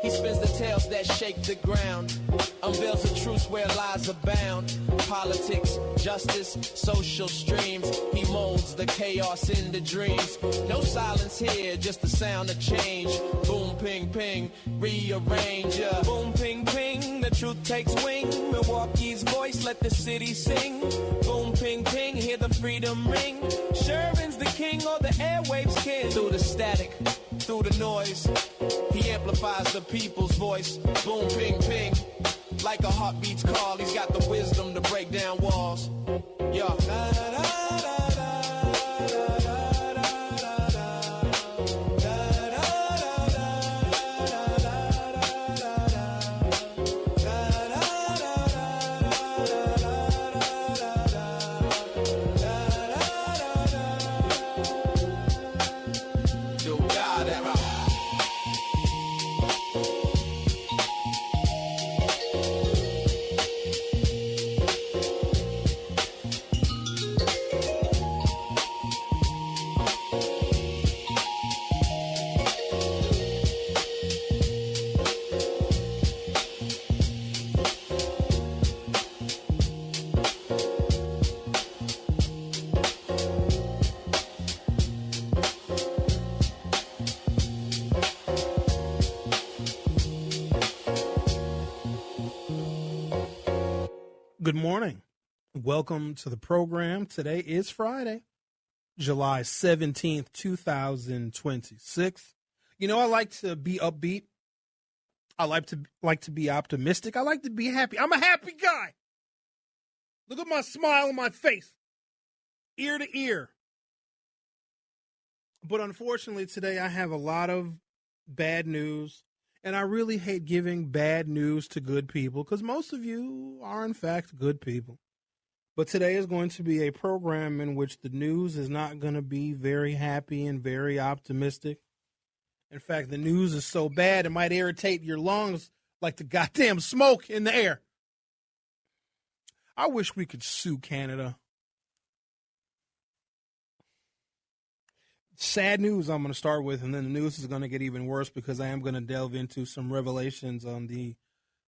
He spins the tales that shake the ground, unveils the truths where lies abound. Politics, justice, social streams. He molds the chaos into dreams. No silence here, just the sound of change. Boom, ping, ping, rearrange. Boom, ping, ping, the truth takes wing. Milwaukee's voice, let the city sing. Boom, ping, ping, hear the freedom ring. Sherwin's the king or the airwaves king. Through the static, through the noise, he amplifies the people's voice. Boom, ping, ping. Like a heartbeat's call, he's got the wisdom to break down walls. Yeah. Good morning. Welcome to the program. Today is Friday, July 17th, 2026. You know, I like to be upbeat. I like to be optimistic. I like to be happy. I'm a happy guy. Look at my smile on my face, ear to ear. But unfortunately, today I have a lot of bad news. And I really hate giving bad news to good people because most of you are, in fact, good people. But today is going to be a program in which the news is not going to be very happy and very optimistic. In fact, the news is so bad it might irritate your lungs like the goddamn smoke in the air. I wish we could sue Canada. Sad news I'm going to start with, and then the news is going to get even worse because I am going to delve into some revelations on the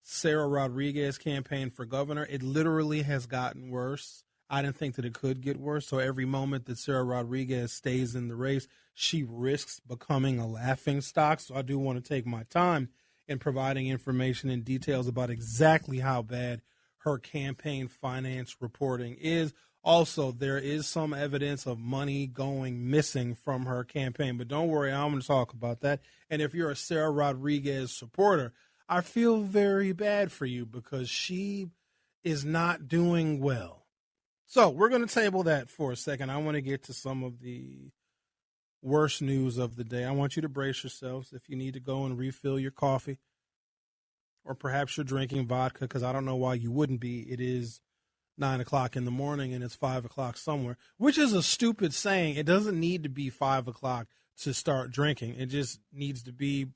Sarah Rodriguez campaign for governor. It literally has gotten worse. I didn't think that it could get worse. So every moment that Sarah Rodriguez stays in the race, she risks becoming a laughingstock. So I do want to take my time in providing information and details about exactly how bad her campaign finance reporting is. Also, there is some evidence of money going missing from her campaign, but don't worry, I'm going to talk about that. And if you're a Sarah Rodriguez supporter, I feel very bad for you because she is not doing well. So we're going to table that for a second. I want to get to some of the worst news of the day. I want you to brace yourselves if you need to go and refill your coffee, or perhaps you're drinking vodka, because I don't know why you wouldn't be. It is 9 o'clock in the morning and it's 5 o'clock somewhere, which is a stupid saying. It doesn't need to be 5 o'clock to start drinking. It just needs to be,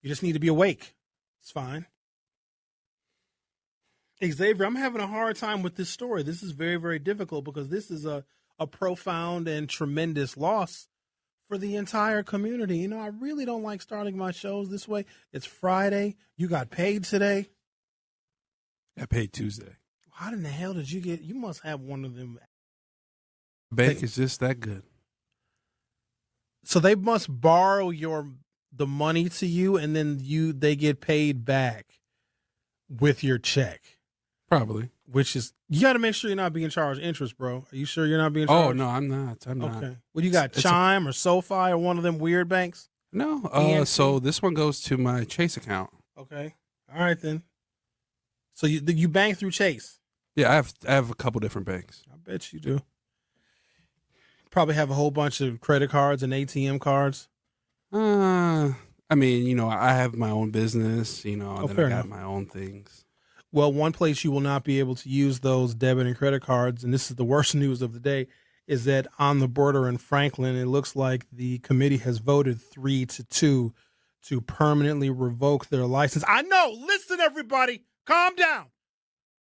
you just need to be awake. It's fine. Xavier, I'm having a hard time with this story. This is very, very difficult because this is a profound and tremendous loss for the entire community. You know, I really don't like starting my shows this way. It's Friday. You got paid today. I paid Tuesday. How in the hell did you get? You must have one of them. Bank is just that good. So they must borrow the money to you, and then they get paid back with your check. Probably. Which is, you got to make sure you're not being charged interest, bro. Are you sure you're not being charged? Oh no, I'm not. I'm not. Okay. Well, you got Chime or SoFi or one of them weird banks? No. So this one goes to my Chase account. Okay. All right then. So you bank through Chase? Yeah, I have a couple different banks. I bet you do. Probably have a whole bunch of credit cards and ATM cards. I mean, I have my own business, and then I got enough. my own things. Well, one place you will not be able to use those debit and credit cards, and this is the worst news of the day, is that on the border in Franklin, it looks like the committee has voted 3-2 to permanently revoke their license. I know. Listen, everybody. Calm down.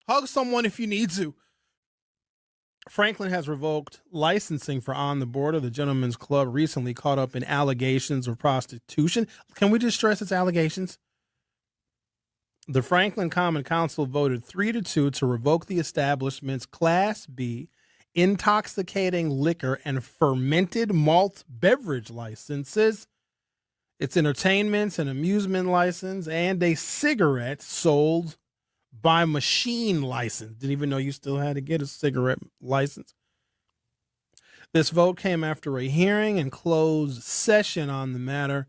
Hug someone if you need to. Franklin has revoked licensing for On the Border. The Gentlemen's Club recently caught up in allegations of prostitution. Can we just stress it's allegations? The Franklin Common Council voted 3-2 to revoke the establishment's Class B intoxicating liquor and fermented malt beverage licenses, its entertainment and amusement license, and a cigarette sold by machine license. Didn't even know you still had to get a cigarette license. This vote came after a hearing and closed session on the matter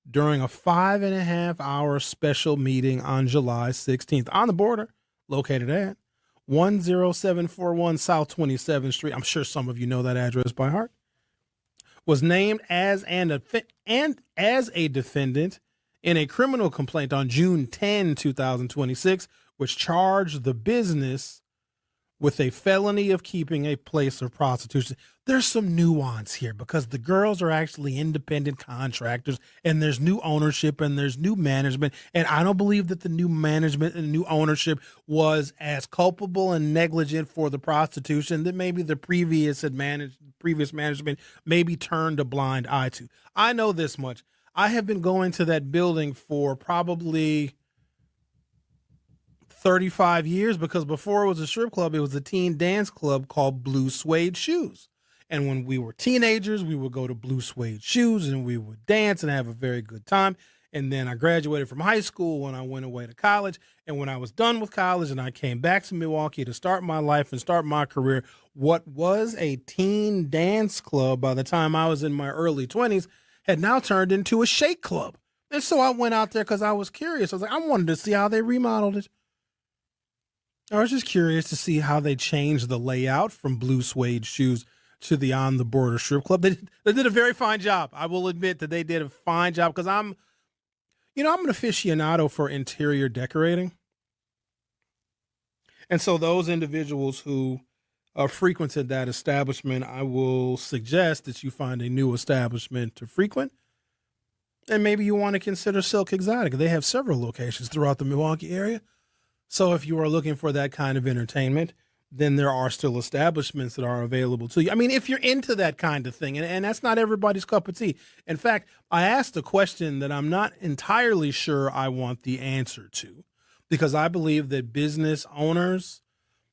during a 5.5-hour special meeting on July 16th. On the Border, located at 10741 South 27th Street. I'm sure some of you know that address by heart. Was named as a defendant in a criminal complaint on June 10, 2026, which charged the business with a felony of keeping a place of prostitution. There's some nuance here because the girls are actually independent contractors and there's new ownership and there's new management. And I don't believe that the new management and new ownership was as culpable and negligent for the prostitution that maybe the previous management maybe turned a blind eye to. I know this much. I have been going to that building for probably 35 years because before it was a strip club, it was a teen dance club called Blue Suede Shoes. And when we were teenagers, we would go to Blue Suede Shoes and we would dance and have a very good time. And then I graduated from high school when I went away to college. And when I was done with college and I came back to Milwaukee to start my life and start my career, what was a teen dance club by the time I was in my early 20s had now turned into a shake club. And so I went out there because I was curious. I was like, I wanted to see how they remodeled it. I was just curious to see how they changed the layout from Blue Suede Shoes to the On the Border Strip Club. They did a very fine job. I will admit that they did a fine job because I'm an aficionado for interior decorating. And so those individuals who frequented that establishment, I will suggest that you find a new establishment to frequent. And maybe you want to consider Silk Exotic. They have several locations throughout the Milwaukee area. So if you are looking for that kind of entertainment, then there are still establishments that are available to you. I mean, if you're into that kind of thing, and that's not everybody's cup of tea. In fact, I asked a question that I'm not entirely sure I want the answer to, because I believe that business owners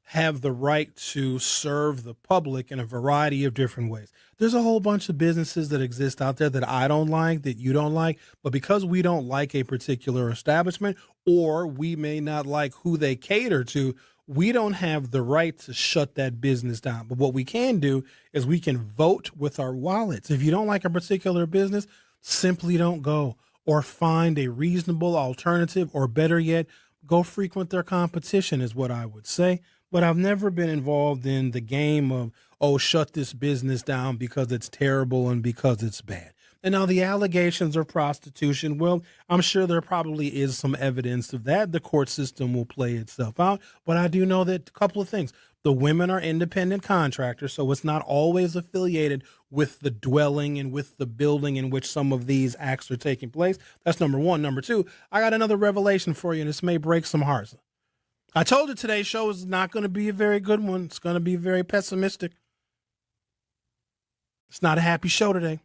have the right to serve the public in a variety of different ways. There's a whole bunch of businesses that exist out there that I don't like, that you don't like, but because we don't like a particular establishment, or we may not like who they cater to, we don't have the right to shut that business down. But what we can do is we can vote with our wallets. If you don't like a particular business, simply don't go, or find a reasonable alternative, or better yet, go frequent their competition is what I would say. But I've never been involved in the game of, shut this business down because it's terrible and because it's bad. And now the allegations of prostitution, well, I'm sure there probably is some evidence of that. The court system will play itself out. But I do know that a couple of things. The women are independent contractors, so it's not always affiliated with the dwelling and with the building in which some of these acts are taking place. That's number one. Number two, I got another revelation for you, and this may break some hearts. I told you today's show is not going to be a very good one. It's going to be very pessimistic. It's not a happy show today.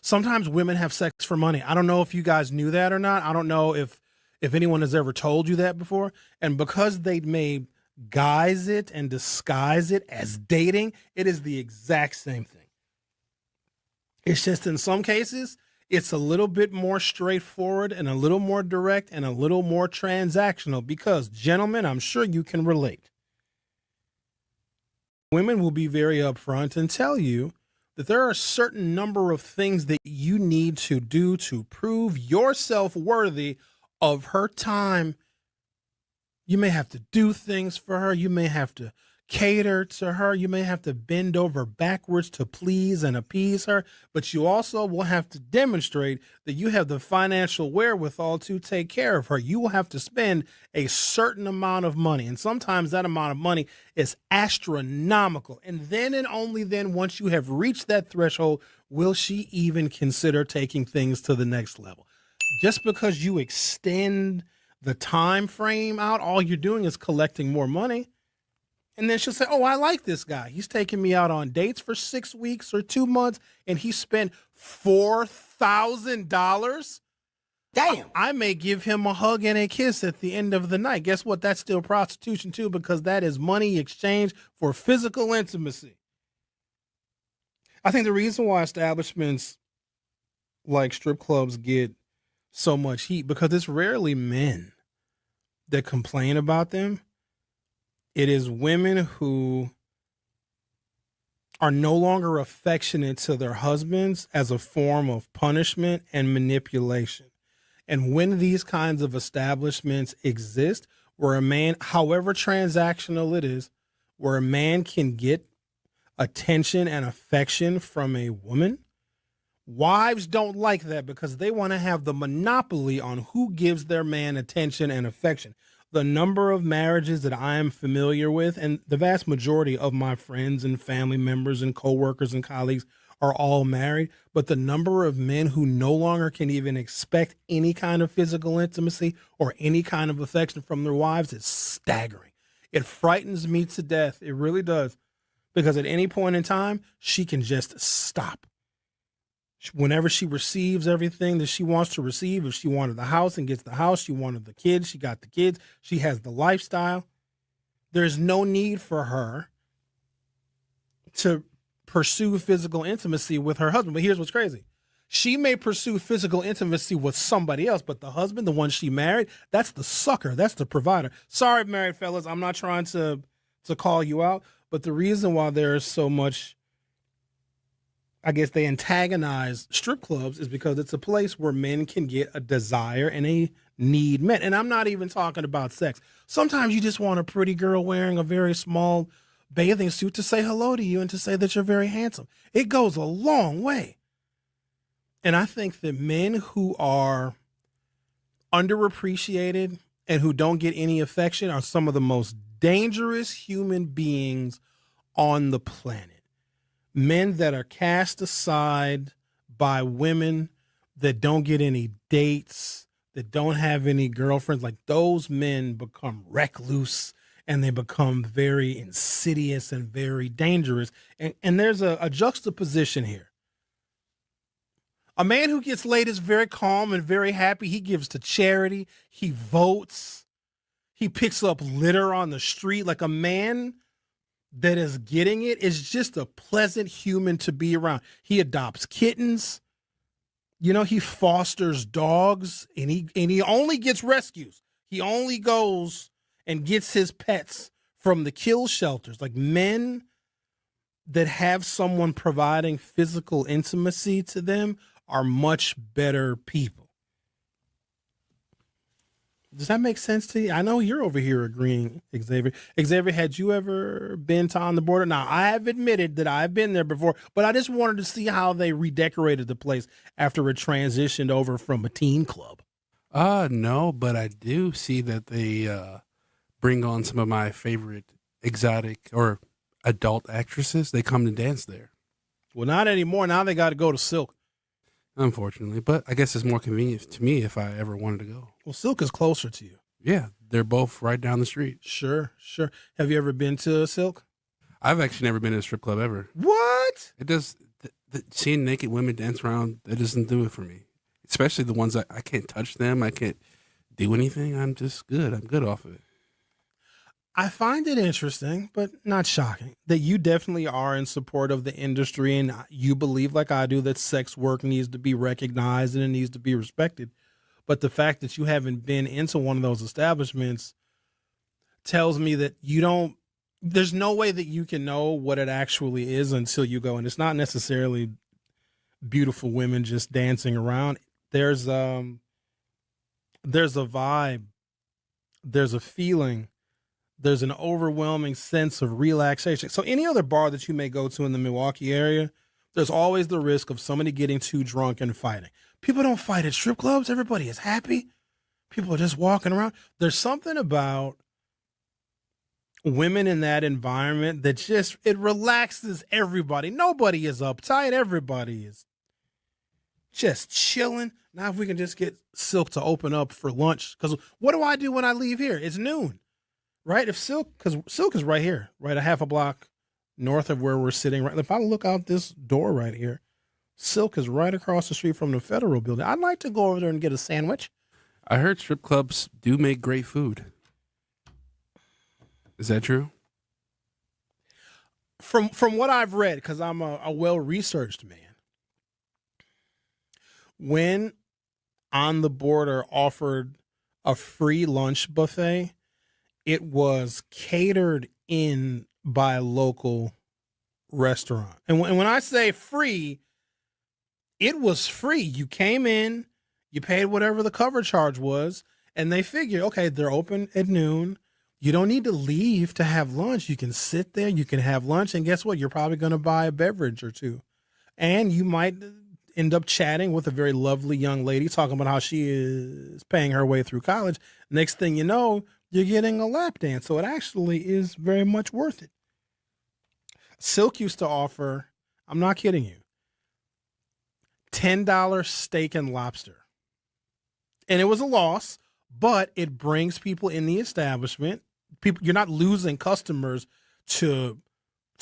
Sometimes women have sex for money. I don't know if you guys knew that or not. I don't know if anyone has ever told you that before. And because they may guise it and disguise it as dating, it is the exact same thing. It's just in some cases, it's a little bit more straightforward and a little more direct and a little more transactional because, gentlemen, I'm sure you can relate. Women will be very upfront and tell you that there are a certain number of things that you need to do to prove yourself worthy of her time. You may have to do things for her. You may have to cater to her. You may have to bend over backwards to please and appease her, but you also will have to demonstrate that you have the financial wherewithal to take care of her. You will have to spend a certain amount of money, and sometimes that amount of money is astronomical. And then and only then, once you have reached that threshold, will she even consider taking things to the next level. Just because you extend the time frame out, all you're doing is collecting more money. And then she'll say, "Oh, I like this guy. He's taking me out on dates for 6 weeks or 2 months, and he spent $4,000. Damn. I may give him a hug and a kiss at the end of the night." Guess what? That's still prostitution too, because that is money exchanged for physical intimacy. I think the reason why establishments like strip clubs get so much heat, because it's rarely men that complain about them. It is women who are no longer affectionate to their husbands as a form of punishment and manipulation. And when these kinds of establishments exist, where a man, however transactional it is, where a man can get attention and affection from a woman, wives don't like that because they want to have the monopoly on who gives their man attention and affection. The number of marriages that I am familiar with, and the vast majority of my friends and family members and coworkers and colleagues are all married, but the number of men who no longer can even expect any kind of physical intimacy or any kind of affection from their wives is staggering. It frightens me to death. It really does. Because at any point in time, she can just stop. Whenever she receives everything that she wants to receive, if she wanted the house and gets the house, she wanted the kids, she got the kids, she has the lifestyle. There's no need for her to pursue physical intimacy with her husband. But here's what's crazy. She may pursue physical intimacy with somebody else, but the husband, the one she married, that's the sucker. That's the provider. Sorry, married fellas, I'm not trying to call you out, but the reason why there's so much, I guess, they antagonize strip clubs is because it's a place where men can get a desire and a need met. And I'm not even talking about sex. Sometimes you just want a pretty girl wearing a very small bathing suit to say hello to you and to say that you're very handsome. It goes a long way. And I think that men who are underappreciated and who don't get any affection are some of the most dangerous human beings on the planet. Men that are cast aside by women, that don't get any dates, that don't have any girlfriends. Like, those men become recluse and they become very insidious and very dangerous. And there's a juxtaposition here. A man who gets laid is very calm and very happy. He gives to charity. He votes. He picks up litter on the street. Like, a man that is getting it is just a pleasant human to be around. He adopts kittens. You know, he fosters dogs, and he only gets rescues. He only goes and gets his pets from the kill shelters. Like, men that have someone providing physical intimacy to them are much better people. Does that make sense to you? I know you're over here agreeing, Xavier. Xavier, had you ever been to On the Border? Now, I have admitted that I've been there before, but I just wanted to see how they redecorated the place after it transitioned over from a teen club. No, but I do see that they bring on some of my favorite exotic or adult actresses. They come to dance there. Well, not anymore. Now they got to go to Silk. Unfortunately, but I guess it's more convenient to me if I ever wanted to go. Well, Silk is closer to you. Yeah, they're both right down the street. Sure. Have you ever been to Silk? I've actually never been to a strip club ever. What? It does. Seeing naked women dance around, that doesn't do it for me. Especially the ones I can't touch them. I can't do anything. I'm just good. I'm good off of it. I find it interesting, but not shocking, that you definitely are in support of the industry and you believe, like I do, that sex work needs to be recognized and it needs to be respected. But the fact that you haven't been into one of those establishments tells me that there's no way that you can know what it actually is until you go. And it's not necessarily beautiful women just dancing around. There's a vibe, there's a feeling, there's an overwhelming sense of relaxation. So any other bar that you may go to in the Milwaukee area, there's always the risk of somebody getting too drunk and fighting. People don't fight at strip clubs. Everybody is happy. People are just walking around. There's something about women in that environment that it relaxes everybody. Nobody is uptight. Everybody is just chilling. Now, if we can just get Silk to open up for lunch, because what do I do when I leave here? It's noon. right? If because Silk is right here, right a half a block north of where we're sitting. Right, if I look out this door right here, Silk is right across the street from the Federal Building. I'd like to go over there and get a sandwich. I heard strip clubs do make great food. Is that true? From what I've read, because I'm a well-researched man, when On the Border offered a free lunch buffet, it was catered in by a local restaurant. And when I say free, it was free. You came in, you paid whatever the cover charge was, and they figured, okay, they're open at noon. You don't need to leave to have lunch. You can sit there, you can have lunch, and guess what? You're probably going to buy a beverage or two. And you might end up chatting with a very lovely young lady, talking about how she is paying her way through college. Next thing you know, you're getting a lap dance. So it actually is very much worth it. Silk used to offer, I'm not kidding you, $10 steak and lobster. And it was a loss, but it brings people in the establishment. You're not losing customers to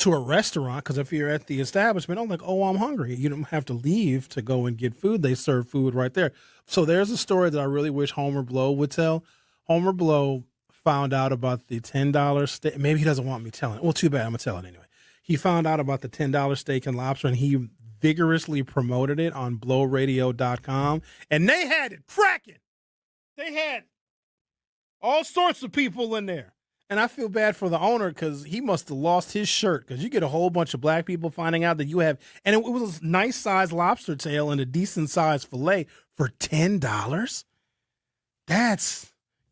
a restaurant, because if you're at the establishment, I'm like, oh, I'm hungry. You don't have to leave to go and get food. They serve food right there. So there's a story that I really wish Homer Blow would tell. Homer Blow found out about the $10 steak. Maybe he doesn't want me telling it. Well, too bad. I'm going to tell it anyway. He found out about the $10 steak and lobster, and he vigorously promoted it on blowradio.com. And they had it cracking. They had all sorts of people in there. And I feel bad for the owner, because he must have lost his shirt, because you get a whole bunch of black people finding out that you have, and it was a nice sized lobster tail and a decent sized filet for $10.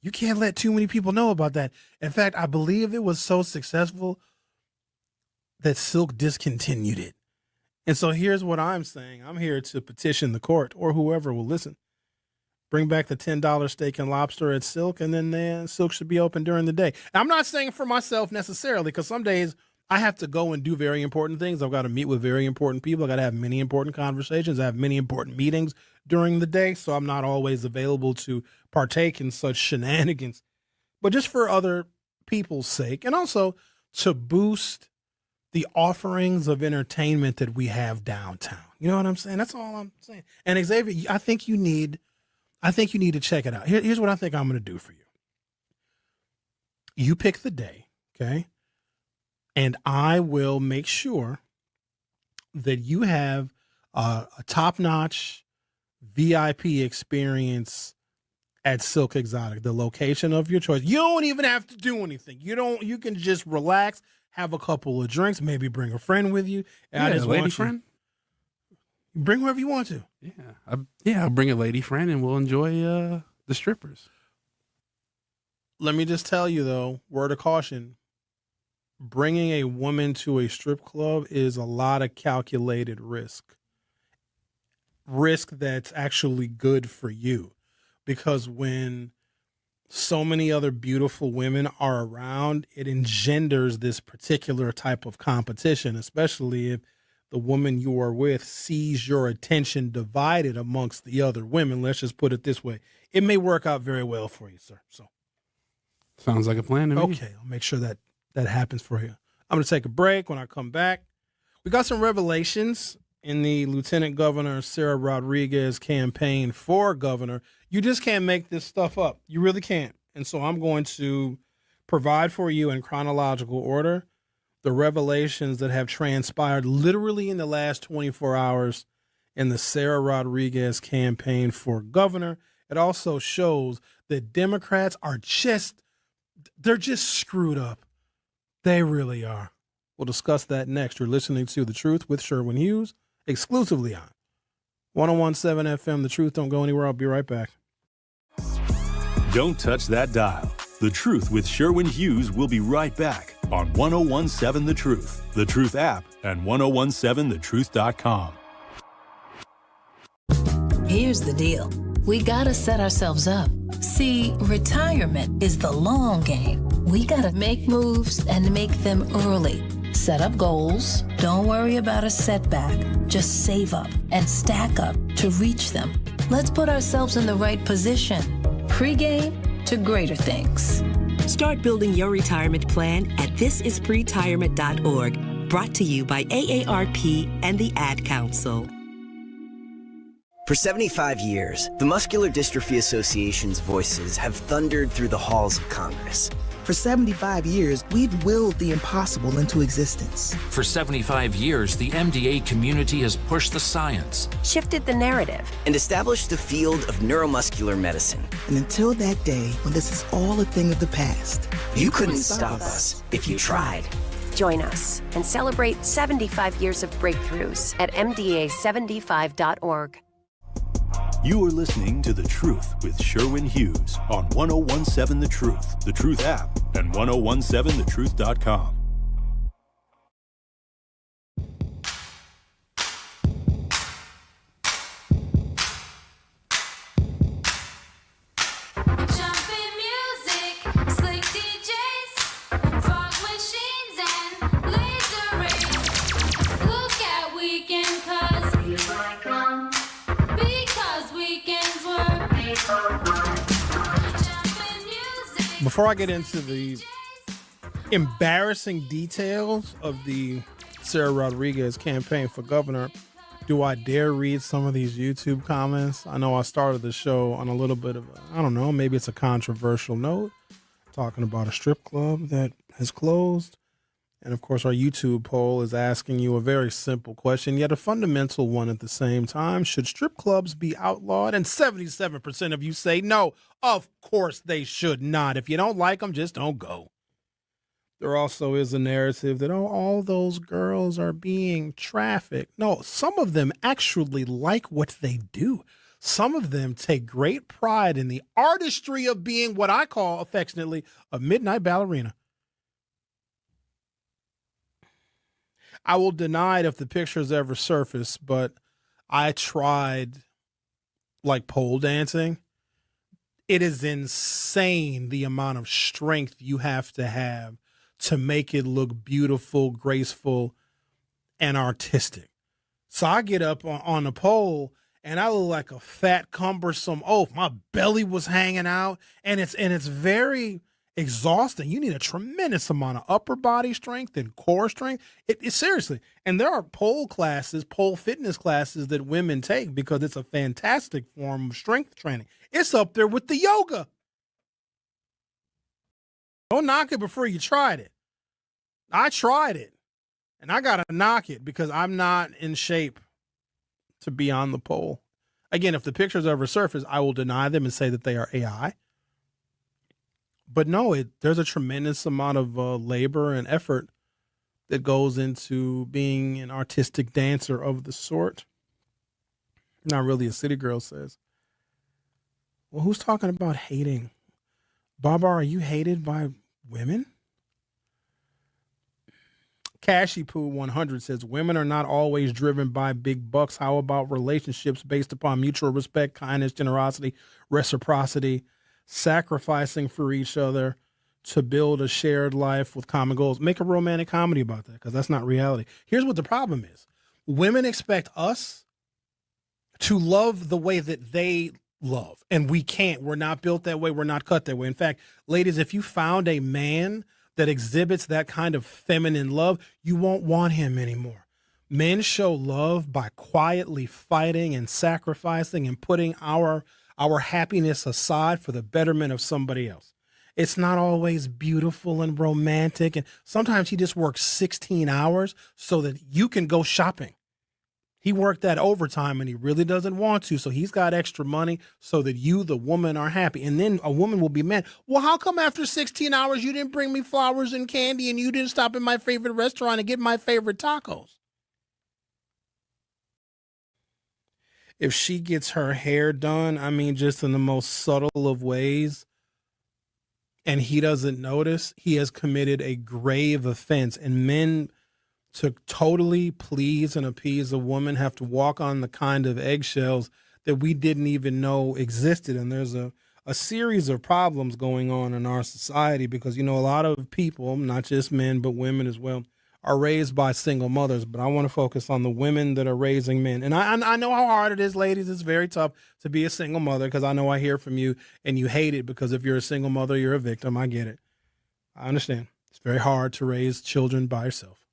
You can't let too many people know about that. In fact, I believe it was so successful that Silk discontinued it. And so here's what I'm saying. I'm here to petition the court, or whoever will listen. Bring back the $10 steak and lobster at Silk, and then Silk should be open during the day. And I'm not saying for myself necessarily, because some days I have to go and do very important things. I've got to meet with very important people. I've got to have many important conversations. I have many important meetings during the day, so I'm not always available to partake in such shenanigans. But just for other people's sake, and also to boost the offerings of entertainment that we have downtown. You know what I'm saying? That's all I'm saying. And Xavier, I think you need to check it out. Here's what I think I'm going to do for you. You pick the day, okay? And I will make sure that you have a top-notch VIP experience at Silk Exotic, the location of your choice. You don't even have to do anything. You can just relax, have a couple of drinks, maybe bring a friend with you. And I just a lady want friend. Bring whoever you want to. I'll bring a lady friend, and we'll enjoy the strippers. Let me just tell you, though, word of caution, bringing a woman to a strip club is a lot of calculated risk that's actually good for you, because when so many other beautiful women are around, it engenders this particular type of competition, especially if the woman you are with sees your attention divided amongst the other women. Let's just put it this way. It may work out very well for you, sir. So, sounds like a plan to me. Okay, I'll make sure that happens for you. I'm going to take a break. When I come back, we got some revelations in the Lieutenant Governor Sarah Rodriguez campaign for governor. You just can't make this stuff up. You really can't. And so I'm going to provide for you in chronological order the revelations that have transpired literally in the last 24 hours in the Sarah Rodriguez campaign for governor. It also shows that Democrats are they're just screwed up. They really are. We'll discuss that next. You're listening to The Truth with Sherwin Hughes, exclusively on 101.7 FM. The Truth. Don't go anywhere. I'll be right back. Don't touch that dial. The Truth with Sherwin Hughes will be right back on 101.7 The Truth, The Truth app, and 1017thetruth.com. Here's the deal. We gotta set ourselves up. See, retirement is the long game. We gotta make moves and make them early. Set up goals. Don't worry about a setback. Just save up and stack up to reach them. Let's put ourselves in the right position. Pre-game to greater things. Start building your retirement plan at thisispretirement.org. Brought to you by AARP and the Ad Council. For 75 years, the Muscular Dystrophy Association's voices have thundered through the halls of Congress. For 75 years, we've willed the impossible into existence. For 75 years, the MDA community has pushed the science, shifted the narrative, and established the field of neuromuscular medicine. And until that day, when this is all a thing of the past, you couldn't stop us if you tried. Join us and celebrate 75 years of breakthroughs at MDA75.org. You are listening to The Truth with Sherwin Hughes on 1017 The Truth app, and 1017thetruth.com. Before I get into the embarrassing details of the Sarah Rodriguez campaign for governor, do I dare read some of these YouTube comments? I know I started the show on a little bit of, maybe it's a controversial note, talking about a strip club that has closed. And of course, our YouTube poll is asking you a very simple question, yet a fundamental one at the same time. Should strip clubs be outlawed? And 77% of you say no. Of course they should not. If you don't like them, just don't go. There also is a narrative that, all those girls are being trafficked. No, some of them actually like what they do. Some of them take great pride in the artistry of being what I call affectionately a midnight ballerina. I will deny it if the pictures ever surface, but I tried like pole dancing. It is insane the amount of strength you have to make it look beautiful, graceful, and artistic. So I get up on the pole and I look like a fat, cumbersome oaf. My belly was hanging out, and it's very exhausting. You need a tremendous amount of upper body strength and core strength. It seriously. And there are pole fitness classes that women take because it's a fantastic form of strength training. It's up there with the yoga. Don't knock it before you tried it. I tried it, and I got to knock it because I'm not in shape to be on the pole. Again, if the pictures ever surface, I will deny them and say that they are AI. But no, there's a tremendous amount of labor and effort that goes into being an artistic dancer of the sort. Not really, a city girl says. Well, who's talking about hating? Baba, are you hated by women? Cashy Poo 100 says, women are not always driven by big bucks. How about relationships based upon mutual respect, kindness, generosity, reciprocity, sacrificing for each other to build a shared life with common goals? Make a romantic comedy about that, because that's not reality. Here's what the problem is. Women expect us to love the way that they love, and we can't. We're not built that way. We're not cut that way. In fact, ladies, if you found a man that exhibits that kind of feminine love, you won't want him anymore. Men show love by quietly fighting and sacrificing and putting our happiness aside for the betterment of somebody else. It's not always beautiful and romantic, and sometimes he just works 16 hours so that you can go shopping. He worked that overtime and he really doesn't want to, so he's got extra money so that you, the woman, are happy. And then a woman will be mad. Well, how come after 16 hours you didn't bring me flowers and candy and you didn't stop at my favorite restaurant and get my favorite tacos? If she gets her hair done, just in the most subtle of ways, and he doesn't notice, he has committed a grave offense. And men, to totally please and appease a woman, have to walk on the kind of eggshells that we didn't even know existed. And there's a series of problems going on in our society because, a lot of people, not just men, but women as well, are raised by single mothers. But I want to focus on the women that are raising men. And I know how hard it is, ladies. It's very tough to be a single mother, because I know I hear from you and you hate it because if you're a single mother, you're a victim. I get it. I understand. It's very hard to raise children by yourself.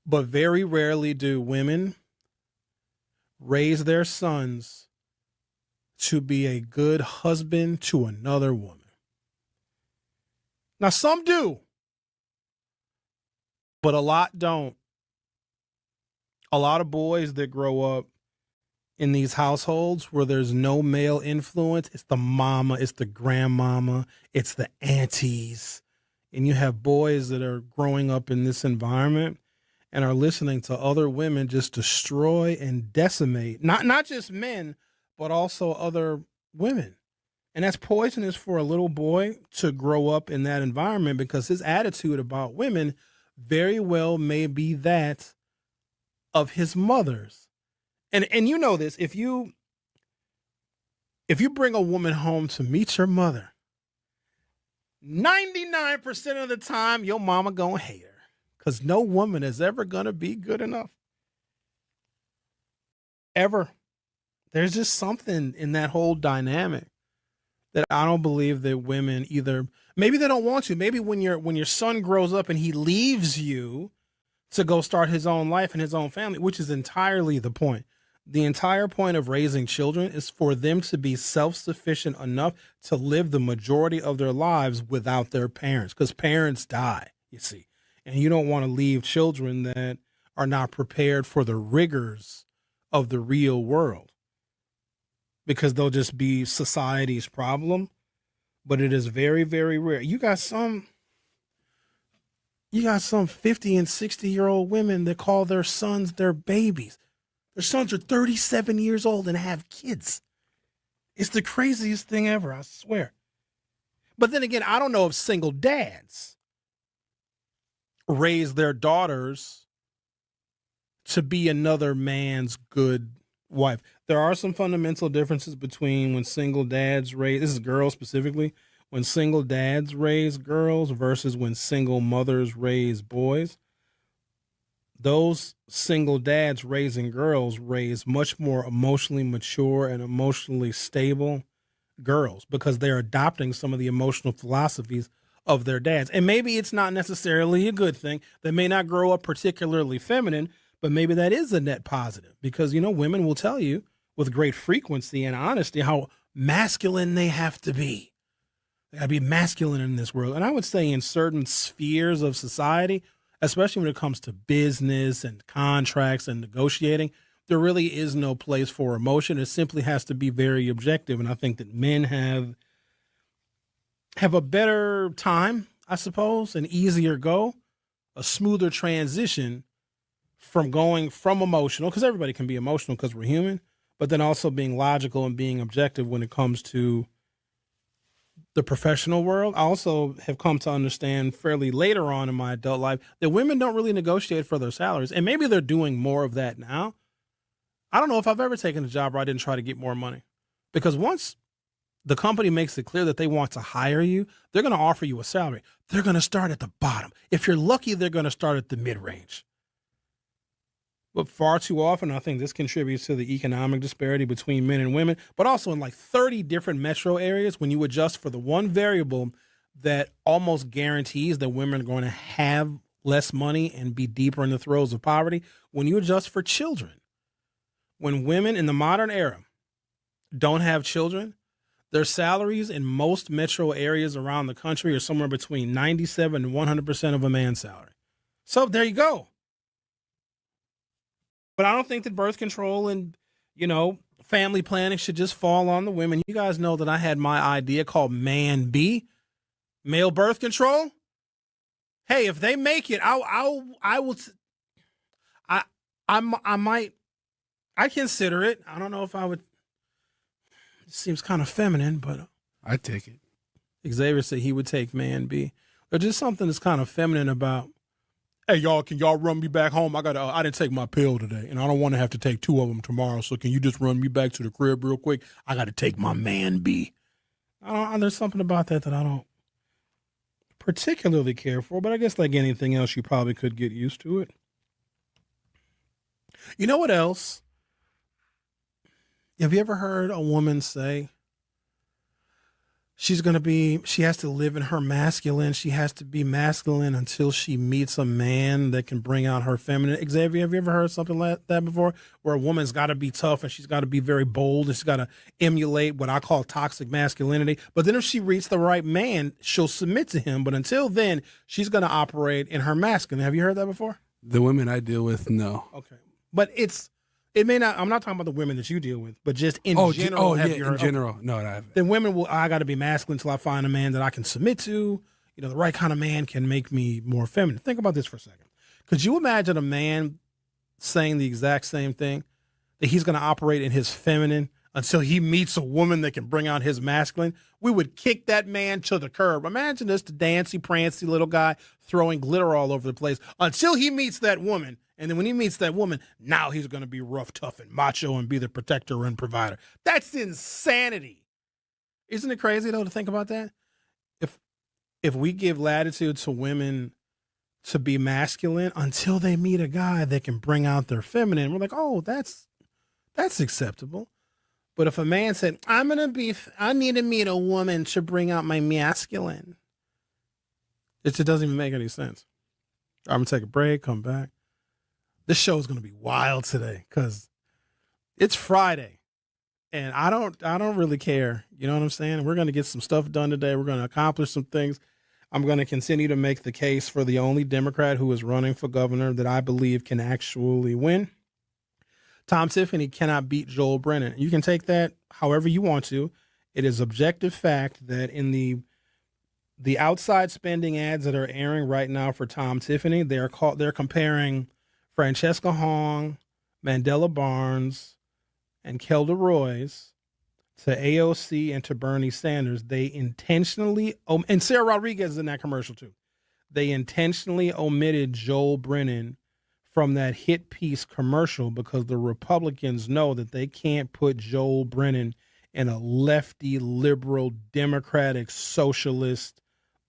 But very rarely do women raise their sons to be a good husband to another woman. Now, some do, but a lot don't. A lot of boys that grow up in these households where there's no male influence, it's the mama, it's the grandmama, it's the aunties. And you have boys that are growing up in this environment and are listening to other women just destroy and decimate, not just men, but also other women. And that's poisonous for a little boy to grow up in that environment because his attitude about women very well may be that of his mother's. And you know this, if you bring a woman home to meet your mother, 99% of the time your mama gonna hate her because no woman is ever gonna be good enough. Ever. There's just something in that whole dynamic that I don't believe that women either, maybe they don't want to. Maybe when your son grows up and he leaves you to go start his own life and his own family, which is entirely the point. The entire point of raising children is for them to be self-sufficient enough to live the majority of their lives without their parents, because parents die, you see. And you don't want to leave children that are not prepared for the rigors of the real world, because they'll just be society's problem. But it is very, very rare. You got some 50 and 60-year-old women that call their sons their babies. Their sons are 37 years old and have kids. It's the craziest thing ever, I swear. But then again, I don't know if single dads raise their daughters to be another man's good wife. There are some fundamental differences between when single dads raise, this is girls specifically, when single dads raise girls versus when single mothers raise boys. Those single dads raising girls raise much more emotionally mature and emotionally stable girls because they're adopting some of the emotional philosophies of their dads. And maybe it's not necessarily a good thing. They may not grow up particularly feminine, but maybe that is a net positive because, women will tell you with great frequency and honesty how masculine they have to be. They got to be masculine in this world. And I would say in certain spheres of society, especially when it comes to business and contracts and negotiating, there really is no place for emotion. It simply has to be very objective. And I think that men have a better time, I suppose, an easier go, a smoother transition from going from emotional, because everybody can be emotional because we're human, but then also being logical and being objective when it comes to the professional world. I also have come to understand fairly later on in my adult life that women don't really negotiate for their salaries. And maybe they're doing more of that now. I don't know if I've ever taken a job where I didn't try to get more money, because once the company makes it clear that they want to hire you, they're going to offer you a salary. They're going to start at the bottom. If you're lucky, they're going to start at the mid-range. But far too often, I think this contributes to the economic disparity between men and women, but also in like 30 different metro areas, when you adjust for the one variable that almost guarantees that women are going to have less money and be deeper in the throes of poverty, when you adjust for children, when women in the modern era don't have children, their salaries in most metro areas around the country are somewhere between 97 and 100% of a man's salary. So there you go. But I don't think that birth control and, family planning should just fall on the women. You guys know that I had my idea called Man B, male birth control. Hey, if they make it, I'd consider it. I don't know if I would. It seems kind of feminine, but I'd take it. Xavier said he would take Man B. There's just something that's kind of feminine about, hey, y'all, can y'all run me back home? I didn't take my pill today, and I don't want to have to take 2 of them tomorrow, so can you just run me back to the crib real quick? I got to take my Man B. There's something about that I don't particularly care for, but I guess like anything else, you probably could get used to it. You know what else? Have you ever heard a woman say, she has to live in her masculine. She has to be masculine until she meets a man that can bring out her feminine. Xavier, have you ever heard something like that before? Where a woman's got to be tough and she's got to be very bold and she's got to emulate what I call toxic masculinity. But then if she meets the right man, she'll submit to him. But until then, she's going to operate in her masculine. Have you heard that before? The women I deal with, no. Okay. But it may not, I'm not talking about the women that you deal with, but just in general. In general. No, I haven't. Then women I got to be masculine until I find a man that I can submit to. You know, the right kind of man can make me more feminine. Think about this for a second. Could you imagine a man saying the exact same thing, that he's going to operate in his feminine until he meets a woman that can bring out his masculine? We would kick that man to the curb. Imagine this, the dancy-prancy little guy throwing glitter all over the place until he meets that woman. And then when he meets that woman, now he's going to be rough, tough, and macho and be the protector and provider. That's insanity. Isn't it crazy, though, to think about that? If we give latitude to women to be masculine until they meet a guy that can bring out their feminine, we're like, oh, that's acceptable. But if a man said, I need to meet a woman to bring out my masculine, it just doesn't even make any sense. I'm going to take a break, come back. This show is going to be wild today because it's Friday, and I don't really care. You know what I'm saying? We're going to get some stuff done today. We're going to accomplish some things. I'm going to continue to make the case for the only Democrat who is running for governor that I believe can actually win. Tom Tiffany cannot beat Joel Brennan. You can take that however you want to. It is objective fact that in the outside spending ads that are airing right now for Tom Tiffany, they're comparing Francesca Hong, Mandela Barnes, and Kelda Royce to AOC and to Bernie Sanders. They intentionally, and Sarah Rodriguez is in that commercial too. They intentionally omitted Joel Brennan from that hit piece commercial because the Republicans know that they can't put Joel Brennan in a lefty, liberal, democratic, socialist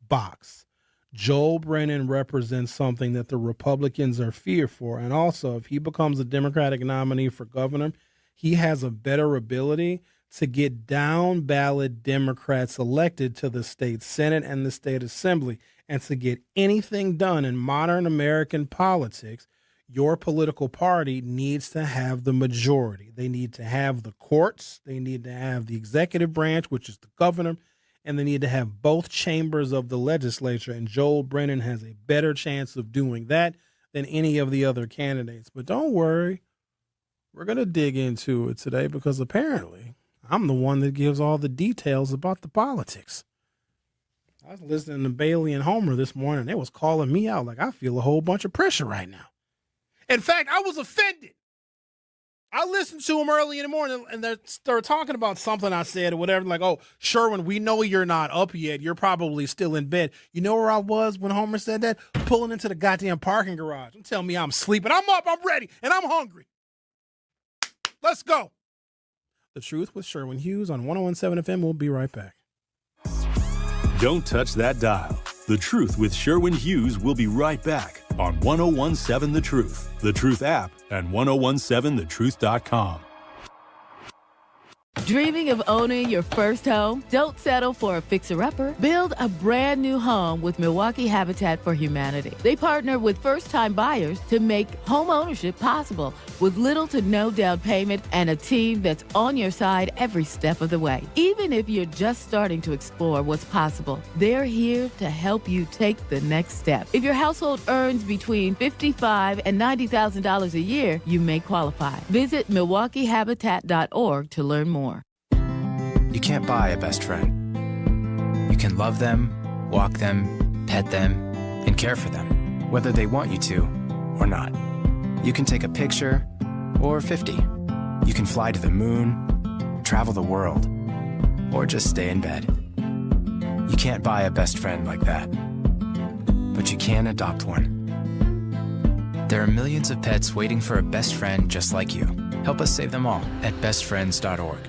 box. Joel Brennan represents something that the Republicans are fearful. And also, if he becomes a Democratic nominee for governor, he has a better ability to get down ballot Democrats elected to the state Senate and the state Assembly. And to get anything done in modern American politics, your political party needs to have the majority. They need to have the courts. They need to have the executive branch, which is the governor. And they need to have both chambers of the legislature. And Joel Brennan has a better chance of doing that than any of the other candidates. But don't worry, we're going to dig into it today because apparently I'm the one that gives all the details about the politics. I was listening to Bailey and Homer this morning. They was calling me out like I feel a whole bunch of pressure right now. In fact, I was offended. I listened to them early in the morning, and they're talking about something I said or whatever. Like, oh, Sherwin, we know you're not up yet. You're probably still in bed. You know where I was when Homer said that? Pulling into the goddamn parking garage. Don't tell me I'm sleeping. I'm up, I'm ready, and I'm hungry. Let's go. The Truth with Sherwin Hughes on 101.7 FM. We'll be right back. Don't touch that dial. The Truth with Sherwin Hughes will be right back on 101.7 The Truth, The Truth app, and 101.7thetruth.com. Dreaming of owning your first home? Don't settle for a fixer-upper. Build a brand new home with Milwaukee Habitat for Humanity. They partner with first-time buyers to make home ownership possible with little to no down payment and a team that's on your side every step of the way. Even if you're just starting to explore what's possible, they're here to help you take the next step. If your household earns between $55,000 and $90,000 a year, you may qualify. Visit MilwaukeeHabitat.org to learn more. You can't buy a best friend. You can love them, walk them, pet them, and care for them, whether they want you to or not. You can take a picture or 50. You can fly to the moon, travel the world, or just stay in bed. You can't buy a best friend like that, but you can adopt one. There are millions of pets waiting for a best friend just like you. Help us save them all at bestfriends.org.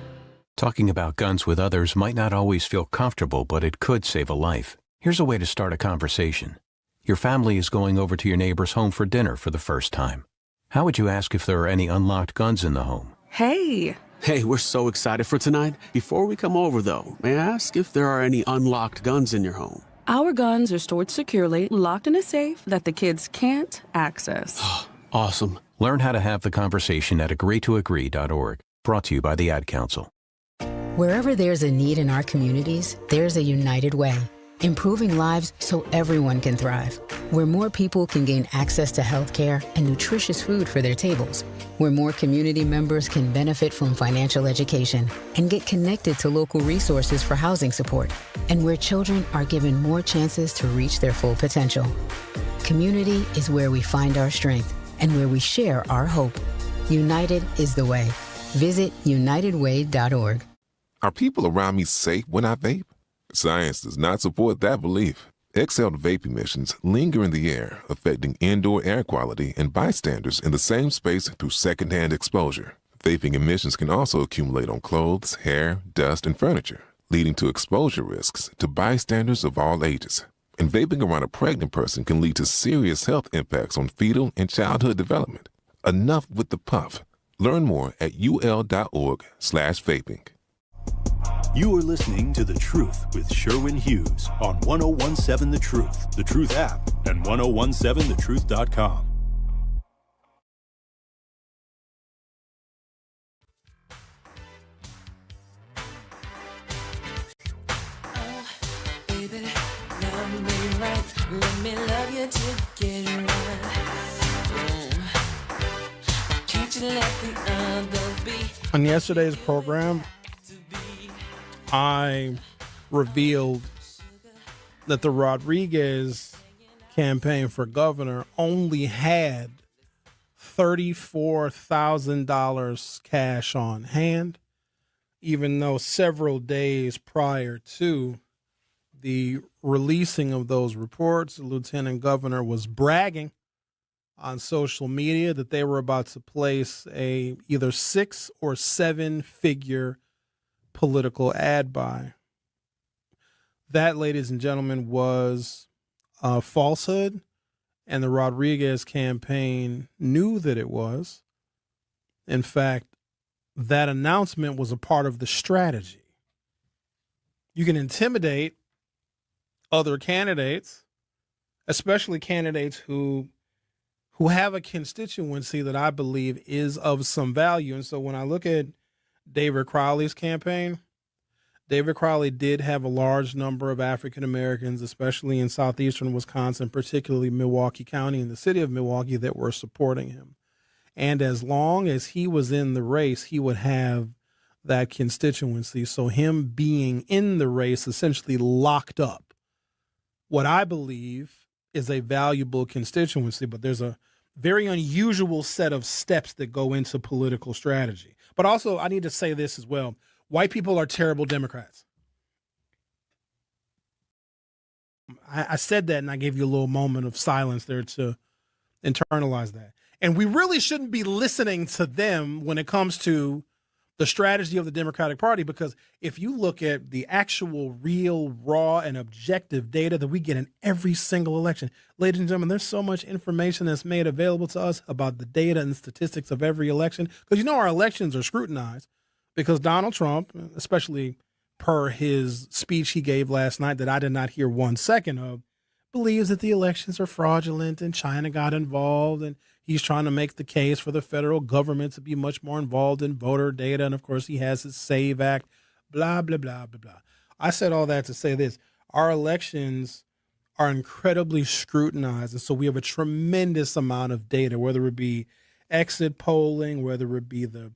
Talking about guns with others might not always feel comfortable, but it could save a life. Here's a way to start a conversation. Your family is going over to your neighbor's home for dinner for the first time. How would you ask if there are any unlocked guns in the home? Hey, Hey, we're so excited for tonight. Before we come over, though, may I ask if there are any unlocked guns in your home? Our guns are stored securely, locked in a safe that the kids can't access. Awesome. Learn how to have the conversation at agreetoagree.org. Brought to you by the Ad Council. Wherever there's a need in our communities, there's a United Way. Improving lives so everyone can thrive. Where more people can gain access to health care and nutritious food for their tables. Where more community members can benefit from financial education and get connected to local resources for housing support. And where children are given more chances to reach their full potential. Community is where we find our strength and where we share our hope. United is the way. Visit unitedway.org. Are people around me safe when I vape? Science does not support that belief. Exhaled vape emissions linger in the air, affecting indoor air quality and bystanders in the same space through secondhand exposure. Vaping emissions can also accumulate on clothes, hair, dust, and furniture, leading to exposure risks to bystanders of all ages. And vaping around a pregnant person can lead to serious health impacts on fetal and childhood development. Enough with the puff. Learn more at ul.org/vaping. You are listening to The Truth with Sherwin Hughes on 1017 The Truth app, and 1017thetruth.com. Oh, baby, love me right. Let me love you till get it right. Can't you let the others be? On yesterday's program, I revealed that the Rodriguez campaign for governor only had $34,000 cash on hand, even though several days prior to the releasing of those reports, the lieutenant governor was bragging on social media that they were about to place a either 6 or 7 figure political ad buy. That, ladies and gentlemen, was a falsehood, and the Rodriguez campaign knew that it was. In fact, that announcement was a part of the strategy. You can intimidate other candidates, especially candidates who have a constituency that I believe is of some value. And so when I look at David Crowley's campaign, David Crowley did have a large number of African Americans, especially in southeastern Wisconsin, particularly Milwaukee County and the city of Milwaukee, that were supporting him. And as long as he was in the race, he would have that constituency. So him being in the race essentially locked up what I believe is a valuable constituency, but there's a very unusual set of steps that go into political strategy. But also, I need to say this as well. White people are terrible Democrats. I said that, and I gave you a little moment of silence there to internalize that. And we really shouldn't be listening to them when it comes to the strategy of the Democratic Party, because if you look at the actual real, raw, and objective data that we get in every single election, ladies and gentlemen, there's so much information that's made available to us about the data and statistics of every election, because you know our elections are scrutinized, because Donald Trump, especially per his speech he gave last night that I did not hear 1 second of, believes that the elections are fraudulent and China got involved, and he's trying to make the case for the federal government to be much more involved in voter data. And, of course, he has his SAVE Act, blah, blah, blah, blah, blah. I said all that to say this. Our elections are incredibly scrutinized, and so we have a tremendous amount of data, whether it be exit polling, whether it be the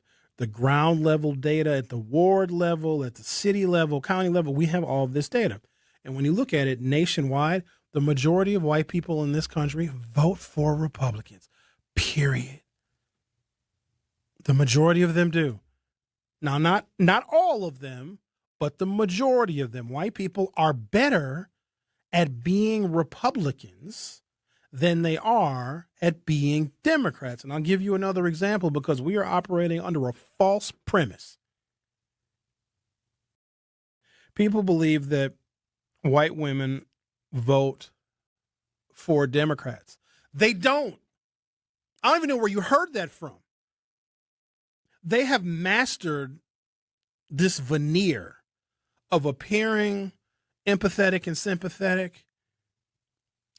ground level data at the ward level, at the city level, county level. We have all of this data. And when you look at it nationwide, the majority of white people in this country vote for Republicans, period. The majority of them do. Now, not all of them, but the majority of them. White people are better at being Republicans than they are at being Democrats. And I'll give you another example, because we are operating under a false premise. People believe that white women vote for Democrats. They don't. I don't even know where you heard that from. they have mastered this veneer of appearing empathetic and sympathetic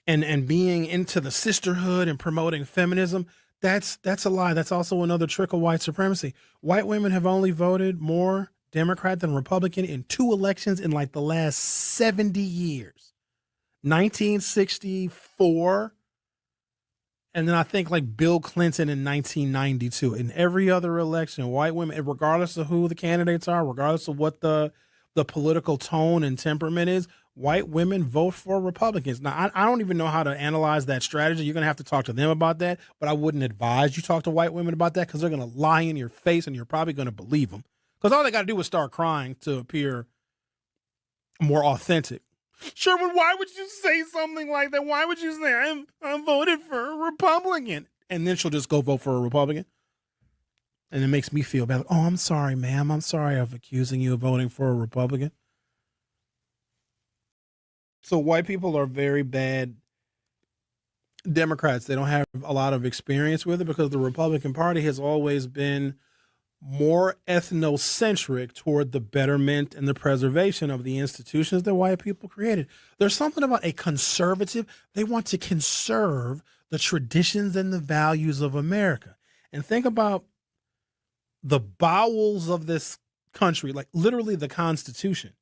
and being into the sisterhood and promoting feminism. That's a lie. That's also another trick of white supremacy. White women have only voted more Democrat than Republican in 2 elections in like the last 70 years. 1964, and then I think like Bill Clinton in 1992. In every other election, white women, regardless of who the candidates are, regardless of what the political tone and temperament is, white women vote for Republicans. Now, I don't even know how to analyze that strategy. You're going to have to talk to them about that, but I wouldn't advise you talk to white women about that because they're going to lie in your face and you're probably going to believe them. Because all they got to do is start crying to appear more authentic. Sherwin, why would you say something like that? Why would you say, I'm voted for a Republican? And then she'll just go vote for a Republican. And it makes me feel bad. Like, oh, I'm sorry, ma'am. I'm sorry of accusing you of voting for a Republican. So white people are very bad Democrats. They don't have a lot of experience with it because the Republican Party has always been more ethnocentric toward the betterment and the preservation of the institutions that white people created. There's something about a conservative. They want to conserve the traditions and the values of America. And think about the bowels of this country, like literally the Constitution.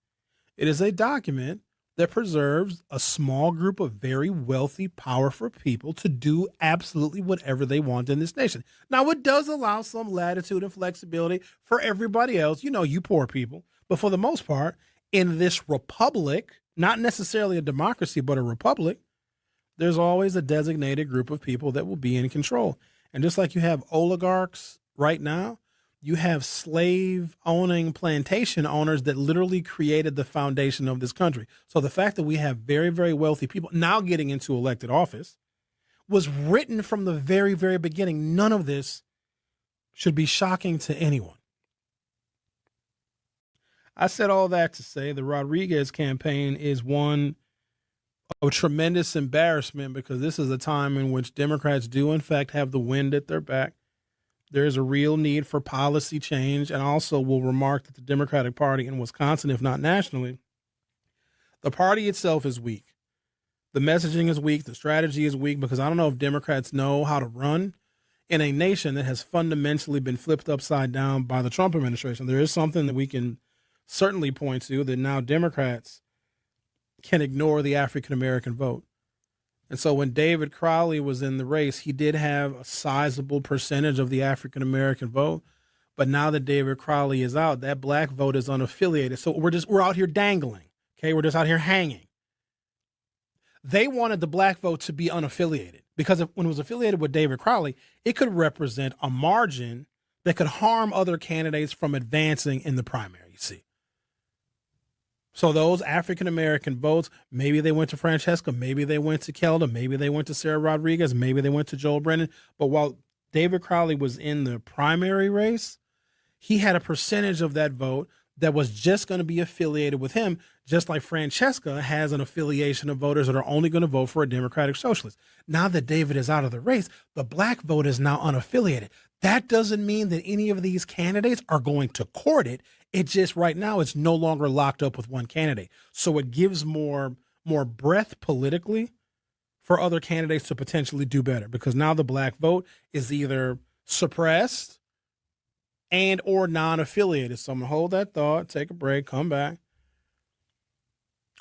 It is a document that preserves a small group of very wealthy, powerful people to do absolutely whatever they want in this nation. Now, it does allow some latitude and flexibility for everybody else, you poor people. But for the most part, in this republic, not necessarily a democracy, but a republic, there's always a designated group of people that will be in control. And just like you have oligarchs right now, you have slave-owning plantation owners that literally created the foundation of this country. So the fact that we have very, very wealthy people now getting into elected office was written from the very, very beginning. None of this should be shocking to anyone. I said all that to say the Rodriguez campaign is one of tremendous embarrassment because this is a time in which Democrats do, in fact, have the wind at their back. There's a real need for policy change. And also will remark that the Democratic Party in Wisconsin, if not nationally, the party itself is weak. The messaging is weak. The strategy is weak because I don't know if Democrats know how to run in a nation that has fundamentally been flipped upside down by the Trump administration. There is something that we can certainly point to that now Democrats can ignore the African-American vote. And so when David Crowley was in the race, he did have a sizable percentage of the African-American vote. But now that David Crowley is out, that black vote is unaffiliated. So we're out here dangling. Okay, we're just out here hanging. They wanted the black vote to be unaffiliated because when it was affiliated with David Crowley, it could represent a margin that could harm other candidates from advancing in the primary, you see. So those African-American votes, maybe they went to Francesca, maybe they went to Kelda, maybe they went to Sarah Rodriguez, maybe they went to Joel Brennan. But while David Crowley was in the primary race, he had a percentage of that vote that was just going to be affiliated with him, just like Francesca has an affiliation of voters that are only going to vote for a Democratic Socialist. Now that David is out of the race, the black vote is now unaffiliated. That doesn't mean that any of these candidates are going to court it. It just right now it's no longer locked up with one candidate. So it gives more breath politically for other candidates to potentially do better because now the black vote is either suppressed and or non-affiliated. So I'm going to hold that thought, take a break, come back.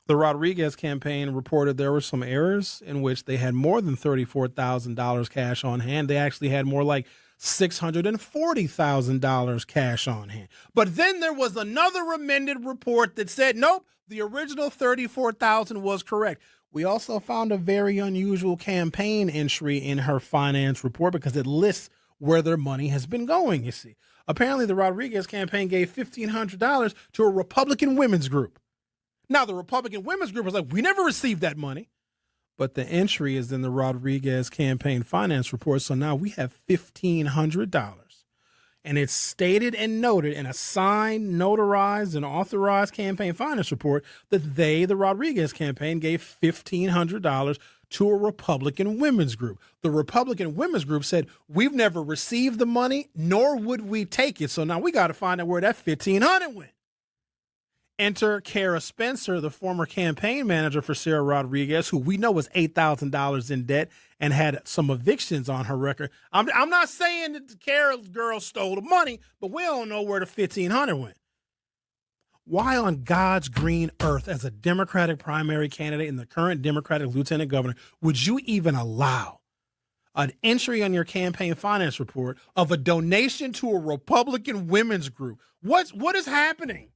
The Rodriguez campaign reported there were some errors in which they had more than $34,000 cash on hand. They actually had more like $640,000 cash on hand. But then there was another amended report that said, nope, the original $34,000 was correct. We also found a very unusual campaign entry in her finance report because it lists where their money has been going, you see. Apparently, the Rodriguez campaign gave $1,500 to a Republican women's group. Now, the Republican women's group was like, we never received that money. But the entry is in the Rodriguez campaign finance report. So now we have $1,500. And it's stated and noted in a signed, notarized, and authorized campaign finance report that the Rodriguez campaign, gave $1,500 to a Republican women's group. The Republican women's group said, we've never received the money, nor would we take it. So now we got to find out where that $1,500 went. Enter Kara Spencer, the former campaign manager for Sarah Rodriguez, who we know was $8,000 in debt and had some evictions on her record. I'm not saying that the Kara girl stole the money, but we don't know where the $1,500 went. Why on God's green earth, as a Democratic primary candidate and the current Democratic lieutenant governor, would you even allow an entry on your campaign finance report of a donation to a Republican women's group? What is happening?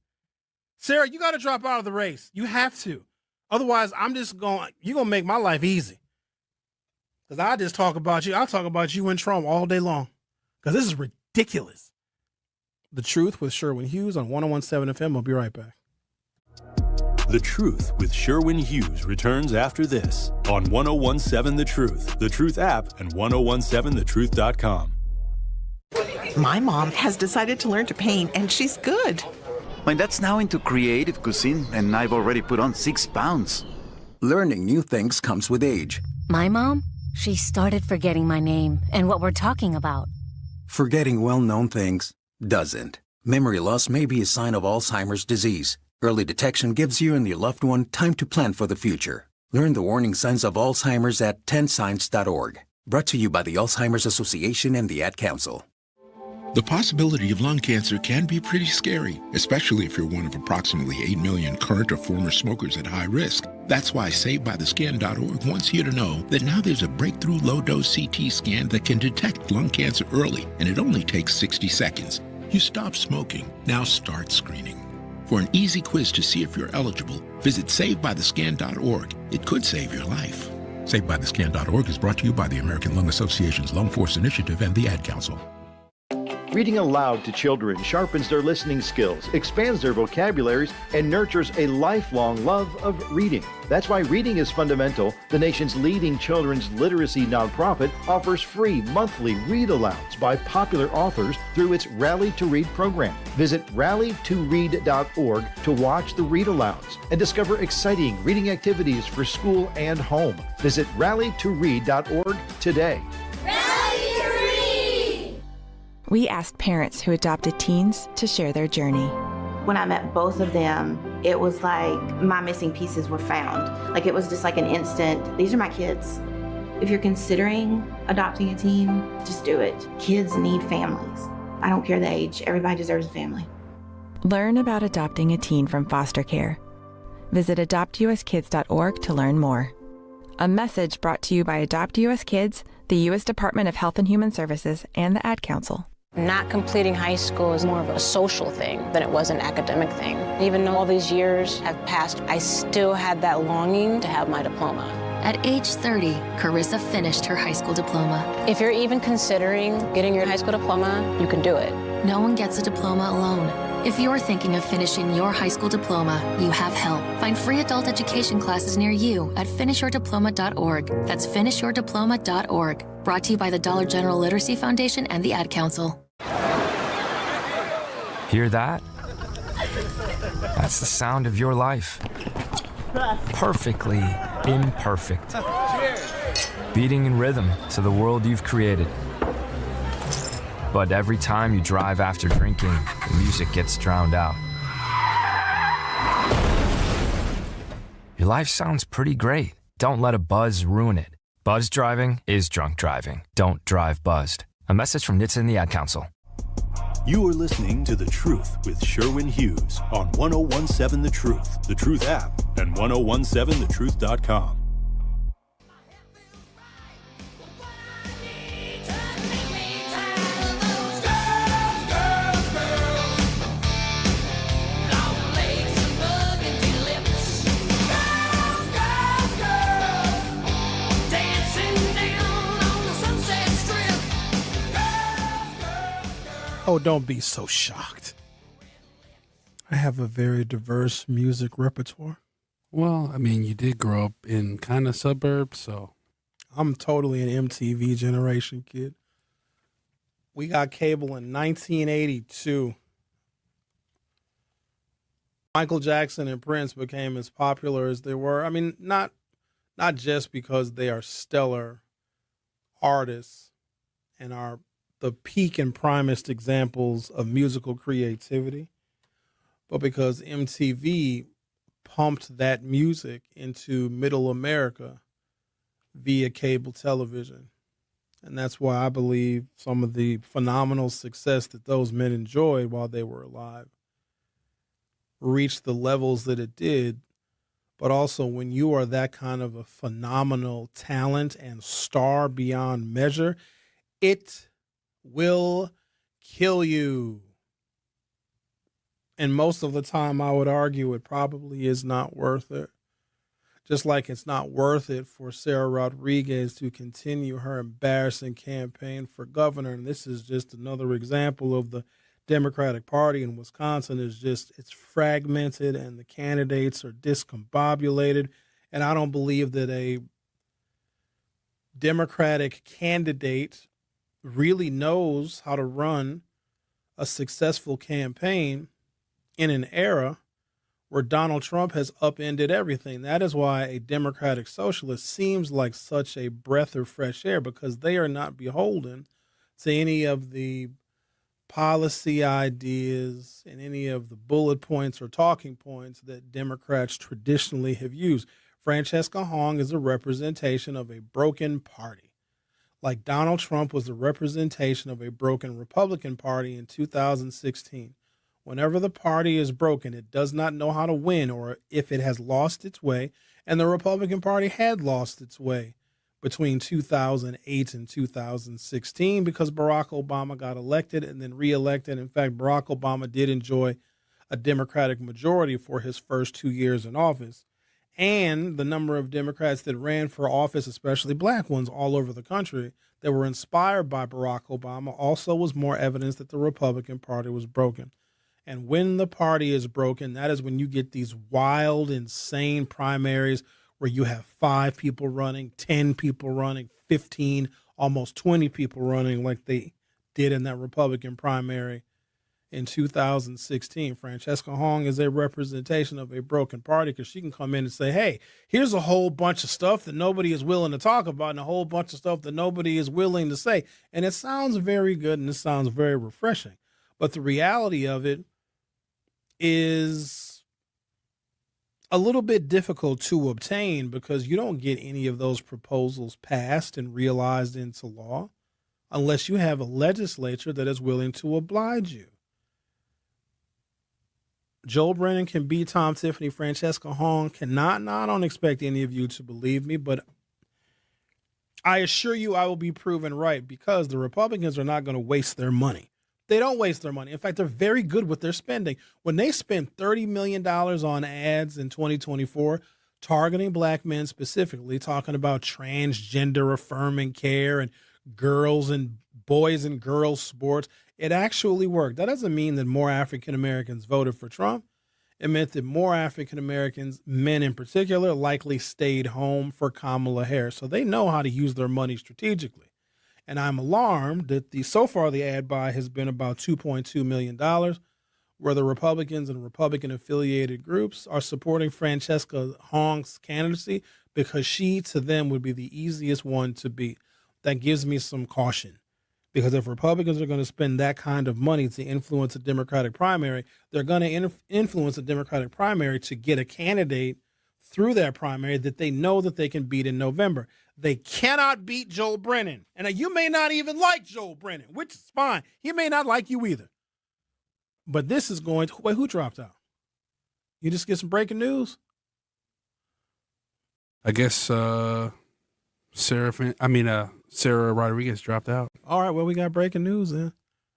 Sarah, you got to drop out of the race. You have to. Otherwise, you're going to make my life easy. Because I just talk about you. I'll talk about you and Trump all day long. Because this is ridiculous. The Truth with Sherwin Hughes on 101.7 FM. I'll be right back. The Truth with Sherwin Hughes returns after this on 101.7 The Truth app, and 1017thetruth.com. My mom has decided to learn to paint, and she's good. My dad's now into creative cuisine, and I've already put on 6 pounds. Learning new things comes with age. My mom, she started forgetting my name and what we're talking about. Forgetting well-known things doesn't. Memory loss may be a sign of Alzheimer's disease. Early detection gives you and your loved one time to plan for the future. Learn the warning signs of Alzheimer's at 10signs.org. Brought to you by the Alzheimer's Association and the Ad Council. The possibility of lung cancer can be pretty scary, especially if you're one of approximately 8 million current or former smokers at high risk. That's why SaveByTheScan.org wants you to know that now there's a breakthrough low-dose CT scan that can detect lung cancer early, and it only takes 60 seconds. You stop smoking, now start screening. For an easy quiz to see if you're eligible, visit SaveByTheScan.org. It could save your life. SaveByTheScan.org is brought to you by the American Lung Association's Lung Force Initiative and the Ad Council. Reading aloud to children sharpens their listening skills, expands their vocabularies, and nurtures a lifelong love of reading. That's why Reading is Fundamental, the nation's leading children's literacy nonprofit, offers free monthly read-alouds by popular authors through its Rally to Read program. Visit rallytoread.org to watch the read-alouds and discover exciting reading activities for school and home. Visit rallytoread.org today. We asked parents who adopted teens to share their journey. When I met both of them, it was like my missing pieces were found. Like it was just like an instant, these are my kids. If you're considering adopting a teen, just do it. Kids need families. I don't care the age, everybody deserves a family. Learn about adopting a teen from foster care. Visit adoptuskids.org to learn more. A message brought to you by Adopt US Kids, the U.S. Department of Health and Human Services, and the Ad Council. Not completing high school is more of a social thing than it was an academic thing. Even though all these years have passed, I still had that longing to have my diploma. At age 30, Carissa finished her high school diploma. If you're even considering getting your high school diploma, you can do it. No one gets a diploma alone. If you're thinking of finishing your high school diploma, you have help. Find free adult education classes near you at finishyourdiploma.org. That's finishyourdiploma.org. Brought to you by the Dollar General Literacy Foundation and the Ad Council. Hear that? That's the sound of your life. Perfectly imperfect. Beating in rhythm to the world you've created. But every time you drive after drinking, the music gets drowned out. Your life sounds pretty great. Don't let a buzz ruin it. Buzz driving is drunk driving. Don't drive buzzed. A message from NHTSA and the Ad Council. You are listening to The Truth with Sherwin Hughes on 1017 The Truth app, and 1017thetruth.com. Oh, don't be so shocked. I have a very diverse music repertoire. Well, I mean, you did grow up in kind of suburbs, so. I'm totally an MTV generation kid. We got cable in 1982. Michael Jackson and Prince became as popular as they were. I mean, not not just because they are stellar artists and are the peak and primest examples of musical creativity, but because MTV pumped that music into middle America via cable television. And that's why I believe some of the phenomenal success that those men enjoyed while they were alive reached the levels that it did. But also, when you are that kind of a phenomenal talent and star beyond measure, it will kill you. And most of the time, I would argue it probably is not worth it. Just like it's not worth it for Sarah Rodriguez to continue her embarrassing campaign for governor. And this is just another example of the Democratic Party in Wisconsin it's fragmented and the candidates are discombobulated. And I don't believe that a Democratic candidate really knows how to run a successful campaign in an era where Donald Trump has upended everything. That is why a Democratic socialist seems like such a breath of fresh air, because they are not beholden to any of the policy ideas and any of the bullet points or talking points that Democrats traditionally have used. Francesca Hong is a representation of a broken party, like Donald Trump was a representation of a broken Republican Party in 2016. Whenever the party is broken, it does not know how to win, or if it has lost its way, and the Republican Party had lost its way between 2008 and 2016 because Barack Obama got elected and then reelected. In fact, Barack Obama did enjoy a Democratic majority for his first 2 years in office. And the number of Democrats that ran for office, especially black ones all over the country, that were inspired by Barack Obama also was more evidence that the Republican Party was broken. And when the party is broken, that is when you get these wild, insane primaries where you have 5 people running, 10 people running, 15, almost 20 people running like they did in that Republican primary in 2016. Francesca Hong is a representation of a broken party because she can come in and say, hey, here's a whole bunch of stuff that nobody is willing to talk about and a whole bunch of stuff that nobody is willing to say. And it sounds very good and it sounds very refreshing. But the reality of it is a little bit difficult to obtain because you don't get any of those proposals passed and realized into law unless you have a legislature that is willing to oblige you. Joel Brennan can beat Tom Tiffany. Francesca Hong cannot. Now, I don't expect any of you to believe me, but I assure you I will be proven right because the Republicans are not going to waste their money. They don't waste their money. In fact, they're very good with their spending. When they spend $30 million on ads in 2024, targeting black men specifically, talking about transgender affirming care and girls and boys and girls sports, it actually worked. That doesn't mean that more African Americans voted for Trump. It meant that more African Americans, men in particular, likely stayed home for Kamala Harris. So they know how to use their money strategically. And I'm alarmed that so far the ad buy has been about $2.2 million, where the Republicans and Republican-affiliated groups are supporting Francesca Hong's candidacy because she, to them, would be the easiest one to beat. That gives me some caution. Because if Republicans are going to spend that kind of money to influence a Democratic primary, they're going to influence a Democratic primary to get a candidate through that primary that they know that they can beat in November. They cannot beat Joel Brennan. And you may not even like Joel Brennan, which is fine. He may not like you either. But this is going to... Wait, who dropped out? You just get some breaking news? I guess Sarah Rodriguez dropped out. All right, well, we got breaking news then.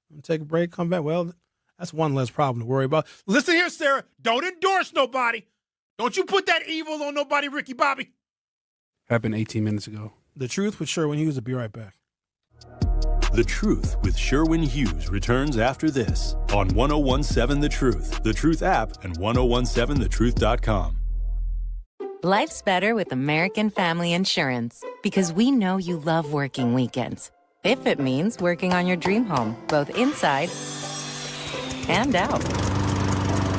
I'm going to take a break, come back. Well, that's one less problem to worry about. Listen here, Sarah. Don't endorse nobody. Don't you put that evil on nobody, Ricky Bobby. Happened 18 minutes ago. The Truth with Sherwin Hughes will be right back. The Truth with Sherwin Hughes returns after this on 1017 The Truth, The Truth app, and 1017thetruth.com. Life's better with American Family Insurance because we know you love working weekends. If it means working on your dream home, both inside and out.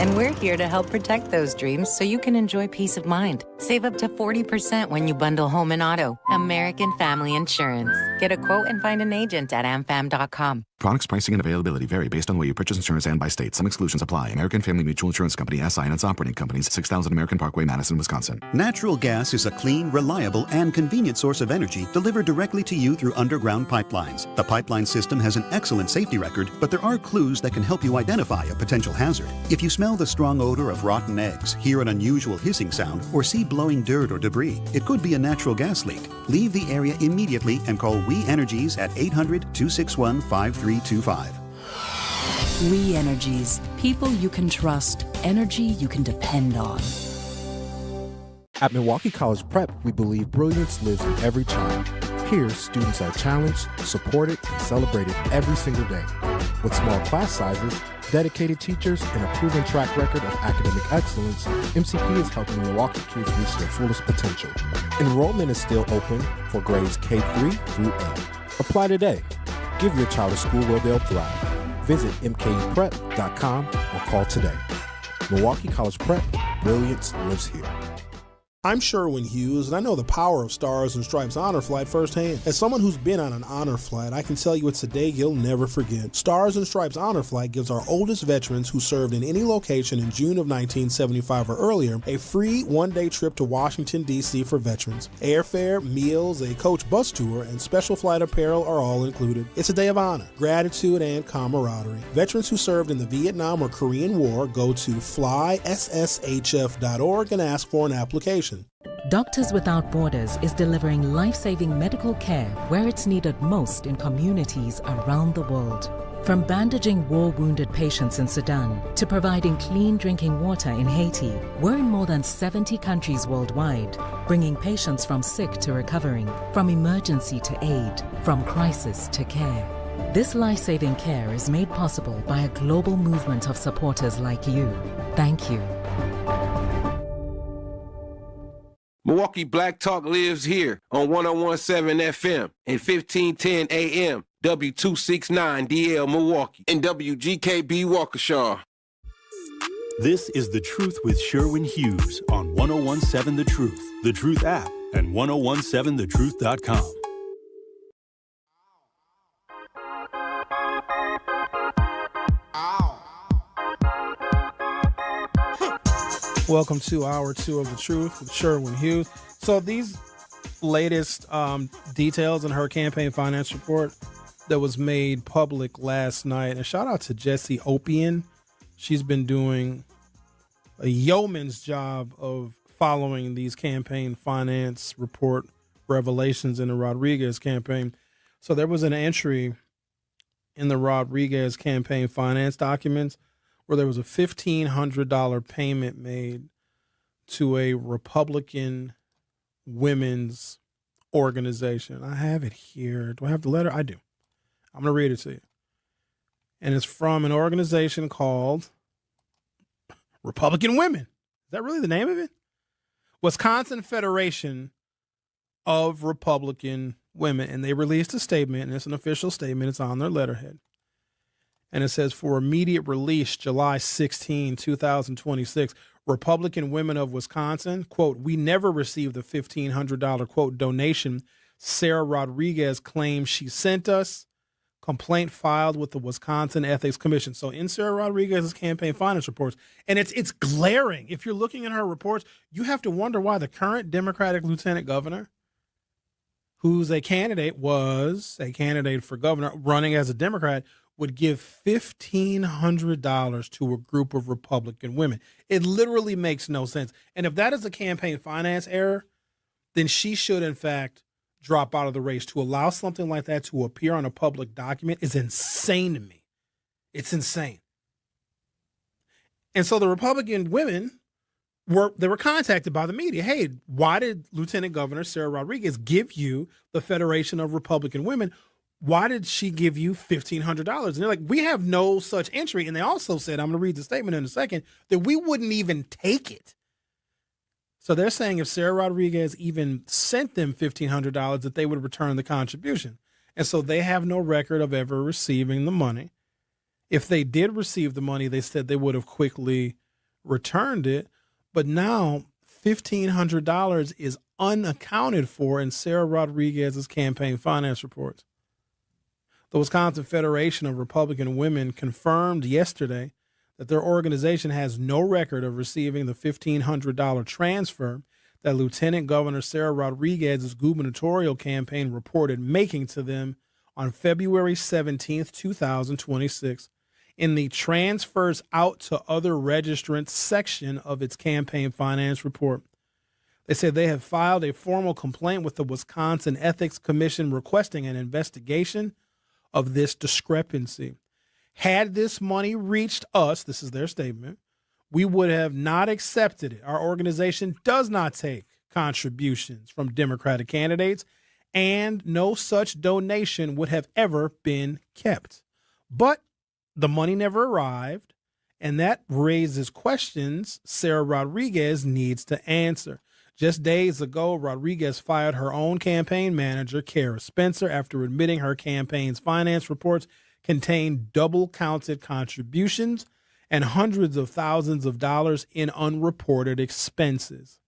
And we're here to help protect those dreams so you can enjoy peace of mind, Save up to 40% when you bundle home and auto. American Family Insurance. Get a quote and find an agent at amfam.com. Products, pricing, and availability vary based on where you purchase insurance and by state. Some exclusions apply. American Family Mutual Insurance Company, SI, and its operating companies, 6000 American Parkway, Madison, Wisconsin. Natural gas is a clean, reliable, and convenient source of energy delivered directly to you through underground pipelines. The pipeline system has an excellent safety record, but there are clues that can help you identify a potential hazard. If you smell the strong odor of rotten eggs, hear an unusual hissing sound, or see blowing dirt or debris, it could be a natural gas leak. Leave the area immediately and call We Energies at 800-261-5325. We Energies. People you can trust. Energy you can depend on. At Milwaukee College Prep, we believe brilliance lives in every child. Here, students are challenged, supported, and celebrated every single day. With small class sizes, dedicated teachers, and a proven track record of academic excellence, MCP is helping Milwaukee kids reach their fullest potential. Enrollment is still open for grades K-3 through 8. Apply today. Give your child a school where they'll thrive. Visit mkuprep.com or call today. Milwaukee College Prep, brilliance lives here. I'm Sherwin Hughes, and I know the power of Stars and Stripes Honor Flight firsthand. As someone who's been on an honor flight, I can tell you it's a day you'll never forget. Stars and Stripes Honor Flight gives our oldest veterans who served in any location in June of 1975 or earlier a free one-day trip to Washington, D.C. for veterans. Airfare, meals, a coach bus tour, and special flight apparel are all included. It's a day of honor, gratitude, and camaraderie. Veterans who served in the Vietnam or Korean War go to flySSHF.org and ask for an application. Doctors Without Borders is delivering life-saving medical care where it's needed most in communities around the world. From bandaging war-wounded patients in Sudan to providing clean drinking water in Haiti, we're in more than 70 countries worldwide, bringing patients from sick to recovering, from emergency to aid, from crisis to care. This life-saving care is made possible by a global movement of supporters like you. Thank you. Milwaukee Black Talk lives here on 101.7 FM and 1510 AM, W269DL Milwaukee, and WGKB Waukesha. This is The Truth with Sherwin Hughes on 101.7 The Truth, The Truth app, and 1017thetruth.com. Welcome to Hour 2 of The Truth with Sherwin Hughes. So these latest details in her campaign finance report that was made public last night, and shout out to Jessie Opian. She's been doing a yeoman's job of following these campaign finance report revelations in the Rodriguez campaign. So there was an entry in the Rodriguez campaign finance documents where there was a $1,500 payment made to a Republican women's organization. I have it here. Do I have the letter? I do. I'm going to read it to you. And it's from an organization called Republican Women. Is that really the name of it? Wisconsin Federation of Republican Women. And they released a statement, and it's an official statement. It's on their letterhead. And it says, for immediate release, July 16, 2026, Republican Women of Wisconsin, quote, we never received the $1,500, quote, donation Sarah Rodriguez claims she sent us. Complaint filed with the Wisconsin Ethics Commission. So in Sarah Rodriguez's campaign finance reports, and it's glaring. If you're looking at her reports, you have to wonder why the current Democratic lieutenant governor, who's was a candidate for governor running as a Democrat, would give $1,500 to a group of Republican women. It literally makes no sense. And if that is a campaign finance error, then she should, in fact, drop out of the race. To allow something like that to appear on a public document is insane to me. It's insane. And so the Republican women were contacted by the media. Hey, why did Lieutenant Governor Sarah Rodriguez give you the Federation of Republican Women? Why did she give you $1,500? And they're like, we have no such entry. And they also said, I'm going to read the statement in a second, that we wouldn't even take it. So they're saying if Sarah Rodriguez even sent them $1,500, that they would return the contribution. And so they have no record of ever receiving the money. If they did receive the money, they said they would have quickly returned it. But now $1,500 is unaccounted for in Sarah Rodriguez's campaign finance reports. The Wisconsin Federation of Republican Women confirmed yesterday that their organization has no record of receiving the $1,500 transfer that Lieutenant Governor Sarah Rodriguez's gubernatorial campaign reported making to them on February 17th, 2026, in the transfers out to other registrants section of its campaign finance report. They said they have filed a formal complaint with the Wisconsin Ethics Commission requesting an investigation of this discrepancy. Had this money reached us, this is their statement, we would have not accepted it. Our organization does not take contributions from Democratic candidates, and no such donation would have ever been kept. But the money never arrived, and that raises questions Sarah Rodriguez needs to answer. Just days ago, Rodriguez fired her own campaign manager, Kara Spencer, after admitting her campaign's finance reports contained double-counted contributions and hundreds of thousands of dollars in unreported expenses.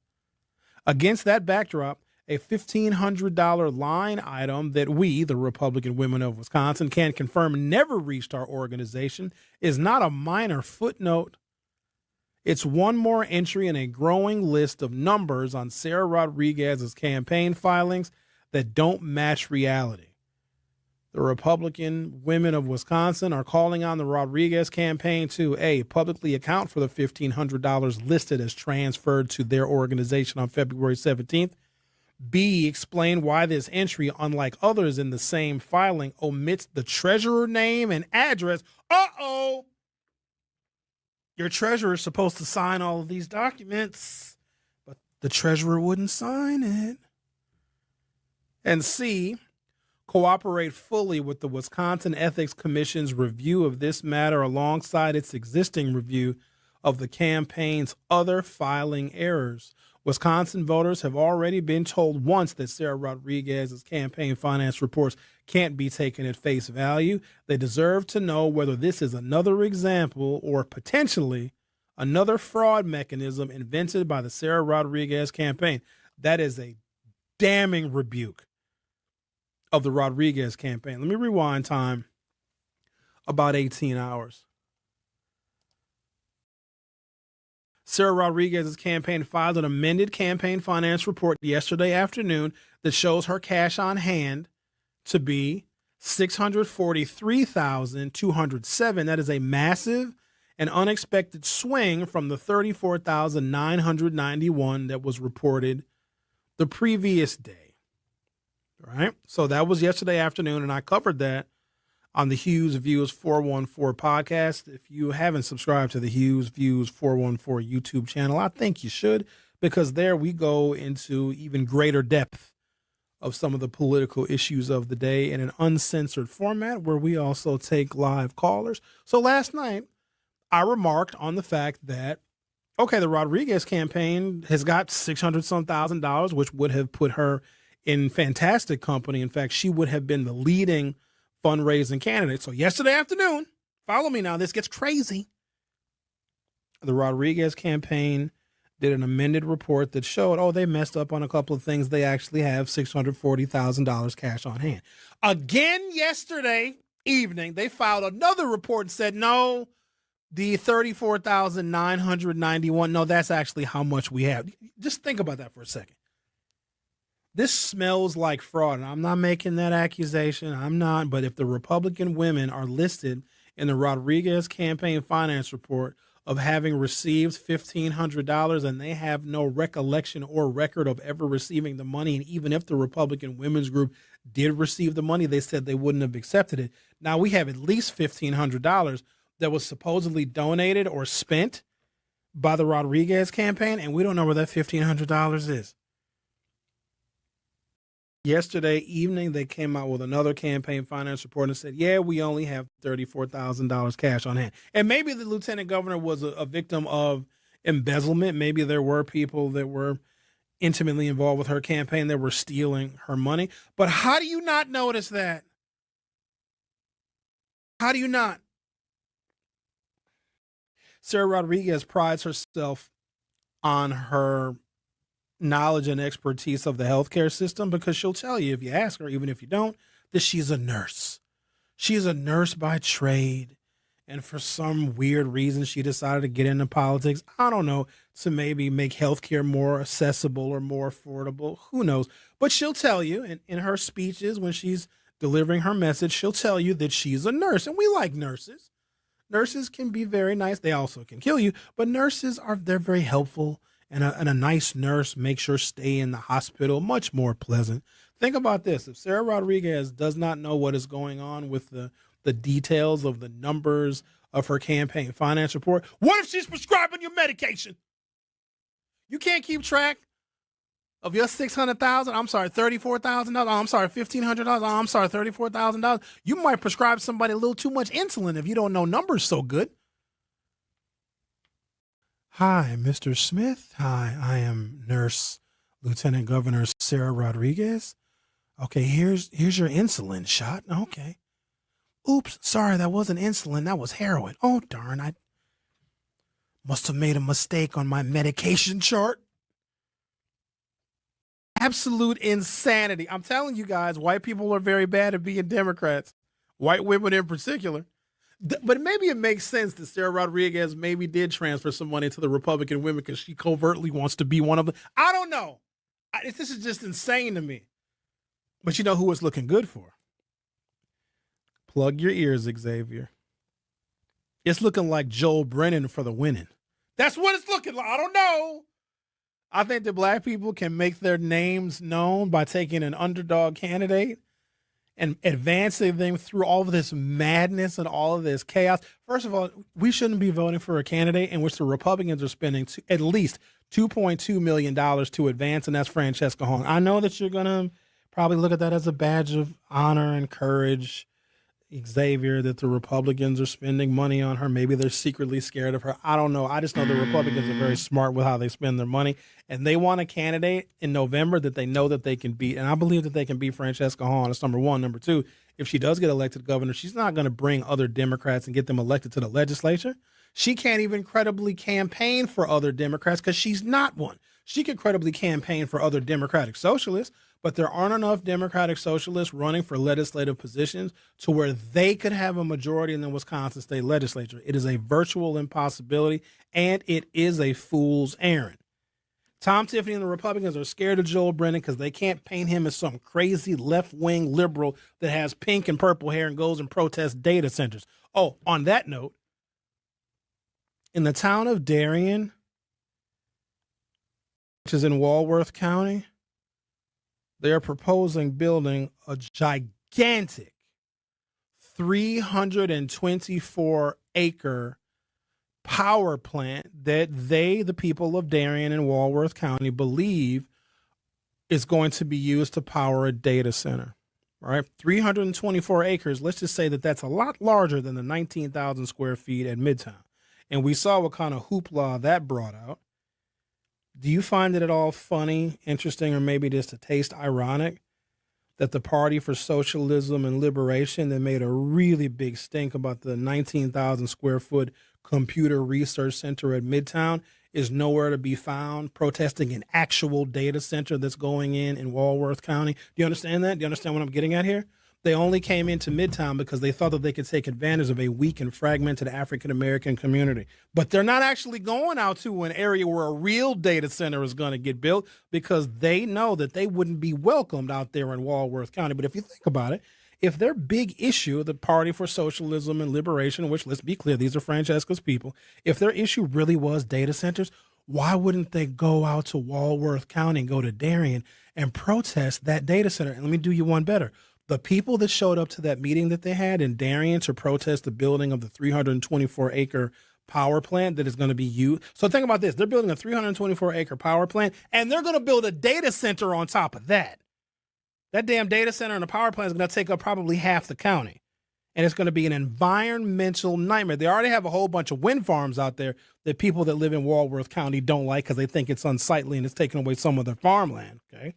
Against that backdrop, a $1,500 line item that we, the Republican Women of Wisconsin, can confirm never reached our organization is not a minor footnote. It's one more entry in a growing list of numbers on Sarah Rodriguez's campaign filings that don't match reality. The Republican Women of Wisconsin are calling on the Rodriguez campaign to A, publicly account for the $1,500 listed as transferred to their organization on February 17th, B, explain why this entry, unlike others in the same filing, omits the treasurer name and address. Uh-oh! Your treasurer is supposed to sign all of these documents, but the treasurer wouldn't sign it. And C, cooperate fully with the Wisconsin Ethics Commission's review of this matter alongside its existing review of the campaign's other filing errors. Wisconsin voters have already been told once that Sarah Rodriguez's campaign finance reports can't be taken at face value. They deserve to know whether this is another example or potentially another fraud mechanism invented by the Sarah Rodriguez campaign. That is a damning rebuke of the Rodriguez campaign. Let me rewind time about 18 hours. Sarah Rodriguez's campaign filed an amended campaign finance report yesterday afternoon that shows her cash on hand to be $643,207. That is a massive and unexpected swing from the $34,991 that was reported the previous day. All right. So that was yesterday afternoon, and I covered that on the Hughes Views 414 podcast. If you haven't subscribed to the Hughes Views 414 YouTube channel, I think you should, because there we go into even greater depth of some of the political issues of the day in an uncensored format where we also take live callers. So last night, I remarked on the fact that, okay, the Rodriguez campaign has got $600-some thousand, which would have put her in fantastic company. In fact, she would have been the leading fundraising candidate. So yesterday afternoon, follow me now, this gets crazy. The Rodriguez campaign did an amended report that showed, they messed up on a couple of things. They actually have $640,000 cash on hand. Again, yesterday evening, they filed another report and said, no, the $34,991, no, that's actually how much we have. Just think about that for a second. This smells like fraud, and I'm not making that accusation. I'm not. But if the Republican women are listed in the Rodriguez campaign finance report of having received $1,500 and they have no recollection or record of ever receiving the money, and even if the Republican women's group did receive the money, they said they wouldn't have accepted it. Now we have at least $1,500 that was supposedly donated or spent by the Rodriguez campaign, and we don't know where that $1,500 is. Yesterday evening, they came out with another campaign finance report and said, we only have $34,000 cash on hand. And maybe the lieutenant governor was a victim of embezzlement. Maybe there were people that were intimately involved with her campaign that were stealing her money. But how do you not notice that? How do you not? Sarah Rodriguez prides herself on her knowledge and expertise of the healthcare system, because she'll tell you, if you ask her, even if you don't, that she's a nurse. She's a nurse by trade. And for some weird reason, she decided to get into politics. I don't know, to maybe make healthcare more accessible or more affordable. Who knows? But she'll tell you in her speeches, when she's delivering her message, she'll tell you that she's a nurse. And we like nurses. Nurses can be very nice. They also can kill you. But they're very helpful. And a nice nurse makes your stay in the hospital much more pleasant. Think about this. If Sarah Rodriguez does not know what is going on with the details of the numbers of her campaign finance report, what if she's prescribing your medication? You can't keep track of your $600,000. I'm sorry, $34,000. I'm sorry, $1,500. I'm sorry, $34,000. You might prescribe somebody a little too much insulin if you don't know numbers so good. Hi, Mr. Smith. Hi, I am Nurse Lieutenant Governor Sarah Rodriguez. Okay, here's your insulin shot. Okay. Oops, sorry, that wasn't insulin. That was heroin. Oh, darn, I must have made a mistake on my medication chart. Absolute insanity. I'm telling you guys, white people are very bad at being Democrats. White women in particular. But maybe it makes sense that Sarah Rodriguez maybe did transfer some money to the Republican women because she covertly wants to be one of them. I don't know. This is just insane to me. But you know who it's looking good for? Plug your ears, Xavier. It's looking like Joel Brennan for the winning. That's what it's looking like. I don't know. I think that black people can make their names known by taking an underdog candidate and advancing them through all of this madness and all of this chaos. First of all, we shouldn't be voting for a candidate in which the Republicans are spending at least $2.2 million to advance, and that's Francesca Hong. I know that you're going to probably look at that as a badge of honor and courage, Xavier, that the Republicans are spending money on her. Maybe they're secretly scared of her. I don't know. I just know the Republicans are very smart with how they spend their money, and they want a candidate in November that they know that they can beat. And I believe that they can beat Francesca Hahn. That's number one. Number two, if she does get elected governor, she's not going to bring other Democrats and get them elected to the legislature. She can't even credibly campaign for other Democrats because she's not one. She could credibly campaign for other Democratic socialists, but there aren't enough Democratic socialists running for legislative positions to where they could have a majority in the Wisconsin state legislature. It is a virtual impossibility, and it is a fool's errand. Tom Tiffany and the Republicans are scared of Joel Brennan because they can't paint him as some crazy left-wing liberal that has pink and purple hair and goes and protests data centers. Oh, on that note, in the town of Darien, which is in Walworth County, they are proposing building a gigantic 324-acre power plant that the people of Darien and Walworth County, believe is going to be used to power a data center. All right, 324 acres. Let's just say that that's a lot larger than the 19,000 square feet at Midtown. And we saw what kind of hoopla that brought out. Do you find it at all funny, interesting, or maybe just a taste ironic that the Party for Socialism and Liberation that made a really big stink about the 19,000 square foot computer research center at Midtown is nowhere to be found protesting an actual data center that's going in Walworth County? Do you understand that? Do you understand what I'm getting at here? They only came into Midtown because they thought that they could take advantage of a weak and fragmented African-American community. But they're not actually going out to an area where a real data center is going to get built because they know that they wouldn't be welcomed out there in Walworth County. But if you think about it, if their big issue, the Party for Socialism and Liberation, which, let's be clear, these are Francesca's people, if their issue really was data centers, why wouldn't they go out to Walworth County and go to Darien and protest that data center? And let me do you one better. The people that showed up to that meeting that they had in Darien to protest the building of the 324-acre power plant that is going to be used. So think about this. They're building a 324-acre power plant, and they're going to build a data center on top of that. That damn data center and the power plant is going to take up probably half the county. And it's going to be an environmental nightmare. They already have a whole bunch of wind farms out there that people that live in Walworth County don't like because they think it's unsightly and it's taking away some of their farmland. Okay.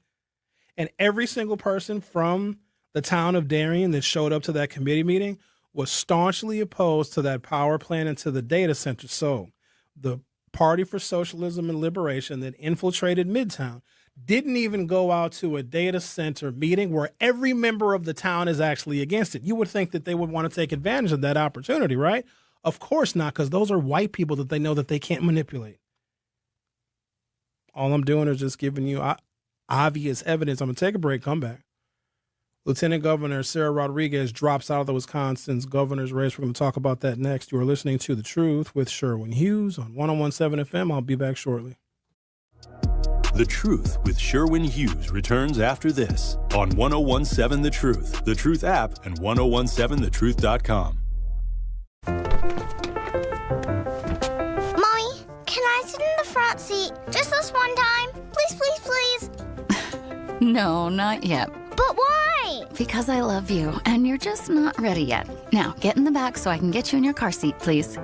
And every single person from the town of Darien that showed up to that committee meeting was staunchly opposed to that power plant and to the data center. So the Party for Socialism and Liberation that infiltrated Midtown didn't even go out to a data center meeting where every member of the town is actually against it. You would think that they would want to take advantage of that opportunity, right? Of course not, because those are white people that they know that they can't manipulate. All I'm doing is just giving you obvious evidence. I'm going to take a break, come back. Lieutenant Governor Sarah Rodriguez drops out of the Wisconsin's governor's race. We're going to talk about that next. You are listening to The Truth with Sherwin Hughes on 101.7 FM. I'll be back shortly. The Truth with Sherwin Hughes returns after this on 101.7 The Truth, The Truth app, and 1017thetruth.com. Mommy, can I sit in the front seat just this one time? Please, please, please. No, not yet. But why? Because I love you, and you're just not ready yet. Now, get in the back so I can get you in your car seat, please.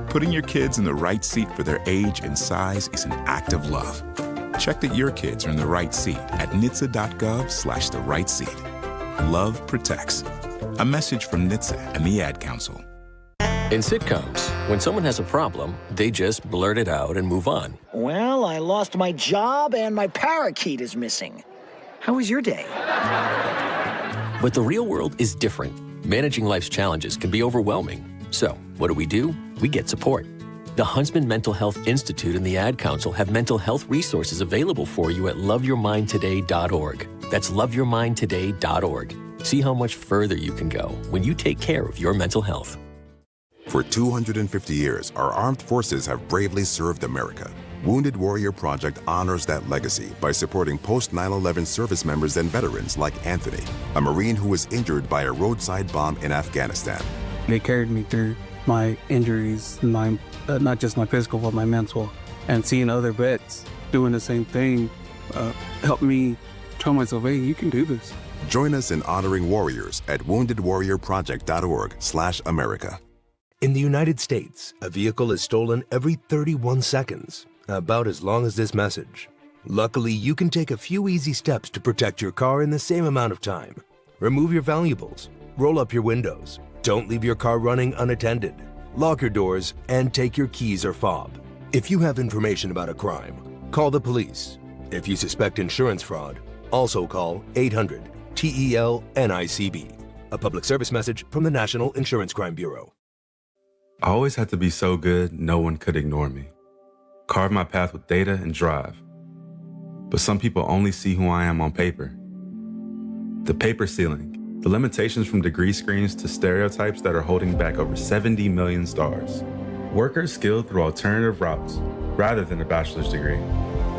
Putting your kids in the right seat for their age and size is an act of love. Check that your kids are in the right seat at NHTSA.gov/the right seat. Love protects. A message from NHTSA and the Ad Council. In sitcoms, when someone has a problem, they just blurt it out and move on. Well, I lost my job and my parakeet is missing. How was your day? But the real world is different. Managing life's challenges can be overwhelming. So, what do? We get support. The Huntsman Mental Health Institute and the Ad Council have mental health resources available for you at loveyourmindtoday.org. That's loveyourmindtoday.org. See how much further you can go when you take care of your mental health. For 250 years, our armed forces have bravely served America. Wounded Warrior Project honors that legacy by supporting post-9/11 service members and veterans like Anthony, a Marine who was injured by a roadside bomb in Afghanistan. They carried me through my injuries, not just my physical, but my mental. And seeing other vets doing the same thing helped me tell myself, hey, you can do this. Join us in honoring warriors at woundedwarriorproject.org/America. In the United States, a vehicle is stolen every 31 seconds, about as long as this message. Luckily, you can take a few easy steps to protect your car in the same amount of time. Remove your valuables, roll up your windows, don't leave your car running unattended, lock your doors, and take your keys or fob. If you have information about a crime, call the police. If you suspect insurance fraud, also call 800-TEL-NICB. A public service message from the National Insurance Crime Bureau. I always had to be so good, no one could ignore me. Carve my path with data and drive. But some people only see who I am on paper. The paper ceiling, the limitations from degree screens to stereotypes that are holding back over 70 million stars. Workers skilled through alternative routes, rather than a bachelor's degree.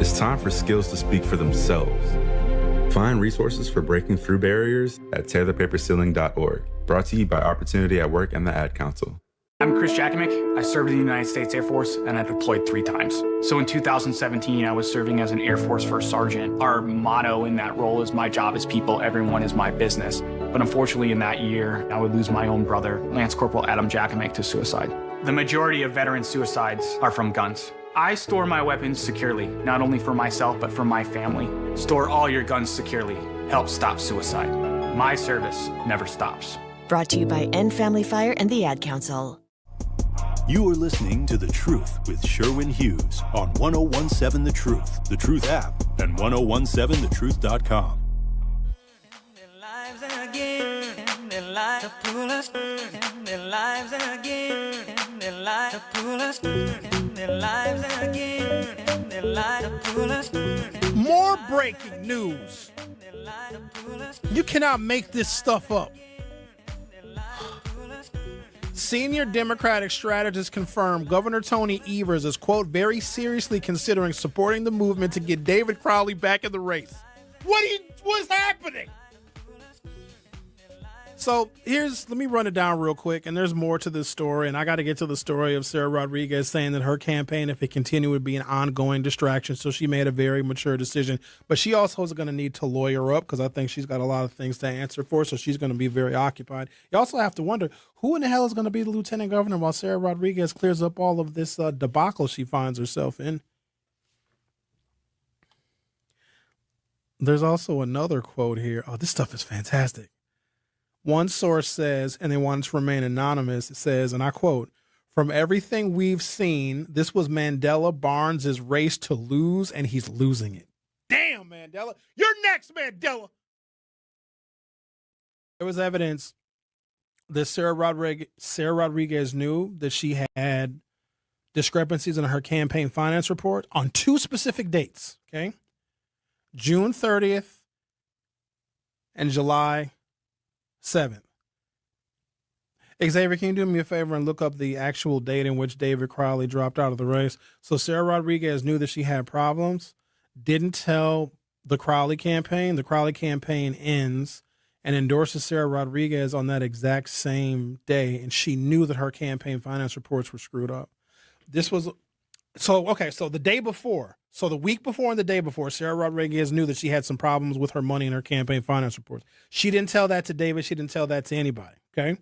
It's time for skills to speak for themselves. Find resources for breaking through barriers at tearthepaperceiling.org. Brought to you by Opportunity at Work and the Ad Council. I'm Chris Jakimick. I served in the United States Air Force and I deployed 3 times. So in 2017, I was serving as an Air Force First Sergeant. Our motto in that role is my job is people, everyone is my business. But unfortunately in that year, I would lose my own brother, Lance Corporal Adam Jakimick, to suicide. The majority of veteran suicides are from guns. I store my weapons securely, not only for myself, but for my family. Store all your guns securely. Help stop suicide. My service never stops. Brought to you by End Family Fire and the Ad Council. You are listening to The Truth with Sherwin Hughes on 1017 The Truth app, and 1017thetruth.com. More breaking news. You cannot make this stuff up. Senior Democratic strategist confirmed Governor Tony Evers is, quote, very seriously considering supporting the movement to get David Crowley back in the race. What's happening? So let me run it down real quick, and there's more to this story, and I got to get to the story of Sarah Rodriguez saying that her campaign, if it continued, would be an ongoing distraction, so she made a very mature decision. But she also is going to need to lawyer up because I think she's got a lot of things to answer for, so she's going to be very occupied. You also have to wonder, who in the hell is going to be the lieutenant governor while Sarah Rodriguez clears up all of this debacle she finds herself in? There's also another quote here. Oh, this stuff is fantastic. One source says, and they want it to remain anonymous, it says, and I quote, From everything we've seen, this was Mandela Barnes' race to lose, and he's losing it. Damn, Mandela. You're next, Mandela. There was evidence that Sarah Rodriguez knew that she had discrepancies in her campaign finance report on two specific dates, okay? June 30th and July 7th. Xavier, can you do me a favor and look up the actual date in which David Crowley dropped out of the race? So Sarah Rodriguez knew that she had problems, didn't tell the Crowley campaign. The Crowley campaign ends and endorses Sarah Rodriguez on that exact same day, and she knew that her campaign finance reports were screwed up. This was so the day before, so the week before and the day before, Sarah Rodriguez knew that she had some problems with her money in her campaign finance reports. She didn't tell that to David. She didn't tell that to anybody, okay?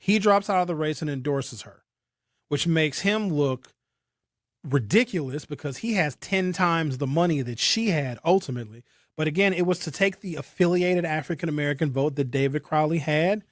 He drops out of the race and endorses her, which makes him look ridiculous because he has 10 times the money that she had ultimately. But again, it was to take the affiliated African-American vote that David Crowley had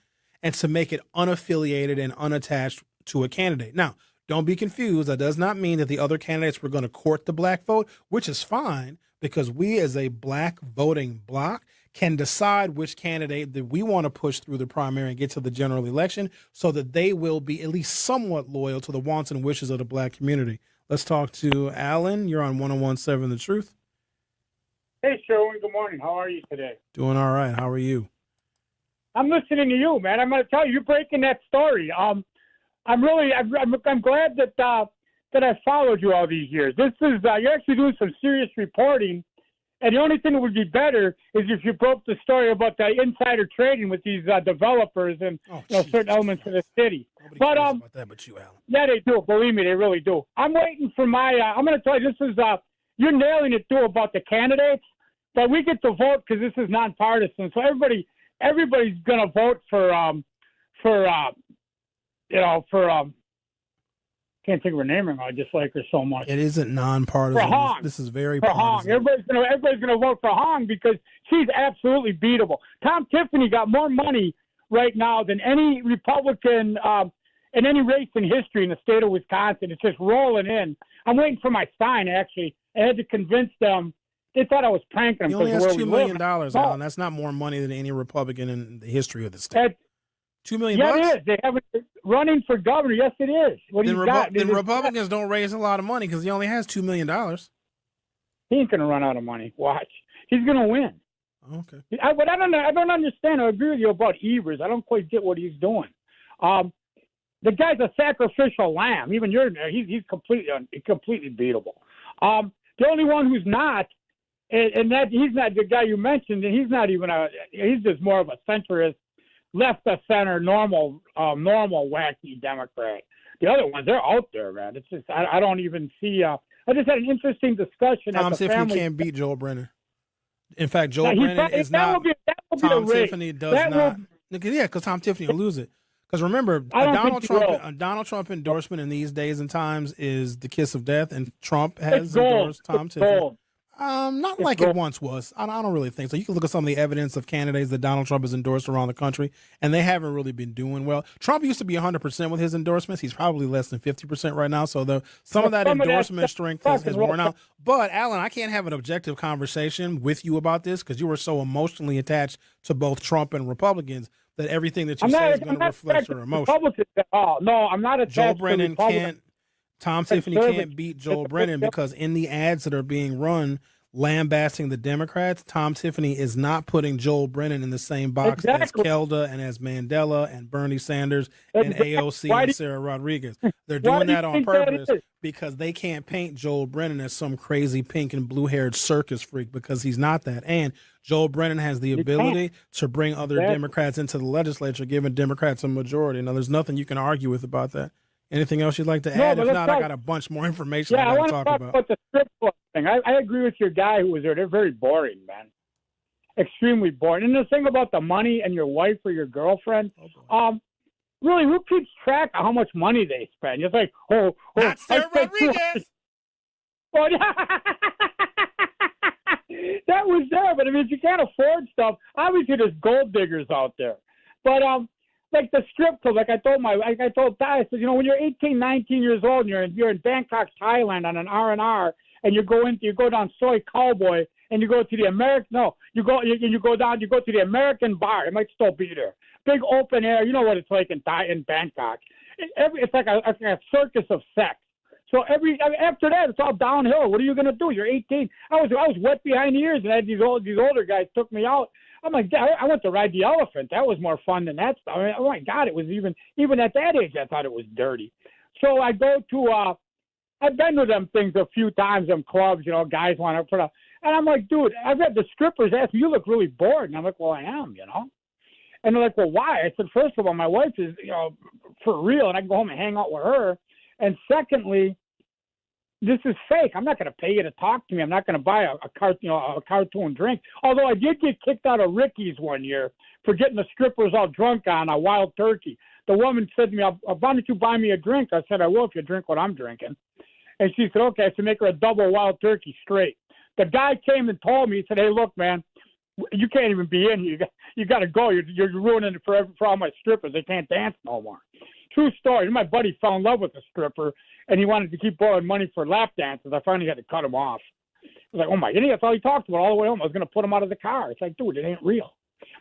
and to make it unaffiliated and unattached to a candidate. Now, don't be confused. That does not mean that the other candidates were going to court the black vote, which is fine because we as a black voting bloc can decide which candidate that we want to push through the primary and get to the general election so that they will be at least somewhat loyal to the wants and wishes of the black community. Let's talk to Alan. You're on 101.7 The Truth. Hey, Sherwin. Good morning. How are you today? Doing all right. How are you? I'm listening to you, man. I'm going to tell you, you're breaking that story. I'm glad that I followed you all these years. This is you're actually doing some serious reporting. And the only thing that would be better is if you broke the story about the insider trading with these developers and certain elements of the city. Nobody cares about that but you, Alan. Yeah, they do. Believe me, they really do. I'm waiting for my. I'm going to tell you, this is you're nailing it too about the candidates, but we get to vote because this is nonpartisan. So everybody's going to vote for can't think of her name right now. I just like her so much. It isn't nonpartisan. For Hong. This is very for partisan. Hong. Everybody's gonna vote for Hong because she's absolutely beatable. Tom Tiffany got more money right now than any Republican in any race in history in the state of Wisconsin. It's just rolling in. I'm waiting for my sign, actually. I had to convince them. They thought I was pranking them. He only has $2 million, Alan. That's not more money than any Republican in the history of the state. $2 million? Yeah, it is. They have it running for governor. Yes, it is. Then Republicans don't raise a lot of money because he only has $2 million. He ain't going to run out of money. Watch. He's going to win. Okay. But I don't understand. I agree with you about Evers. I don't quite get what he's doing. The guy's a sacrificial lamb. Even he's completely beatable. The only one who's not, and that he's not the guy you mentioned, and he's not even he's just more of a centrist, left of center, normal wacky Democrat. The other ones, they're out there, man. It's just I don't even see. I just had an interesting discussion. Tom Tiffany can't beat Joel Brennan. In fact, Joel Brennan is not. Tom Tiffany does not. Yeah, because Tom Tiffany will lose it. Because remember, a Donald Trump endorsement in these days and times is the kiss of death, and Trump has endorsed Tom Tiffany. Not like it once was. I don't really think so. You can look at some of the evidence of candidates that Donald Trump has endorsed around the country, and they haven't really been doing well. Trump used to be 100% with his endorsements. He's probably less than 50% right now. So some of that endorsement strength has worn out. But, Alan, I can't have an objective conversation with you about this because you were so emotionally attached to both Trump and Republicans that everything that you say is going to reflect your emotion. No, I'm not attached Joel Brennan to Republicans. Tom Tiffany can't beat Joel Brennan because in the ads that are being run lambasting the Democrats, Tom Tiffany is not putting Joel Brennan in the same box as Kelda and as Mandela and Bernie Sanders and AOC and Sarah Rodriguez. They're doing that on purpose because they can't paint Joel Brennan as some crazy pink and blue-haired circus freak because he's not that. And Joel Brennan has the ability to bring other Democrats into the legislature, giving Democrats a majority. Now, there's nothing you can argue with about that. Anything else you'd like to add? If not, I got a bunch more information I want to talk about the strip club thing. I agree with your guy who was there. They're very boring, man. Extremely boring. And the thing about the money and your wife or your girlfriend, really, who keeps track of how much money they spend? It's like, not Sarah Rodriguez. Well, that was there, but I mean, if you can't afford stuff, obviously there's gold diggers out there. But like the strip club. Like I told Ty, I said, when you're 18, 19 years old, and you're in Bangkok, Thailand, on an R&R, and you go down Soy Cowboy, and you go to the you go to the American bar. It might still be there. Big open air. You know what it's like in Bangkok. It's like a circus of sex. So after that, it's all downhill. What are you going to do? You're 18. I was wet behind the ears, and I had these older guys took me out. I'm like, I went to ride the elephant. That was more fun than that stuff. I mean, oh my God, it was even at that age, I thought it was dirty. So I go to I've been to them things a few times, them clubs, guys want to put up. And I'm like, dude, I've had the strippers ask me, you look really bored. And I'm like, well, I am, And they're like, well, why? I said, first of all, my wife is, for real, and I can go home and hang out with her. And secondly, this is fake. I'm not going to pay you to talk to me. I'm not going to buy a cartoon drink. Although I did get kicked out of Ricky's one year for getting the strippers all drunk on a wild turkey. The woman said to me, why don't you buy me a drink? I said, I will if you drink what I'm drinking. And she said, okay. I said, make her a double wild turkey straight. The guy came and told me, he said, hey, look, man, you can't even be in here. You got to go. You're ruining it for all my strippers. They can't dance no more. True story. My buddy fell in love with a stripper, and he wanted to keep borrowing money for lap dances. I finally had to cut him off. I was like, oh, my God, that's all he talked about all the way home. I was going to put him out of the car. It's like, dude, it ain't real.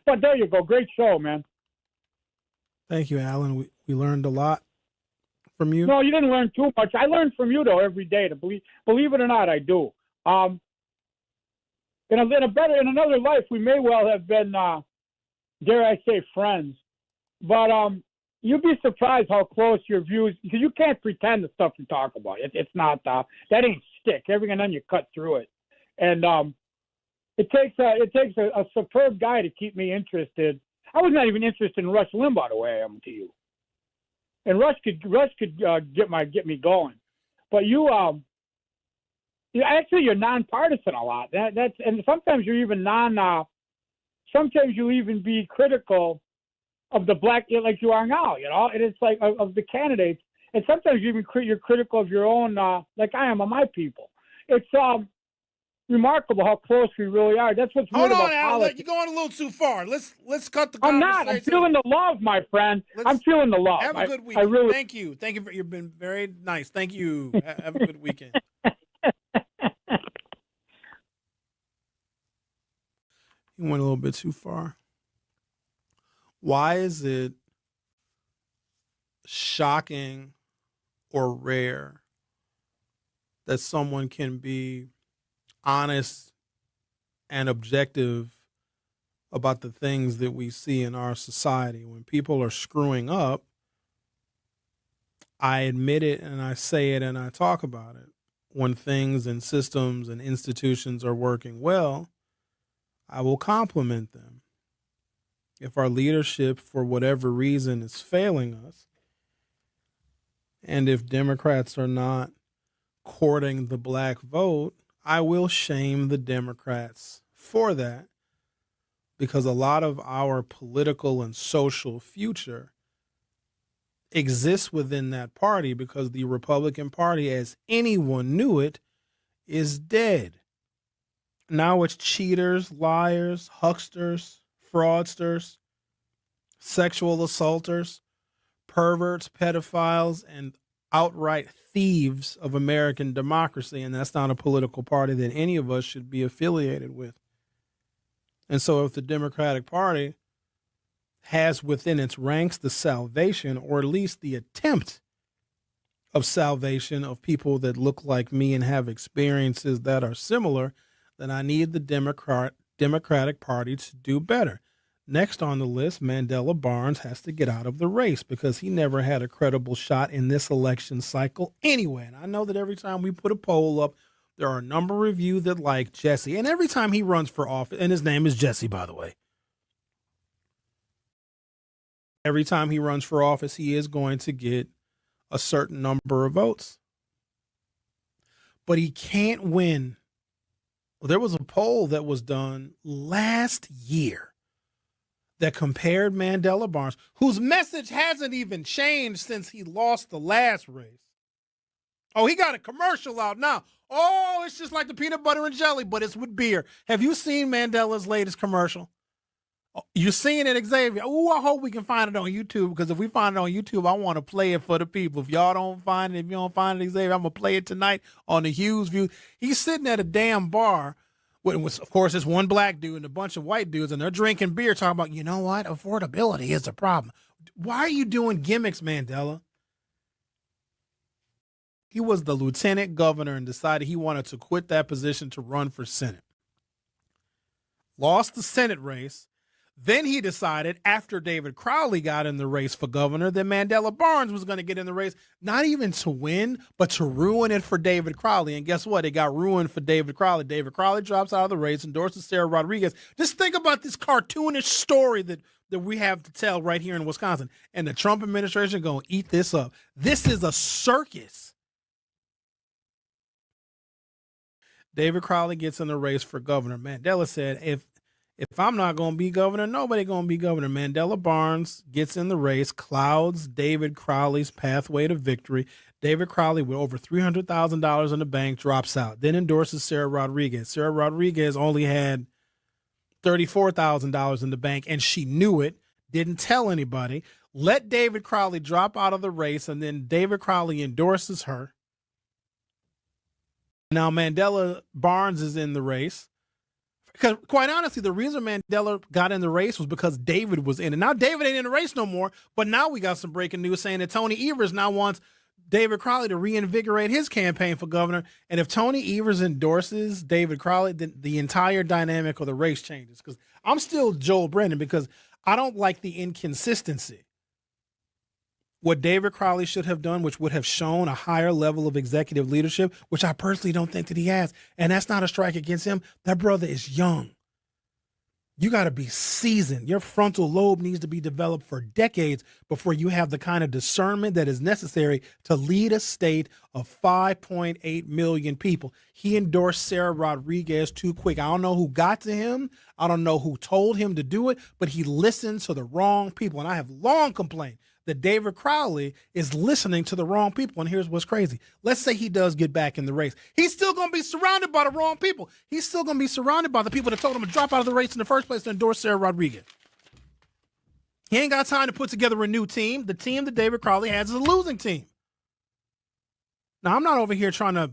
But there you go. Great show, man. Thank you, Alan. We learned a lot from you. No, you didn't learn too much. I learn from you, though, every day. To believe it or not, I do. In another life, we may well have been, dare I say, friends. But you'd be surprised how close your views, because you can't pretend the stuff you talk about. It's not, that ain't stick. Every now and then you cut through it. And it takes a superb guy to keep me interested. I was not even interested in Rush Limbaugh the way I am to you. And Rush could get me going. But you actually, you're nonpartisan a lot. And sometimes you're even sometimes you even be critical of the black, like you are now, and it's like of the candidates. And sometimes you're critical of your own, like I am of my people. It's remarkable how close we really are. That's what's weird about politics. You're going a little too far. Let's cut the I'm conversation. not. I'm feeling the love, my friend. I'm feeling the love. Have a good week. Thank you. You've been very nice. Thank you. Have a good weekend. You went a little bit too far. Why is it shocking or rare that someone can be honest and objective about the things that we see in our society? When people are screwing up, I admit it and I say it and I talk about it. When things and systems and institutions are working well, I will compliment them. If our leadership, for whatever reason, is failing us, and if Democrats are not courting the black vote, I will shame the Democrats for that, because a lot of our political and social future exists within that party, because the Republican Party, as anyone knew it, is dead. Now it's cheaters, liars, hucksters, fraudsters, sexual assaulters, perverts, pedophiles, and outright thieves of American democracy. And that's not a political party that any of us should be affiliated with. And so if the Democratic Party has within its ranks the salvation, or at least the attempt of salvation, of people that look like me and have experiences that are similar, then I need the Democratic Party to do better. Next on the list, Mandela Barnes has to get out of the race, because he never had a credible shot in this election cycle anyway. And I know that every time we put a poll up, there are a number of you that like Jesse. And every time he runs for office, and his name is Jesse, by the way. Every time he runs for office, he is going to get a certain number of votes. But he can't win. Well, there was a poll that was done last year that compared Mandela Barnes, whose message hasn't even changed since he lost the last race. Oh, he got a commercial out now. Oh, it's just like the peanut butter and jelly, but it's with beer. Have you seen Mandela's latest commercial? You're seeing it, Xavier. Oh, I hope we can find it on YouTube, because if we find it on YouTube, I want to play it for the people. If y'all don't find it, if you don't find it, Xavier, I'm going to play it tonight on the Hughes View. He's sitting at a damn bar with, of course, it's one black dude and a bunch of white dudes, and they're drinking beer talking about, you know what, affordability is a problem. Why are you doing gimmicks, Mandela? He was the lieutenant governor and decided he wanted to quit that position to run for Senate. Lost the Senate race. Then he decided, after David Crowley got in the race for governor, that Mandela Barnes was going to get in the race, not even to win, but to ruin it for David Crowley. And guess what? It got ruined for David Crowley. David Crowley drops out of the race, endorses Sarah Rodriguez. Just think about this cartoonish story that we have to tell right here in Wisconsin. And the Trump administration going to eat this up. This is a circus. David Crowley gets in the race for governor. Mandela said, if I'm not going to be governor, nobody going to be governor. Mandela Barnes gets in the race, clouds David Crowley's pathway to victory. David Crowley, with over $300,000 in the bank, drops out. Then endorses Sarah Rodriguez. Sarah Rodriguez only had $34,000 in the bank, and she knew it, didn't tell anybody. Let David Crowley drop out of the race, and then David Crowley endorses her. Now Mandela Barnes is in the race. Because quite honestly, the reason Mandela got in the race was because David was in it. Now David ain't in the race no more, but now we got some breaking news saying that Tony Evers now wants David Crowley to reinvigorate his campaign for governor. And if Tony Evers endorses David Crowley, then the entire dynamic of the race changes. Because I'm still Joel Brennan, because I don't like the inconsistency. What David Crowley should have done, which would have shown a higher level of executive leadership, which I personally don't think that he has. And that's not a strike against him. That brother is young. You got to be seasoned. Your frontal lobe needs to be developed for decades before you have the kind of discernment that is necessary to lead a state of 5.8 million people. He endorsed Sarah Rodriguez too quick. I don't know who got to him. I don't know who told him to do it, but he listened to the wrong people. And I have long complained that David Crowley is listening to the wrong people. And here's what's crazy. Let's say he does get back in the race. He's still going to be surrounded by the wrong people. He's still going to be surrounded by the people that told him to drop out of the race in the first place to endorse Sarah Rodriguez. He ain't got time to put together a new team. The team that David Crowley has is a losing team. Now, I'm not over here trying to,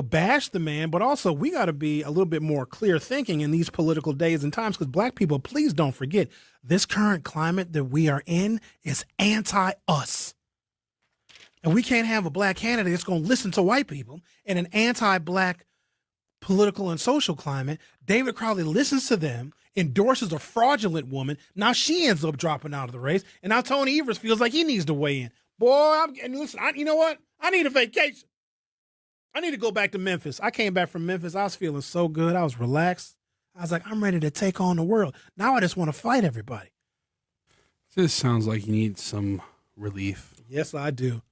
bash the man, but also we got to be a little bit more clear thinking in these political days and times, because black people, please don't forget, this current climate that we are in is anti-us. And we can't have a black candidate that's going to listen to white people in an anti-black political and social climate. David Crowley listens to them, endorses a fraudulent woman. Now she ends up dropping out of the race. And now Tony Evers feels like he needs to weigh in. Boy, you know what? I need a vacation. I need to go back to Memphis. I came back from Memphis. I was feeling so good. I was relaxed. I was like, I'm ready to take on the world. Now I just want to fight everybody. This sounds like you need some relief. Yes, I do.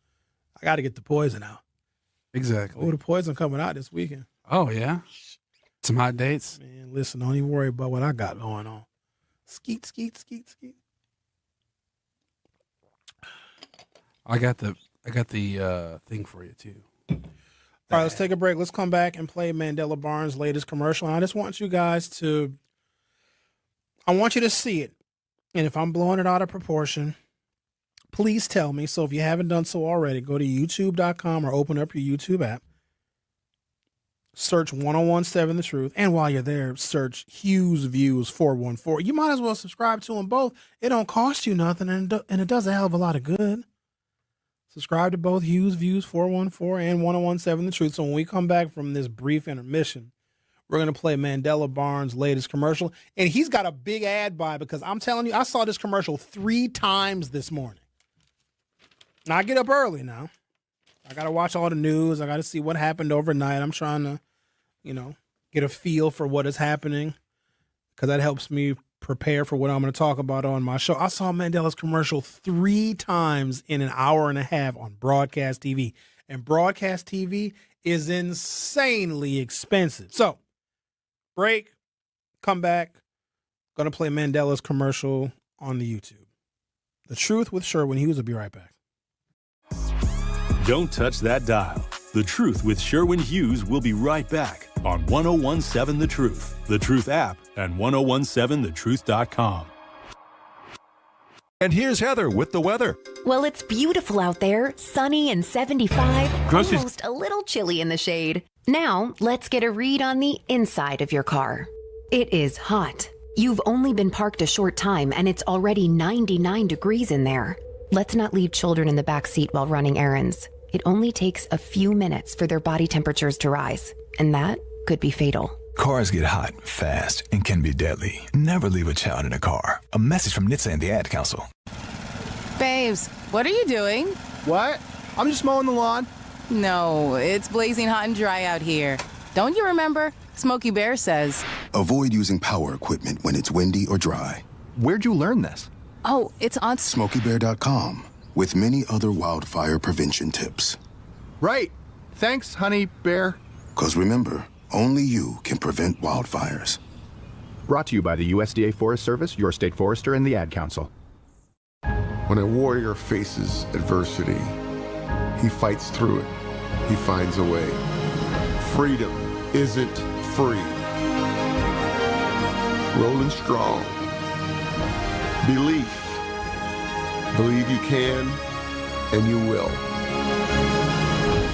I got to get the poison out. Exactly. Oh, the poison coming out this weekend. Oh, yeah? Some hot dates? Man, listen, don't even worry about what I got going on. Skeet, skeet, skeet, skeet. I got the thing for you, too. All right, let's take a break. Let's come back and play Mandela Barnes' latest commercial. And I just want you guys to, I want you to see it. And if I'm blowing it out of proportion, please tell me. So if you haven't done so already, go to youtube.com or open up your YouTube app. Search 1017 The Truth. And while you're there, search Hughes Views 414. You might as well subscribe to them both. It don't cost you nothing, and it does a hell of a lot of good. Subscribe to both Hughes Views 414 and 1017 The Truth. So when we come back from this brief intermission, we're going to play Mandela Barnes' latest commercial. And he's got a big ad buy, because I'm telling you, I saw this commercial 3 times this morning. Now, I get up early now. I got to watch all the news. I got to see what happened overnight. I'm trying to, get a feel for what is happening, because that helps me prepare for what I'm going to talk about on my show. I saw Mandela's commercial 3 times in an hour and a half on broadcast TV. And broadcast TV is insanely expensive. So, break, come back. Going to play Mandela's commercial on the YouTube. The Truth with Sherwin Hughes. Will be right back. Don't touch that dial. The Truth with Sherwin Hughes will be right back on 1017 The Truth, The Truth app, and 1017thetruth.com. And here's Heather with the weather. Well, it's beautiful out there, sunny and 75, Groceries- almost a little chilly in the shade. Now, let's get a read on the inside of your car. It is hot. You've only been parked a short time and it's already 99 degrees in there. Let's not leave children in the back seat while running errands. It only takes a few minutes for their body temperatures to rise, and that could be fatal. Cars get hot, fast, and can be deadly. Never leave a child in a car. A message from NHTSA and the Ad Council. Babes, what are you doing? What? I'm just mowing the lawn. No, it's blazing hot and dry out here. Don't you remember? Smokey Bear says. Avoid using power equipment when it's windy or dry. Where'd you learn this? Oh, it's on SmokeyBear.com with many other wildfire prevention tips. Right. Thanks, honey bear. Because remember, only you can prevent wildfires. Brought to you by the USDA Forest Service, your state forester, and the Ad Council. When a warrior faces adversity, he fights through it. He finds a way. Freedom isn't free. Rolling strong. Belief. Believe you can, and you will.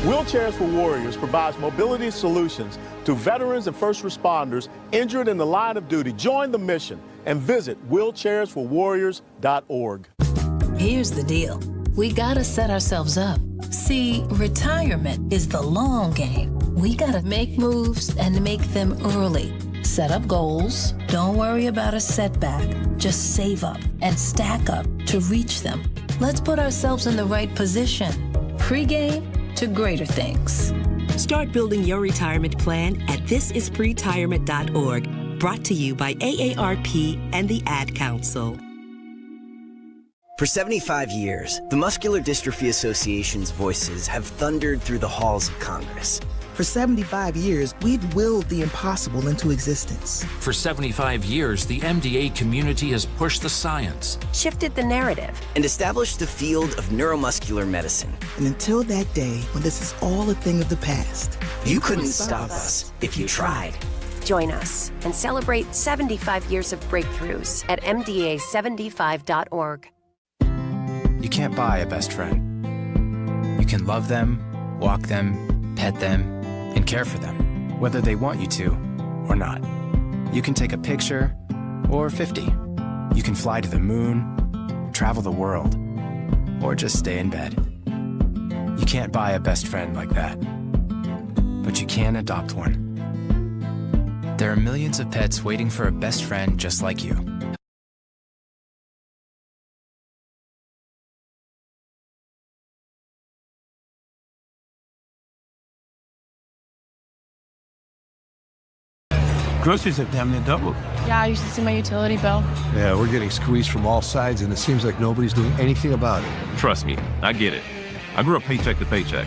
Wheelchairs for Warriors provides mobility solutions to veterans and first responders injured in the line of duty. Join the mission and visit wheelchairsforwarriors.org. Here's the deal. We gotta set ourselves up. See, retirement is the long game. We gotta make moves and make them early. Set up goals. Don't worry about a setback. Just save up and stack up to reach them. Let's put ourselves in the right position. Pre-game to greater things. Start building your retirement plan at thisispretirement.org. Brought to you by AARP and the Ad Council. For 75 years, the Muscular Dystrophy Association's voices have thundered through the halls of Congress. For 75 years, we've willed the impossible into existence. For 75 years, the MDA community has pushed the science, shifted the narrative, and established the field of neuromuscular medicine. And until that day when this is all a thing of the past, you couldn't stop us if you tried. Join us and celebrate 75 years of breakthroughs at MDA75.org. You can't buy a best friend. You can love them, walk them, pet them, and care for them, whether they want you to or not. You can take a picture or 50. You can fly to the moon, travel the world, or just stay in bed. You can't buy a best friend like that, but you can adopt one. There are millions of pets waiting for a best friend just like you. Groceries have damn near doubled. Yeah, you should see my utility bill. Yeah, we're getting squeezed from all sides, and it seems like nobody's doing anything about it. Trust me, I get it. I grew up paycheck to paycheck.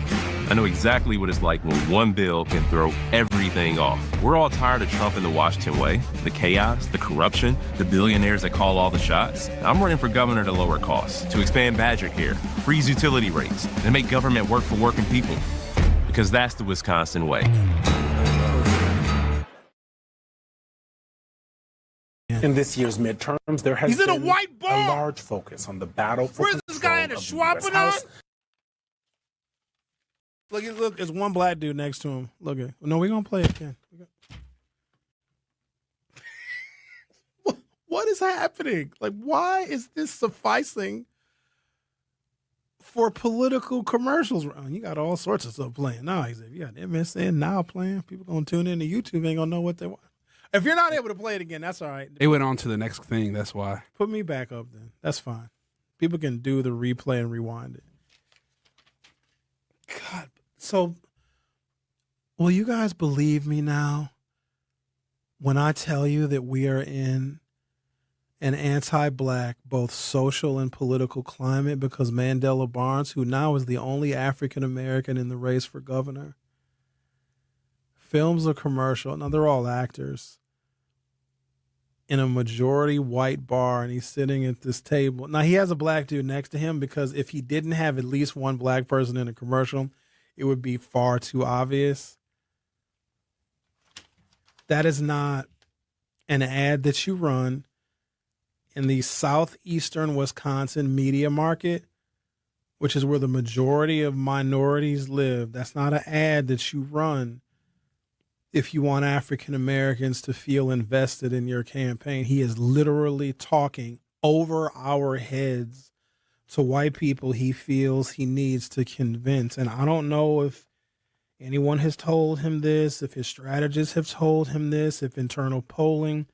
I know exactly what it's like when one bill can throw everything off. We're all tired of Trump and the Washington way, the chaos, the corruption, the billionaires that call all the shots. I'm running for governor to lower costs, to expand Badger Care, freeze utility rates, and make government work for working people. Because that's the Wisconsin way. In this year's midterms, there has He's in been a white bar. a large focus on the battle for Where's this guy in a Schwab on? Look, there's one black dude next to him. Look at. No, we're gonna play it again. What is happening? Like, why is this sufficing for political commercials? Oh, you got all sorts of stuff playing now. Xavier. You got MSN Now playing. People gonna tune in to YouTube. Ain't gonna know what they want. If you're not able to play it again, that's all right. They went on to the next thing. That's why. Put me back up then. That's fine. People can do the replay and rewind it. God. So, will you guys believe me now when I tell you that we are in an anti-black, both social and political climate because Mandela Barnes, who now is the only African-American in the race for governor, films a commercial. Now, they're all actors. In a majority white bar, and he's sitting at this table. Now, he has a black dude next to him because if he didn't have at least one black person in a commercial, it would be far too obvious. That is not an ad that you run in the southeastern Wisconsin media market, which is where the majority of minorities live. That's not an ad that you run if you want African Americans to feel invested in your campaign. He is literally talking over our heads to white people he feels he needs to convince. And I don't know if anyone has told him this, if his strategists have told him this, if internal polling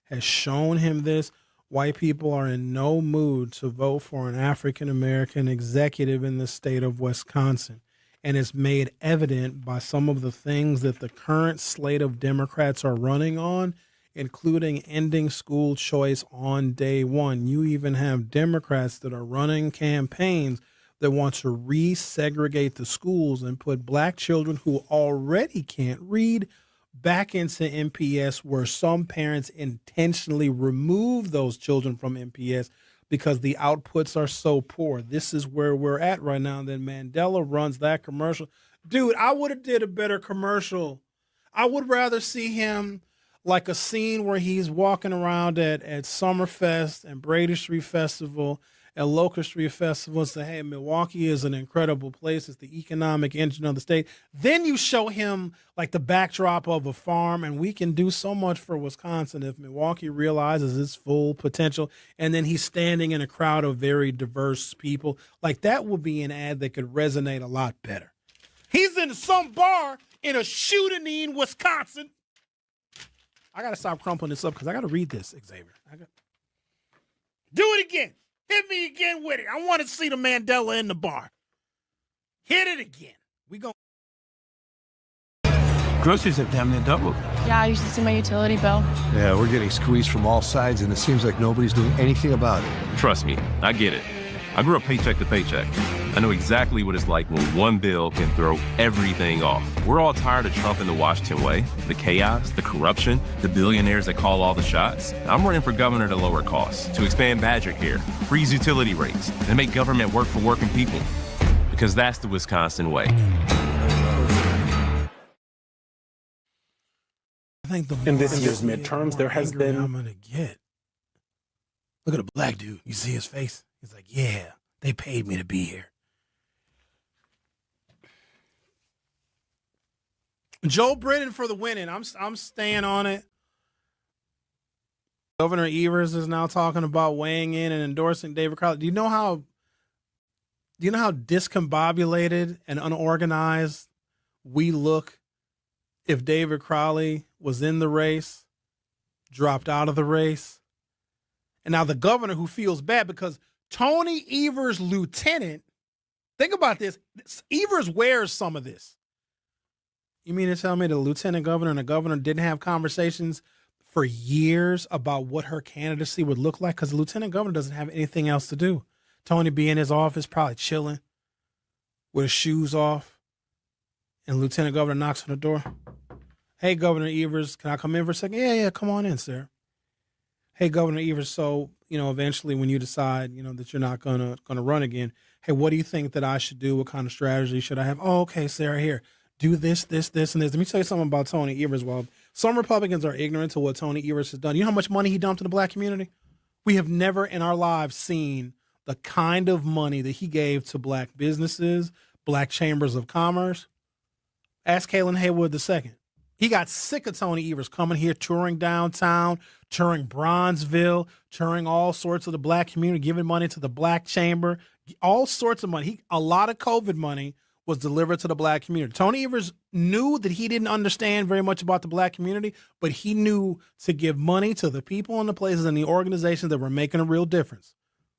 has shown him this. White people are in no mood to vote for an African-American executive in the state of Wisconsin. And it's made evident by some of the things that the current slate of Democrats are running on, including ending school choice on day one. You even have Democrats that are running campaigns that want to resegregate the schools and put black children who already can't read back into MPS, where some parents intentionally remove those children from MPS because the outputs are so poor. This is where we're at right now. Then Mandela runs that commercial. Dude, I would have did a better commercial. I would rather see him like a scene where he's walking around at Summerfest and Brady Street Festival and Locust Street Festival and say, hey, Milwaukee is an incredible place. It's the economic engine of the state. Then you show him like the backdrop of a farm, and we can do so much for Wisconsin if Milwaukee realizes its full potential. And then he's standing in a crowd of very diverse people. Like, that would be an ad that could resonate a lot better. He's in some bar in a shooting, Wisconsin. I got to stop crumpling this up because I got to read this, Xavier. Do it again. Hit me again with it. I want to see the Mandela in the bar. Hit it again. We go. Groceries have damn near doubled. Yeah, you should see my utility bill. Yeah, we're getting squeezed from all sides, and it seems like nobody's doing anything about it. Trust me, I get it. I grew up paycheck to paycheck. I know exactly what it's like when one bill can throw everything off. We're all tired of Trump and the Washington way, the chaos, the corruption, the billionaires that call all the shots. I'm running for governor to lower costs, to expand Badger care, freeze utility rates, and make government work for working people. Because that's the Wisconsin way. I think in this year's midterms, there has been. I'm gonna get. Look at the black dude. You see his face? He's like, yeah, they paid me to be here. Joe Brennan for the winning. I'm staying on it. Governor Evers is now talking about weighing in and endorsing David Crowley. Do you know how discombobulated and unorganized we look if David Crowley was in the race, dropped out of the race? And now the governor, who feels bad because Tony Evers' lieutenant, think about this. Evers wears some of this. You mean to tell me the lieutenant governor and the governor didn't have conversations for years about what her candidacy would look like? Because the lieutenant governor doesn't have anything else to do. Tony be in his office, probably chilling with his shoes off. And the lieutenant governor knocks on the door. Hey, Governor Evers, can I come in for a second? Yeah, come on in, sir. Hey, Governor Evers, so, eventually when you decide, that you're not gonna run again, hey, what do you think that I should do? What kind of strategy should I have? Oh, okay, Sarah, here. Do this, and this. Let me tell you something about Tony Evers. Well, some Republicans are ignorant to what Tony Evers has done. You know how much money he dumped in the black community? We have never in our lives seen the kind of money that he gave to black businesses, black chambers of commerce. Ask Kalen Haywood II. He got sick of Tony Evers coming here, touring downtown, touring Bronzeville, touring all sorts of the black community, giving money to the black chamber, all sorts of money. A lot of COVID money was delivered to the black community. Tony Evers knew that he didn't understand very much about the black community, but he knew to give money to the people and the places and the organizations that were making a real difference.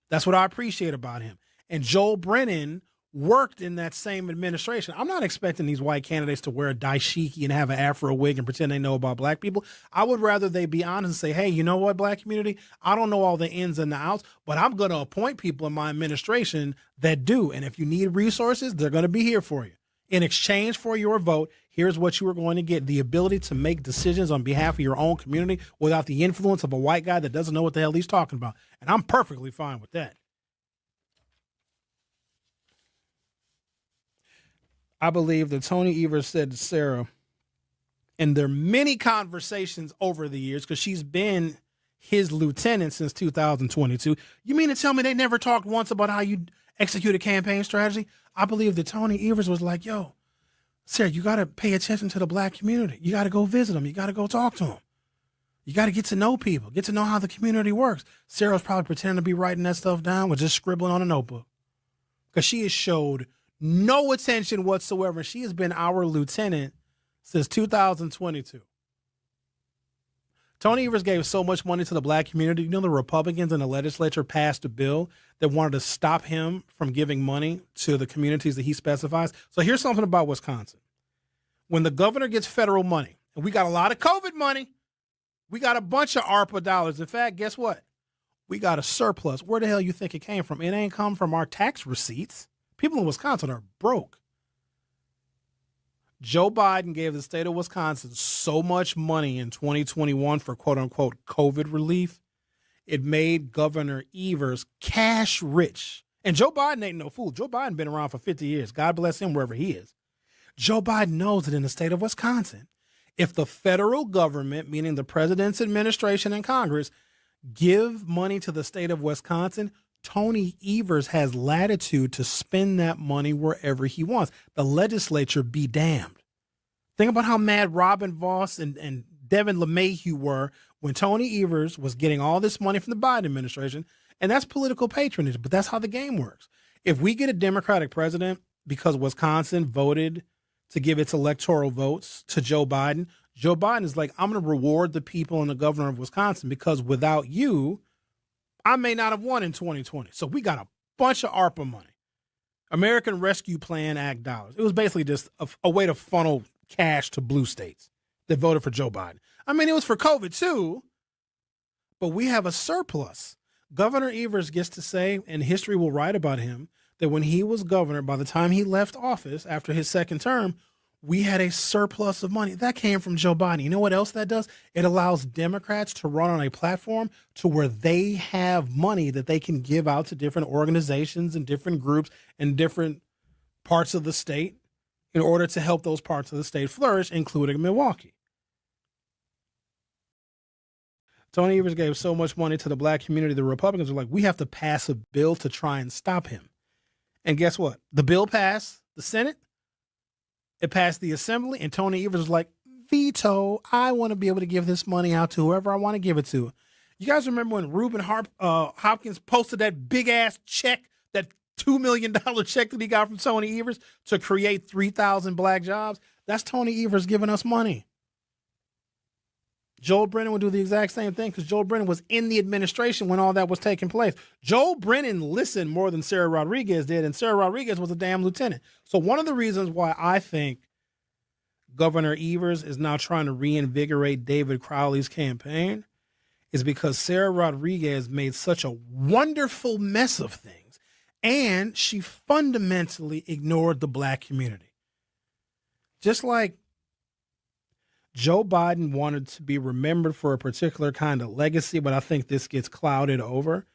That's what I appreciate about him. And Joel Brennan worked in that same administration. I'm not expecting these white candidates to wear a dashiki and have an afro wig and pretend they know about black people. I would rather they be honest and say, hey, you know what, black community? I don't know all the ins and the outs, but I'm going to appoint people in my administration that do. And if you need resources, they're going to be here for you. In exchange for your vote, here's what you are going to get: the ability to make decisions on behalf of your own community without the influence of a white guy that doesn't know what the hell he's talking about. And I'm perfectly fine with that. I believe that Tony Evers said to Sarah, in their many conversations over the years, because she's been his lieutenant since 2022. You mean to tell me they never talked once about how you execute a campaign strategy? I believe that Tony Evers was like, yo, Sarah, you got to pay attention to the black community. You got to go visit them. You got to go talk to them. You got to get to know people, get to know how the community works. Sarah was probably pretending to be writing that stuff down, was just scribbling on a notebook. Because she has showed no attention whatsoever. She has been our lieutenant since 2022. Tony Evers gave so much money to the black community. You know, the Republicans in the legislature passed a bill that wanted to stop him from giving money to the communities that he specifies. So here's something about Wisconsin. When the governor gets federal money, and we got a lot of COVID money, we got a bunch of ARPA dollars. In fact, guess what? We got a surplus. Where the hell you think it came from? It ain't come from our tax receipts. People in Wisconsin are broke. Joe Biden gave the state of Wisconsin so much money in 2021 for quote-unquote COVID relief, it made Governor Evers cash rich. And Joe Biden ain't no fool. Joe Biden been around for 50 years. God bless him wherever he is. Joe Biden knows that in the state of Wisconsin, if the federal government, meaning the president's administration and Congress, give money to the state of Wisconsin, Tony Evers has latitude to spend that money wherever he wants. The legislature be damned. Think about how mad Robin Vos and Devin LeMahieu were when Tony Evers was getting all this money from the Biden administration. And that's political patronage, but that's how the game works. If we get a Democratic president because Wisconsin voted to give its electoral votes to Joe Biden is like, I'm going to reward the people and the governor of Wisconsin because without you, I may not have won in 2020. So we got a bunch of ARPA money, American Rescue Plan Act dollars. It was basically just a way to funnel cash to blue states that voted for Joe Biden. I mean, it was for COVID too, but we have a surplus. Governor Evers gets to say, and history will write about him, that when he was governor, by the time he left office after his second term, we had a surplus of money. That came from Joe Biden. You know what else that does? It allows Democrats to run on a platform to where they have money that they can give out to different organizations and different groups and different parts of the state in order to help those parts of the state flourish, including Milwaukee. Tony Evers gave so much money to the black community, the Republicans were like, we have to pass a bill to try and stop him. And guess what? The bill passed the Senate. It passed the Assembly, and Tony Evers was like, veto, I want to be able to give this money out to whoever I want to give it to. You guys remember when Reuben Hopkins posted that big-ass check, that $2 million check that he got from Tony Evers to create 3,000 black jobs? That's Tony Evers giving us money. Joel Brennan would do the exact same thing because Joel Brennan was in the administration when all that was taking place. Joel Brennan listened more than Sarah Rodriguez did, and Sarah Rodriguez was a damn lieutenant. So one of the reasons why I think Governor Evers is now trying to reinvigorate David Crowley's campaign is because Sarah Rodriguez made such a wonderful mess of things, and she fundamentally ignored the black community. Just like Joe Biden wanted to be remembered for a particular kind of legacy, but I think this gets clouded over.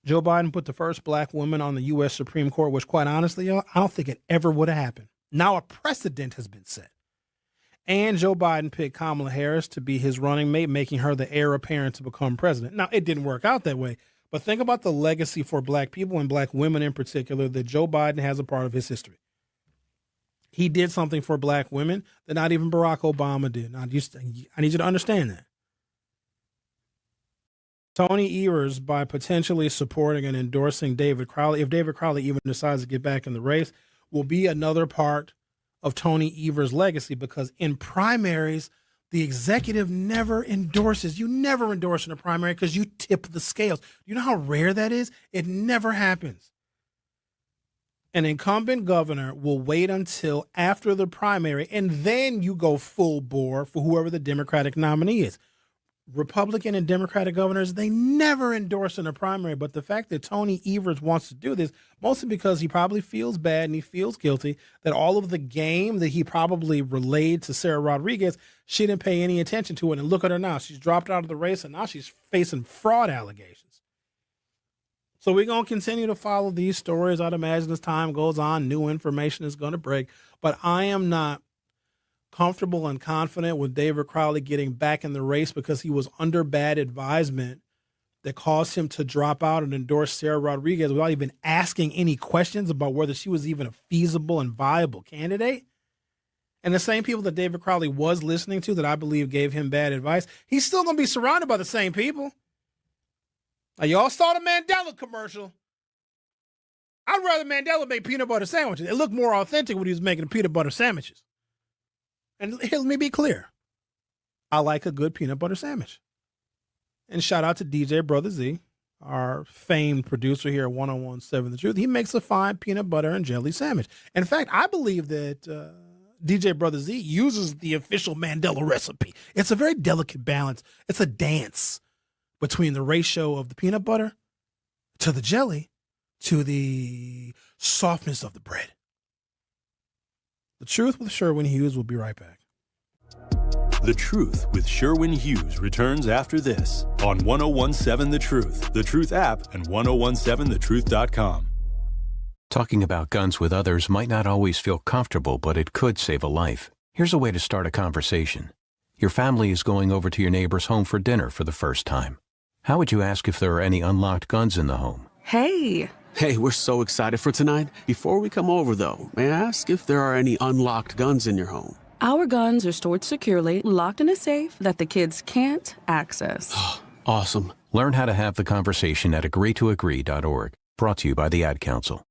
Joe Biden put the first black woman on the U.S. Supreme Court, which quite honestly, I don't think it ever would have happened. Now a precedent has been set. And Joe Biden picked Kamala Harris to be his running mate, making her the heir apparent to become president. Now, it didn't work out that way, but think about the legacy for black people and black women in particular that Joe Biden has a part of his history. He did something for black women that not even Barack Obama did. I need you to understand that. Tony Evers, by potentially supporting and endorsing David Crowley, if David Crowley even decides to get back in the race, will be another part of Tony Evers' legacy, because in primaries, the executive never endorses. You never endorse in a primary because you tip the scales. You know how rare that is? It never happens. An incumbent governor will wait until after the primary, and then you go full bore for whoever the Democratic nominee is. Republican and Democratic governors, they never endorse in a primary, but the fact that Tony Evers wants to do this, mostly because he probably feels bad and he feels guilty that all of the game that he probably relayed to Sarah Rodriguez, she didn't pay any attention to it. And look at her now. She's dropped out of the race, and now she's facing fraud allegations. So we're going to continue to follow these stories. I'd imagine as time goes on, new information is going to break. But I am not comfortable and confident with David Crowley getting back in the race because he was under bad advisement that caused him to drop out and endorse Sarah Rodriguez without even asking any questions about whether she was even a feasible and viable candidate. And the same people that David Crowley was listening to that I believe gave him bad advice, he's still going to be surrounded by the same people. Now, y'all saw the Mandela commercial. I'd rather Mandela make peanut butter sandwiches. It looked more authentic when he was making peanut butter sandwiches. And here, let me be clear. I like a good peanut butter sandwich. And shout out to DJ Brother Z, our famed producer here at 1017 The Truth. He makes a fine peanut butter and jelly sandwich. In fact, I believe that DJ Brother Z uses the official Mandela recipe. It's a very delicate balance. It's a dance between the ratio of the peanut butter to the jelly to the softness of the bread. The Truth with Sherwin Hughes will be right back. The Truth with Sherwin Hughes returns after this on 1017 The Truth app, and 1017thetruth.com. Talking about guns with others might not always feel comfortable, but it could save a life. Here's a way to start a conversation. Your family is going over to your neighbor's home for dinner for the first time. How would you ask if there are any unlocked guns in the home? Hey, we're so excited for tonight. Before we come over, though, may I ask if there are any unlocked guns in your home? Our guns are stored securely, locked in a safe that the kids can't access. Awesome. Learn how to have the conversation at agreetoagree.org. Brought to you by the Ad Council.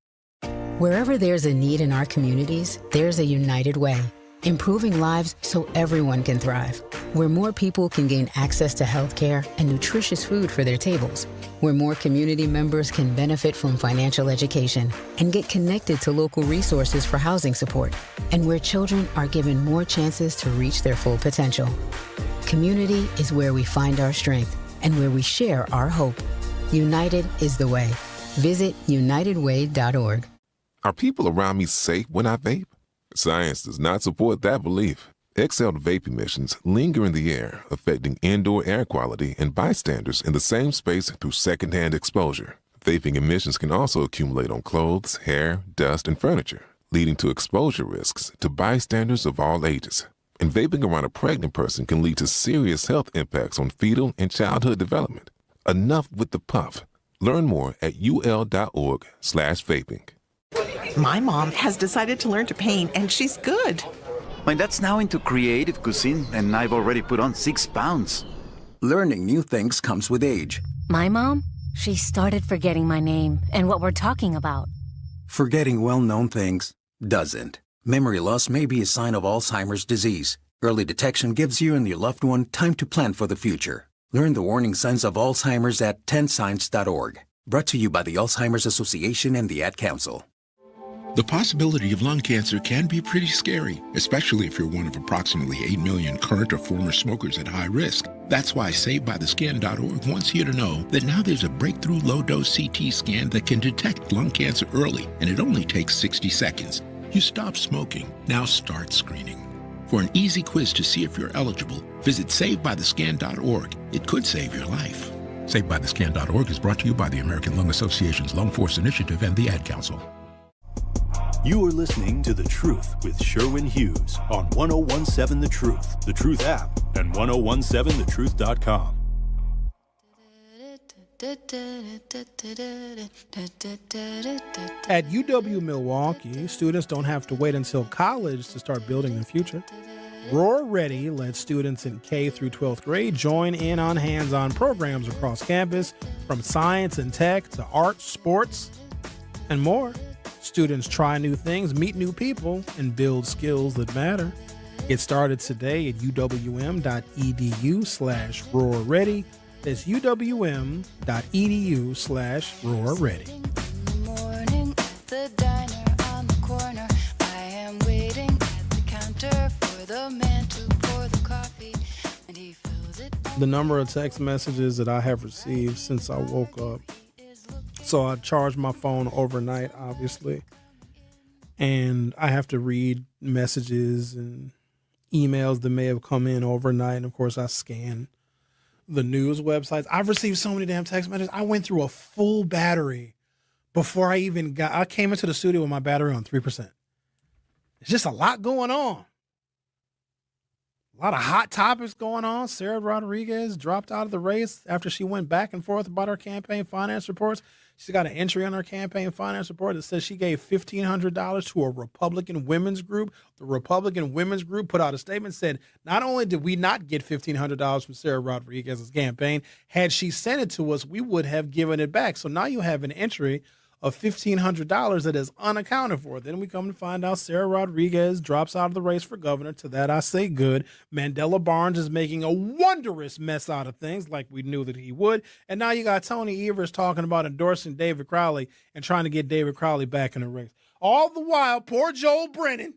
Wherever there's a need in our communities, there's a United Way. Improving lives so everyone can thrive. Where more people can gain access to health care and nutritious food for their tables. Where more community members can benefit from financial education and get connected to local resources for housing support. And where children are given more chances to reach their full potential. Community is where we find our strength and where we share our hope. United is the way. Visit unitedway.org. Are people around me safe when I vape? Science does not support that belief. Exhaled vape emissions linger in the air, affecting indoor air quality and bystanders in the same space through secondhand exposure. Vaping emissions can also accumulate on clothes, hair, dust, and furniture, leading to exposure risks to bystanders of all ages. And vaping around a pregnant person can lead to serious health impacts on fetal and childhood development. Enough with the puff. Learn more at ul.org/vaping. My mom has decided to learn to paint, and she's good. My dad's now into creative cuisine, and I've already put on 6 pounds. Learning new things comes with age. My mom, she started forgetting my name and what we're talking about. Forgetting well-known things doesn't. Memory loss may be a sign of Alzheimer's disease. Early detection gives you and your loved one time to plan for the future. Learn the warning signs of Alzheimer's at 10signs.org. Brought to you by the Alzheimer's Association and the Ad Council. The possibility of lung cancer can be pretty scary, especially if you're one of approximately 8 million current or former smokers at high risk. That's why SaveByTheScan.org wants you to know that now there's a breakthrough low-dose CT scan that can detect lung cancer early, and it only takes 60 seconds. You stop smoking, now start screening. For an easy quiz to see if you're eligible, visit SaveByTheScan.org. It could save your life. SaveByTheScan.org is brought to you by the American Lung Association's Lung Force Initiative and the Ad Council. You are listening to The Truth with Sherwin Hughes on 1017 The Truth app, and 1017thetruth.com. At UW Milwaukee, students don't have to wait until college to start building their future. Roar Ready lets students in K through 12th grade join in on hands-on programs across campus, from science and tech to art, sports, and more. Students try new things, meet new people, and build skills that matter. Get started today at uwm.edu/roarready. That's uwm.edu/roarready. The diner on the corner. I am waiting at the counter for the man to pour the coffee, and he fills it. The number of text messages that I have received since I woke up. So I charge my phone overnight, obviously, and I have to read messages and emails that may have come in overnight. And of course, I scan the news websites. I've received so many damn text messages. I went through a full battery before I came into the studio with my battery on 3%. It's just a lot going on. A lot of hot topics going on. Sarah Rodriguez dropped out of the race after she went back and forth about her campaign finance reports. She's got an entry on her campaign finance report that says she gave $1,500 to a Republican women's group. The Republican women's group put out a statement, said, not only did we not get $1,500 from Sarah Rodriguez's campaign, had she sent it to us, we would have given it back. So now you have an entry of $1,500 that is unaccounted for. Then we come to find out Sarah Rodriguez drops out of the race for governor. To that I say good. Mandela Barnes is making a wondrous mess out of things like we knew that he would. And now you got Tony Evers talking about endorsing David Crowley and trying to get David Crowley back in the race. All the while, poor Joel Brennan.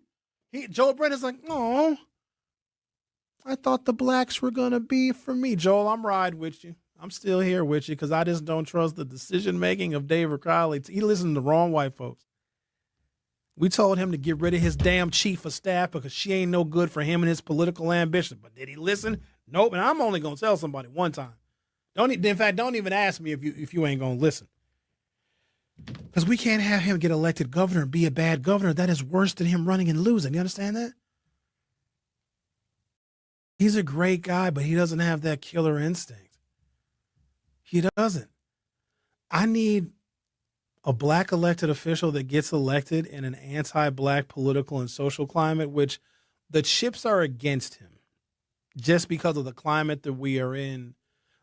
Joel Brennan's like, oh, I thought the blacks were going to be for me. Joel, I'm riding with you. I'm still here with you because I just don't trust the decision-making of David Crowley. He listened to the wrong white folks. We told him to get rid of his damn chief of staff because she ain't no good for him and his political ambition. But did he listen? Nope, and I'm only going to tell somebody one time. Don't even ask me if you ain't going to listen. Because we can't have him get elected governor and be a bad governor. That is worse than him running and losing. You understand that? He's a great guy, but he doesn't have that killer instinct. He doesn't. I need a black elected official that gets elected in an anti-black political and social climate, which the chips are against him just because of the climate that we are in,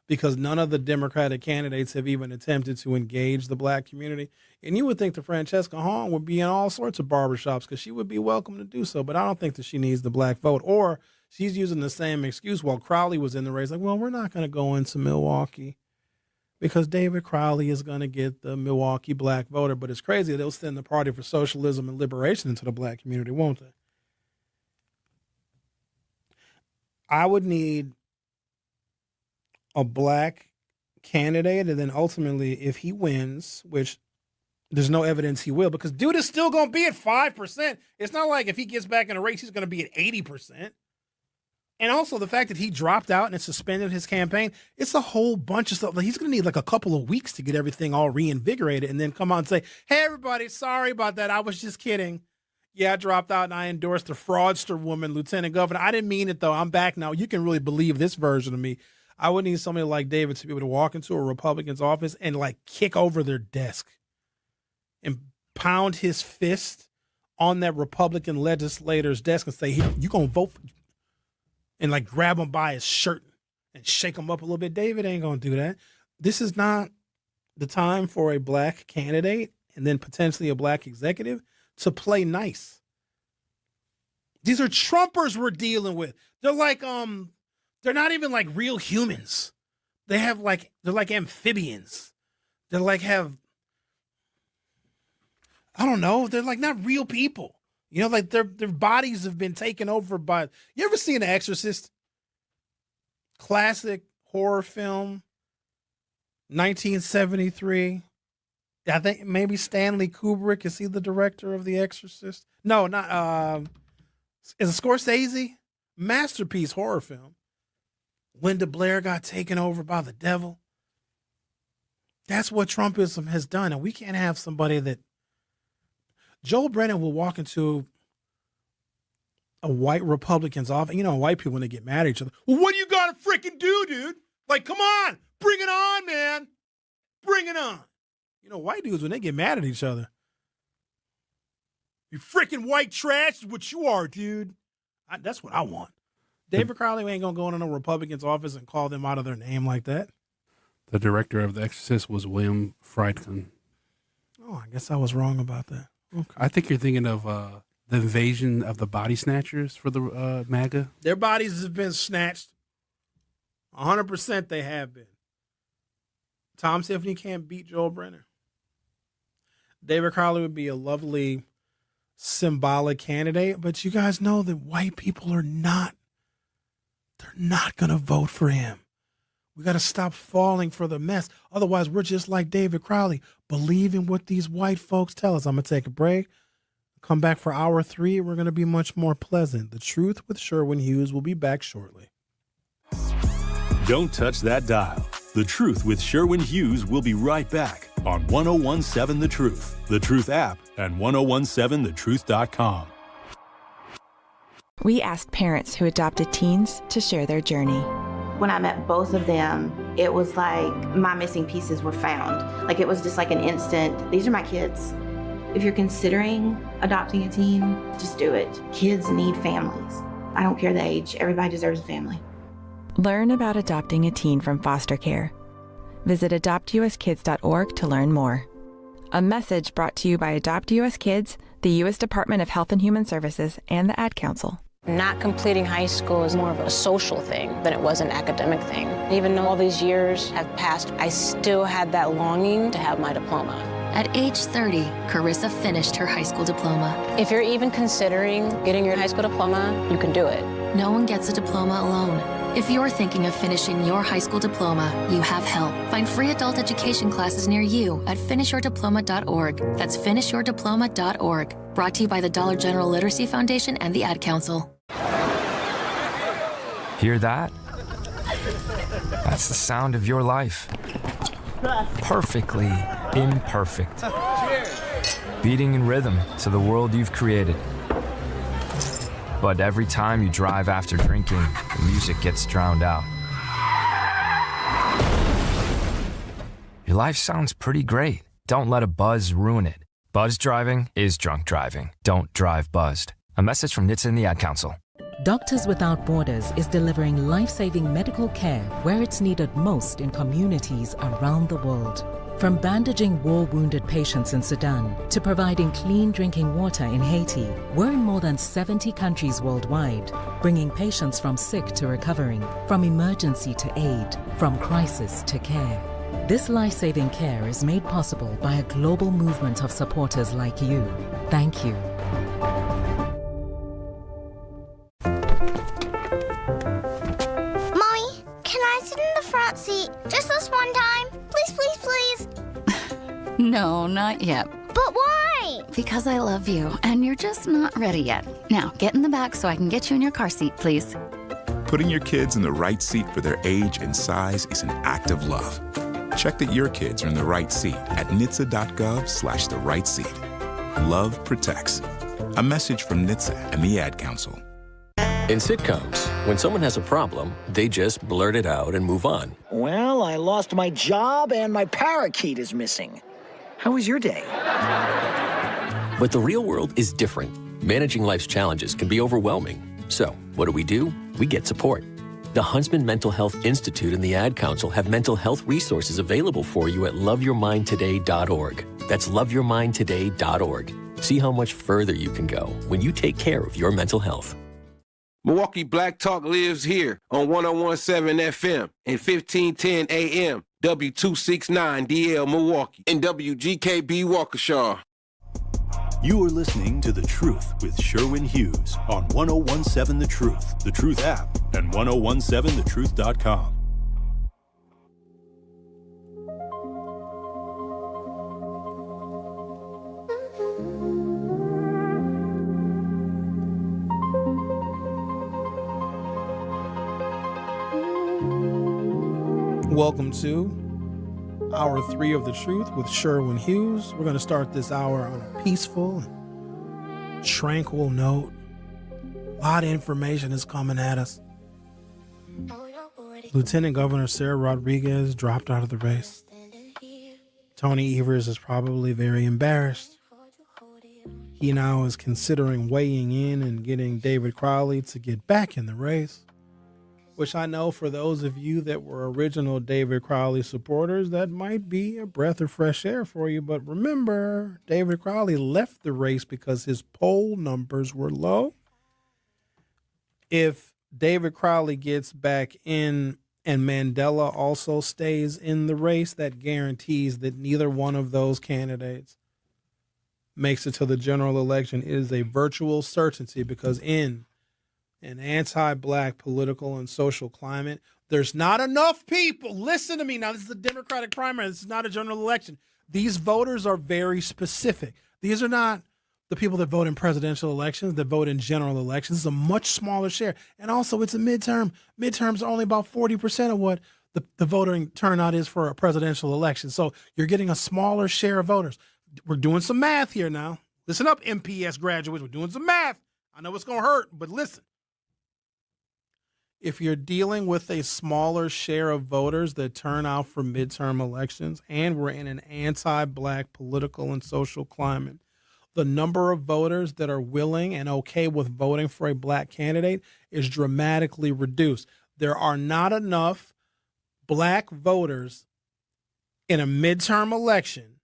because none of the Democratic candidates have even attempted to engage the black community. And you would think that Francesca Hahn would be in all sorts of barbershops because she would be welcome to do so, but I don't think that she needs the black vote. Or she's using the same excuse while Crowley was in the race, like, well, we're not going to go into Milwaukee because David Crowley is going to get the Milwaukee black voter. But it's crazy. They'll send the Party for Socialism and Liberation into the black community, won't they? I would need a black candidate, and then ultimately, if he wins, which there's no evidence he will, because dude is still going to be at 5%. It's not like if he gets back in a race, he's going to be at 80%. And also the fact that he dropped out and suspended his campaign, it's a whole bunch of stuff. Like, he's going to need like a couple of weeks to get everything all reinvigorated and then come out and say, hey, everybody, sorry about that. I was just kidding. Yeah, I dropped out and I endorsed the fraudster woman, lieutenant governor. I didn't mean it, though. I'm back now. You can really believe this version of me. I would need somebody like David to be able to walk into a Republican's office and like kick over their desk and pound his fist on that Republican legislator's desk and say, here, you going to vote for you? And like grab him by his shirt and shake him up a little bit. David ain't going to do that. This is not the time for a black candidate and then potentially a black executive to play nice. These are Trumpers we're dealing with. They're like, they're not even like real humans. They're like amphibians. They're like I don't know. They're like not real people. You know, like their bodies have been taken over by. You ever seen The Exorcist? Classic horror film, 1973. I think maybe Stanley Kubrick. Is he the director of The Exorcist? No, not. Is it Scorsese? Masterpiece horror film. Linda Blair got taken over by the devil. That's what Trumpism has done, and we can't have somebody that. Joel Brennan will walk into a white Republican's office. You know, white people, when they get mad at each other, well, what do you got to freaking do, dude? Like, come on, bring it on, man. Bring it on. You know, white dudes, when they get mad at each other, you freaking white trash is what you are, dude. That's what I want. David Crowley ain't going to go into no Republican's office and call them out of their name like that. The director of The Exorcist was William Friedkin. Oh, I guess I was wrong about that. Okay. I think you're thinking of the invasion of the body snatchers for the MAGA. Their bodies have been snatched. 100% they have been. Tom Tiffany can't beat Joel Brennan. David Crowley would be a lovely symbolic candidate, but you guys know that white people are not. They're not going to vote for him. We got to stop falling for the mess. Otherwise, we're just like David Crowley, believing what these white folks tell us. I'm going to take a break. Come back for hour 3. We're going to be much more pleasant. The Truth with Sherwin Hughes will be back shortly. Don't touch that dial. The Truth with Sherwin Hughes will be right back on 1017 The Truth, The Truth app, and 1017thetruth.com. We asked parents who adopted teens to share their journey. When I met both of them, it was like my missing pieces were found. Like it was just like an instant, these are my kids. If you're considering adopting a teen, just do it. Kids need families. I don't care the age, everybody deserves a family. Learn about adopting a teen from foster care. Visit adoptuskids.org to learn more. A message brought to you by Adopt US Kids, the U.S. Department of Health and Human Services, and the Ad Council. Not completing high school is more of a social thing than it was an academic thing. Even though all these years have passed, I still had that longing to have my diploma. At age 30, Carissa finished her high school diploma. If you're even considering getting your high school diploma, you can do it. No one gets a diploma alone. If you're thinking of finishing your high school diploma, you have help. Find free adult education classes near you at finishyourdiploma.org. That's finishyourdiploma.org. Brought to you by the Dollar General Literacy Foundation and the Ad Council. Hear that? That's the sound of your life. Perfectly imperfect. Beating in rhythm to the world you've created. But every time you drive after drinking, the music gets drowned out. Your life sounds pretty great. Don't let a buzz ruin it. Buzz driving is drunk driving. Don't drive buzzed. A message from NHTSA and the Ad Council. Doctors Without Borders is delivering life-saving medical care where it's needed most in communities around the world. From bandaging war-wounded patients in Sudan to providing clean drinking water in Haiti, we're in more than 70 countries worldwide, bringing patients from sick to recovering, from emergency to aid, from crisis to care. This life-saving care is made possible by a global movement of supporters like you. Thank you. Mommy, can I sit in the front seat just this one time? Please, please, please. No, not yet. But why? Because I love you, and you're just not ready yet. Now, get in the back so I can get you in your car seat, please. Putting your kids in the right seat for their age and size is an act of love. Check that your kids are in the right seat at nhtsa.gov/the right seat. Love protects. A message from NHTSA and the Ad Council. In sitcoms, when someone has a problem, they just blurt it out and move on. Well, I lost my job and my parakeet is missing. How was your day? But the real world is different. Managing life's challenges can be overwhelming. So, what do? We get support. The Huntsman Mental Health Institute and the Ad Council have mental health resources available for you at loveyourmindtoday.org. That's loveyourmindtoday.org. See how much further you can go when you take care of your mental health. Milwaukee Black Talk lives here on 101.7 FM and 1510 AM, W269DL Milwaukee, and WGKB Waukesha. You are listening to The Truth with Sherwin Hughes on 101.7 The Truth app, and 1017thetruth.com. Welcome to Hour 3 of The Truth with Sherwin Hughes. We're going to start this hour on a peaceful, tranquil note. A lot of information is coming at us. Lieutenant Governor Sarah Rodriguez dropped out of the race. Tony Evers is probably very embarrassed. He now is considering weighing in and getting David Crowley to get back in the race, which I know for those of you that were original David Crowley supporters, that might be a breath of fresh air for you. But remember, David Crowley left the race because his poll numbers were low. If David Crowley gets back in and Mandela also stays in the race, that guarantees that neither one of those candidates makes it to the general election. It is a virtual certainty because in an anti-black political and social climate, there's not enough people. Listen to me now. This is a Democratic primary. This is not a general election. These voters are very specific. These are not the people that vote in presidential elections, that vote in general elections. It's a much smaller share. And also, it's a midterm. Midterms are only about 40% of what the voting turnout is for a presidential election. So you're getting a smaller share of voters. We're doing some math here now. Listen up, MPS graduates. We're doing some math. I know it's going to hurt, but listen. if you're dealing with a smaller share of voters that turn out for midterm elections, and we're in an anti-black political and social climate, the number of voters that are willing and okay with voting for a black candidate is dramatically reduced. There are not enough black voters in a midterm election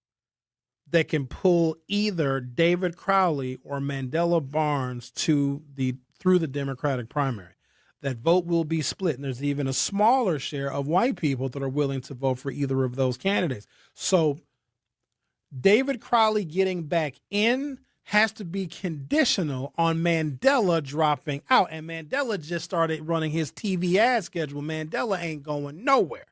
that can pull either David Crowley or Mandela Barnes through the Democratic primary. That vote will be split, and there's even a smaller share of white people that are willing to vote for either of those candidates. So David Crowley getting back in has to be conditional on Mandela dropping out. And Mandela just started running his TV ad schedule. Mandela ain't going nowhere.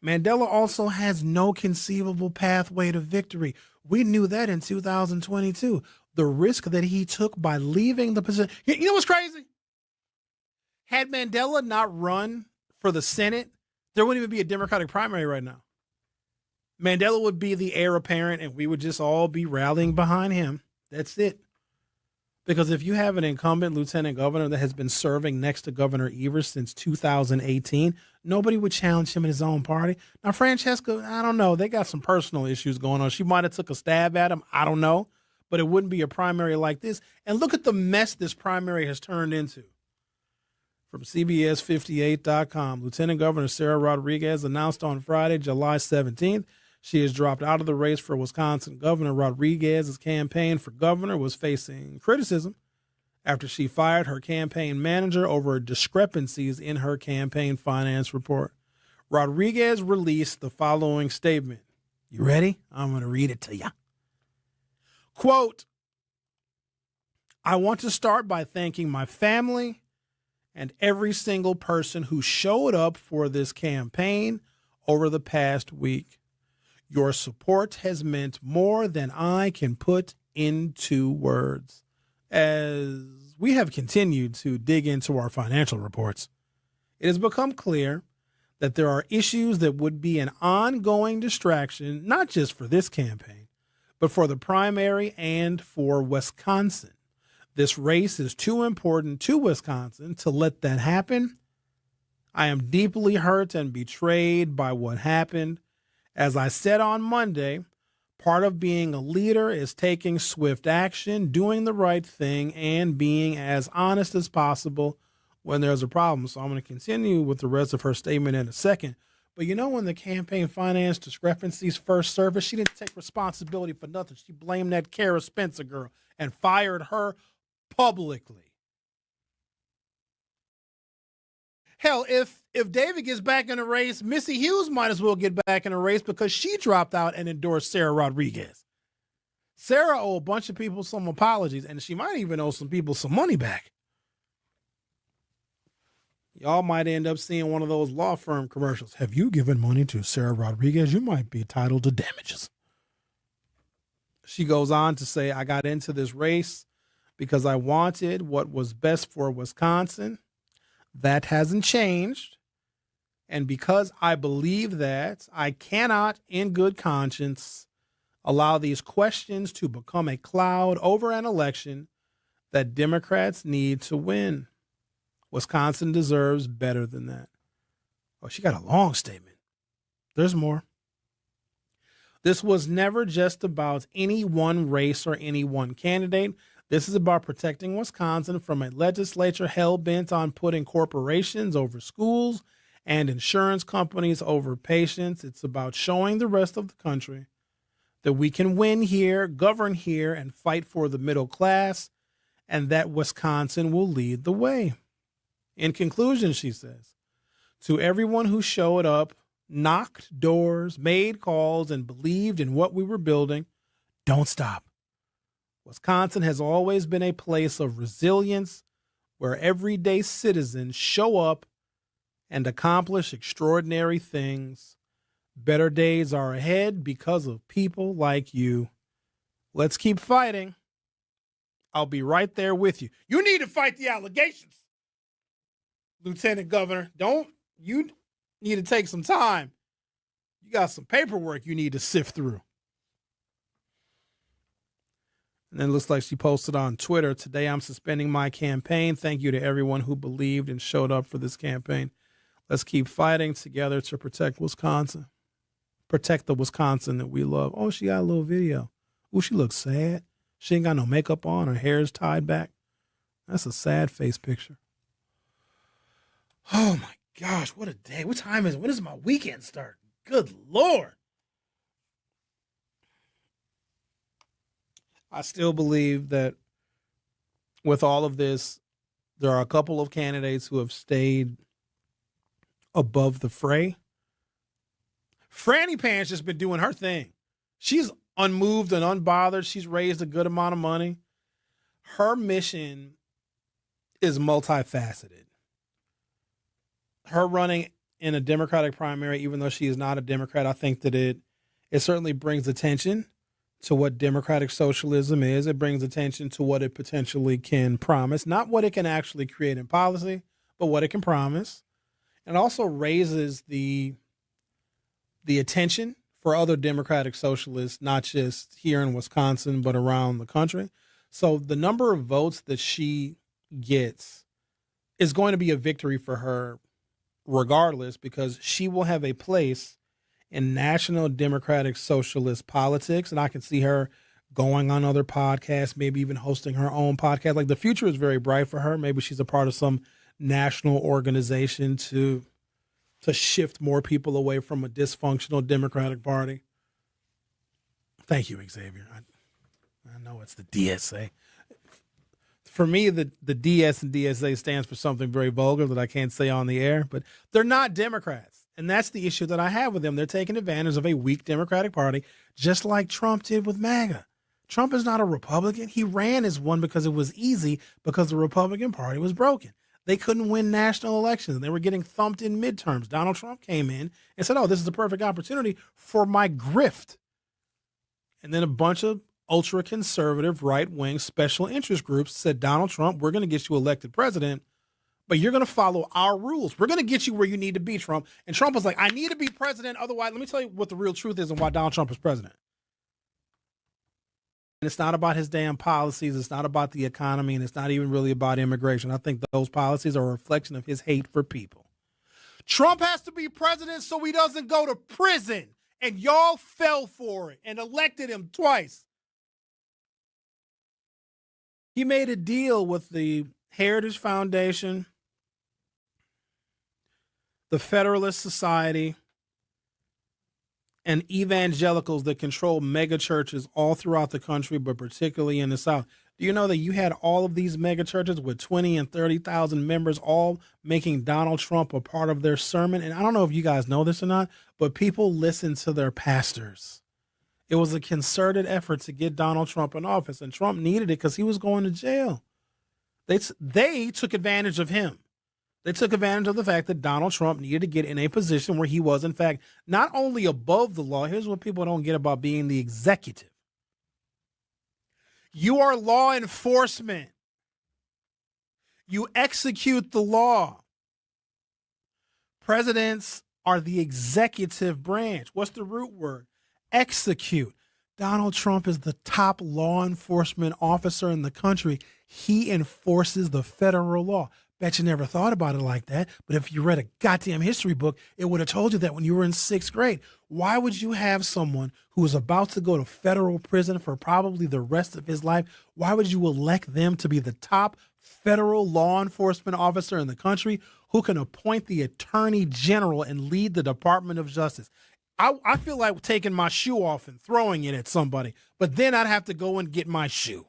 Mandela also has no conceivable pathway to victory. We knew that in 2022. The risk that he took by leaving the position. You know what's crazy? Had Mandela not run for the Senate, there wouldn't even be a Democratic primary right now. Mandela would be the heir apparent, and we would just all be rallying behind him. That's it. Because if you have an incumbent lieutenant governor that has been serving next to Governor Evers since 2018, nobody would challenge him in his own party. Now, Francesca, I don't know. They got some personal issues going on. She might have took a stab at him. I don't know. But it wouldn't be a primary like this. And look at the mess this primary has turned into. From CBS58.com, Lieutenant Governor Sarah Rodriguez announced on Friday, July 17th, she has dropped out of the race for Wisconsin Governor. Rodriguez's campaign for governor was facing criticism after she fired her campaign manager over discrepancies in her campaign finance report. Rodriguez released the following statement. You ready? I'm going to read it to you. Quote, I want to start by thanking my family and every single person who showed up for this campaign over the past week. Your support has meant more than I can put into words. As we have continued to dig into our financial reports, it has become clear that there are issues that would be an ongoing distraction, not just for this campaign, but for the primary and for Wisconsin. This race is too important to Wisconsin to let that happen. I am deeply hurt and betrayed by what happened. As I said on Monday, part of being a leader is taking swift action, doing the right thing, and being as honest as possible when there's a problem. So I'm going to continue with the rest of her statement in a second. But you know, when the campaign finance discrepancies first surfaced, she didn't take responsibility for nothing. She blamed that Kara Spencer girl and fired her publicly. Hell, if David gets back in the race, Missy Hughes might as well get back in the race because she dropped out and endorsed Sarah Rodriguez. Sarah owe a bunch of people some apologies, and she might even owe some people some money back. Y'all might end up seeing one of those law firm commercials. Have you given money to Sarah Rodriguez? You might be entitled to damages. She goes on to say, I got into this race because I wanted what was best for Wisconsin. That hasn't changed. And because I believe that, I cannot, in good conscience, allow these questions to become a cloud over an election that Democrats need to win. Wisconsin deserves better than that. Oh, she got a long statement. There's more. This was never just about any one race or any one candidate. This is about protecting Wisconsin from a legislature hell-bent on putting corporations over schools and insurance companies over patients. It's about showing the rest of the country that we can win here, govern here, and fight for the middle class, and that Wisconsin will lead the way. In conclusion, she says, to everyone who showed up, knocked doors, made calls, and believed in what we were building, don't stop. Wisconsin has always been a place of resilience where everyday citizens show up and accomplish extraordinary things. Better days are ahead because of people like you. Let's keep fighting. I'll be right there with you. You need to fight the allegations, Lieutenant Governor. You need to take some time. You got some paperwork you need to sift through. And then it looks like she posted on Twitter, today I'm suspending my campaign. Thank you to everyone who believed and showed up for this campaign. Let's keep fighting together to protect Wisconsin. Protect the Wisconsin that we love. Oh, she got a little video. Oh, she looks sad. She ain't got no makeup on. Her hair is tied back. That's a sad face picture. Oh, my gosh. What a day. What time is it? When does my weekend start? Good Lord. I still believe that with all of this, there are a couple of candidates who have stayed above the fray. Franny Pants just been doing her thing. She's unmoved and unbothered. She's raised a good amount of money. Her mission is multifaceted. Her running in a Democratic primary, even though she is not a Democrat, I think that it certainly brings attention to what democratic socialism is. It brings attention to what it potentially can promise, not what it can actually create in policy, but what it can promise. And also raises the attention for other democratic socialists, not just here in Wisconsin, but around the country. So the number of votes that she gets is going to be a victory for her regardless, because she will have a place in national democratic socialist politics. And I can see her going on other podcasts, maybe even hosting her own podcast. Like, the future is very bright for her. Maybe she's a part of some national organization to shift more people away from a dysfunctional Democratic Party. Thank you, Xavier. I know it's the DSA. For me, the DS and DSA stands for something very vulgar that I can't say on the air, but they're not Democrats. And that's the issue that I have with them. They're taking advantage of a weak Democratic Party, just like Trump did with MAGA. Trump is not a Republican. He ran as one because it was easy, because the Republican Party was broken. They couldn't win national elections, and they were getting thumped in midterms. Donald Trump came in and said, oh, this is the perfect opportunity for my grift. And then a bunch of ultra-conservative, right-wing special interest groups said, Donald Trump, we're going to get you elected president, but you're going to follow our rules. We're going to get you where you need to be, Trump. And Trump was like, I need to be president. Otherwise, let me tell you what the real truth is and why Donald Trump is president. And it's not about his damn policies. It's not about the economy. And it's not even really about immigration. I think those policies are a reflection of his hate for people. Trump has to be president so he doesn't go to prison. And y'all fell for it and elected him twice. He made a deal with the Heritage Foundation, the Federalist Society, and evangelicals that control mega churches all throughout the country, but particularly in the South. Do you know that you had all of these mega churches with 20 and 30,000 members all making Donald Trump a part of their sermon? And I don't know if you guys know this or not, but people listen to their pastors. It was a concerted effort to get Donald Trump in office, and Trump needed it because he was going to jail. They took advantage of him. They took advantage of the fact that Donald Trump needed to get in a position where he was, in fact, not only above the law. Here's what people don't get about being the executive. You are law enforcement. You execute the law. Presidents are the executive branch. What's the root word? Execute. Donald Trump is the top law enforcement officer in the country. He enforces the federal law. Bet you never thought about it like that. But if you read a goddamn history book, it would have told you that when you were in 6th grade. Why would you have someone who is about to go to federal prison for probably the rest of his life? Why would you elect them to be the top federal law enforcement officer in the country who can appoint the attorney general and lead the Department of Justice? I feel like taking my shoe off and throwing it at somebody, but then I'd have to go and get my shoe.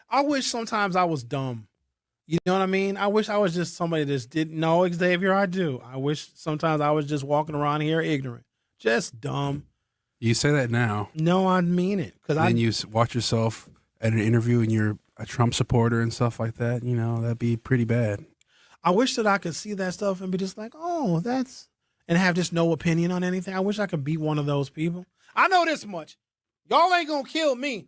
I wish sometimes I was dumb. You know what I mean? I wish I was just somebody that didn't know, Xavier. I do. I wish sometimes I was just walking around here ignorant. Just dumb. You say that now. No, I mean it. Then you watch yourself at an interview and you're a Trump supporter and stuff like that. You know, that'd be pretty bad. I wish that I could see that stuff and be just like, oh, and have just no opinion on anything. I wish I could be one of those people. I know this much. Y'all ain't going to kill me.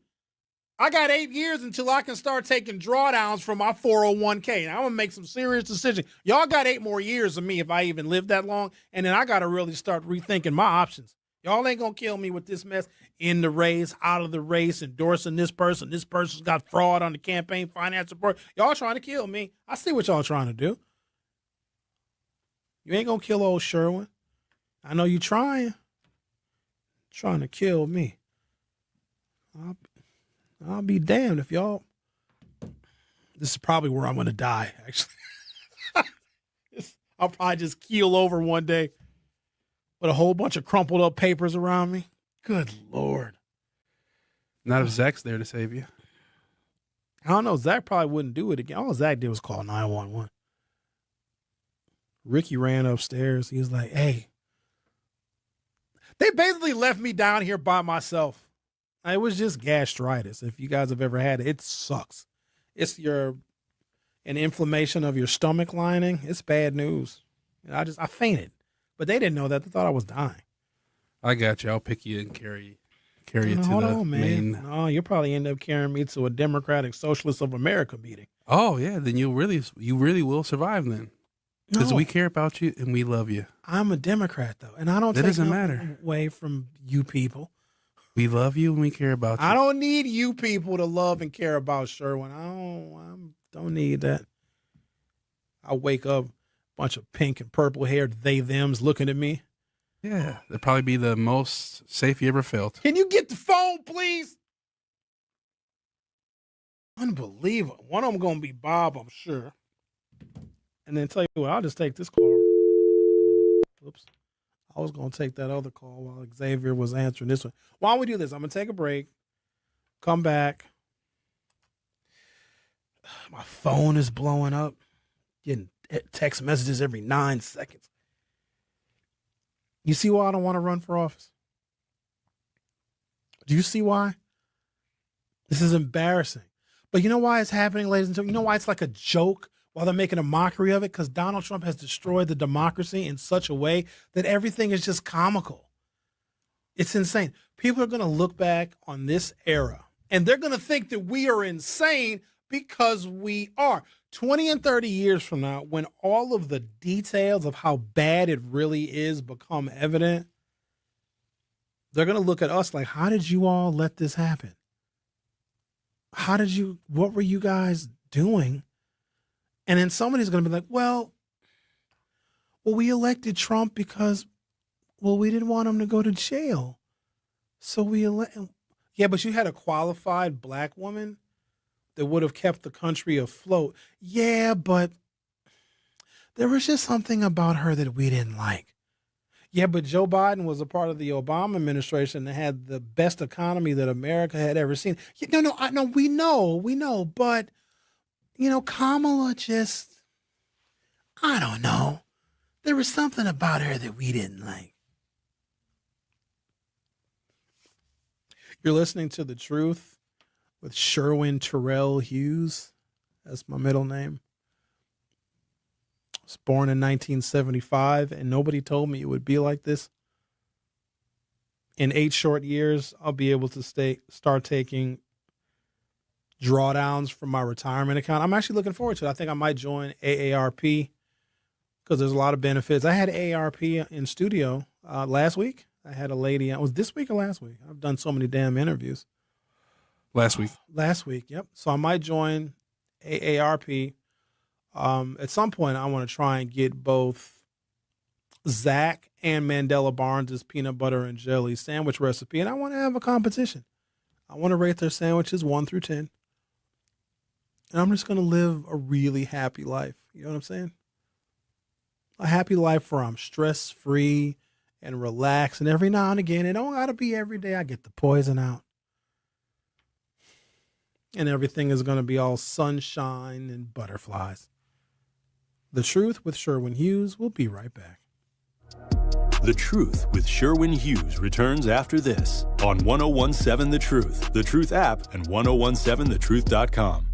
I got 8 years until I can start taking drawdowns from my 401k. And I'm going to make some serious decisions. Y'all got 8 more years of me if I even live that long. And then I got to really start rethinking my options. Y'all ain't going to kill me with this mess. In the race, out of the race, endorsing this person. This person's got fraud on the campaign finance report. Y'all trying to kill me. I see what y'all trying to do. You ain't going to kill old Sherwin. I know you trying. Trying to kill me. I'll be damned if y'all. This is probably where I'm going to die, actually. I'll probably just keel over one day with a whole bunch of crumpled up papers around me. Good Lord. Not if Zach's there to save you. I don't know. Zach probably wouldn't do it again. All Zach did was call 911. Ricky ran upstairs. He was like, hey. They basically left me down here by myself. It was just gastritis. If you guys have ever had it, it sucks. It's an inflammation of your stomach lining. It's bad news. I fainted. But they didn't know that. They thought I was dying. I got you. I'll pick you and carry you to the main. No, you'll probably end up carrying me to a Democratic Socialist of America meeting. Oh, yeah. Then you really will survive then. Because we care about you and we love you. I'm a Democrat, though. And I don't take nothing away from you people. We love you and we care about you. I don't need you people to love and care about Sherwin. I don't need that. I wake up, bunch of pink and purple haired they-thems looking at me. Yeah, that'd probably be the most safe you ever felt. Can you get the phone, please? Unbelievable. One of them going to be Bob, I'm sure. And then tell you what, I'll just take this call. Oops. I was going to take that other call while Xavier was answering this one. Why don't we do this? I'm going to take a break, come back. My phone is blowing up, getting text messages every 9 seconds. You see why I don't want to run for office? Do you see why? This is embarrassing. But you know why it's happening, ladies and gentlemen? You know why it's like a joke? While they're making a mockery of it, because Donald Trump has destroyed the democracy in such a way that everything is just comical. It's insane. People are going to look back on this era, and they're going to think that we are insane because we are. 20 and 30 years from now, when all of the details of how bad it really is become evident, they're going to look at us like, how did you all let this happen? What were you guys doing? And then somebody's going to be like, well, we elected Trump because, we didn't want him to go to jail. So we elected. Yeah, but you had a qualified black woman that would have kept the country afloat. Yeah, but there was just something about her that we didn't like. Yeah, but Joe Biden was a part of the Obama administration that had the best economy that America had ever seen. No, we know, but... Kamala just, I don't know. There was something about her that we didn't like. You're listening to The Truth with Sherwin Hughes. That's my middle name. I was born in 1975, and nobody told me it would be like this. In 8 short years, I'll be able to start taking drawdowns from my retirement account. I'm actually looking forward to it. I think I might join AARP because there's a lot of benefits. I had AARP in studio last week. I had a lady. Was this week or last week? I've done so many damn interviews. Last week. Last week, yep. So I might join AARP. At some point, I want to try and get both Zach and Mandela Barnes' peanut butter and jelly sandwich recipe, and I want to have a competition. I want to rate their sandwiches 1 through 10. And I'm just going to live a really happy life. You know what I'm saying? A happy life where I'm stress-free and relaxed. And every now and again, it don't got to be every day, I get the poison out. And everything is going to be all sunshine and butterflies. The Truth with Sherwin Hughes. We'll be right back. The Truth with Sherwin Hughes returns after this on 1017 The Truth app, and 1017thetruth.com.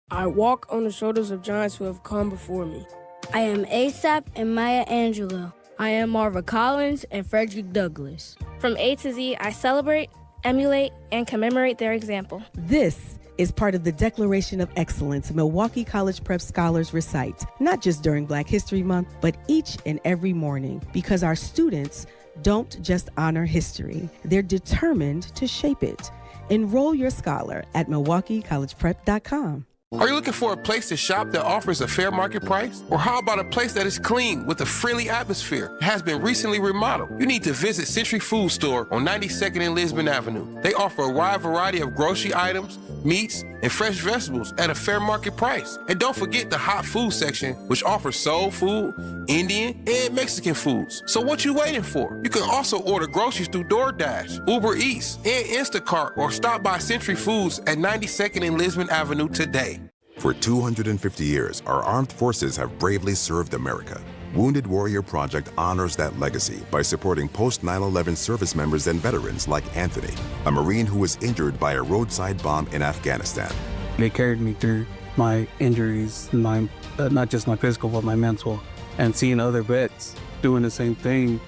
I walk on the shoulders of giants who have come before me. I am ASAP and Maya Angelou. I am Marva Collins and Frederick Douglass. From A to Z, I celebrate, emulate, and commemorate their example. This is part of the Declaration of Excellence Milwaukee College Prep Scholars recite, not just during Black History Month, but each and every morning, because our students don't just honor history, they're determined to shape it. Enroll your scholar at MilwaukeeCollegePrep.com. Are you looking for a place to shop that offers a fair market price? Or how about a place that is clean with a friendly atmosphere, has been recently remodeled? You need to visit Century Food Store on 92nd and Lisbon Avenue. They offer a wide variety of grocery items, meats, and fresh vegetables at a fair market price. And don't forget the hot food section, which offers soul food, Indian, and Mexican foods. So what you waiting for? You can also order groceries through DoorDash, Uber Eats, and Instacart, or stop by Century Foods at 92nd and Lisbon Avenue today. For 250 years, our armed forces have bravely served America. Wounded Warrior Project honors that legacy by supporting post-9/11 service members and veterans like Anthony, a Marine who was injured by a roadside bomb in Afghanistan. They carried me through my injuries, my not just my physical, but my mental. And seeing other vets doing the same thing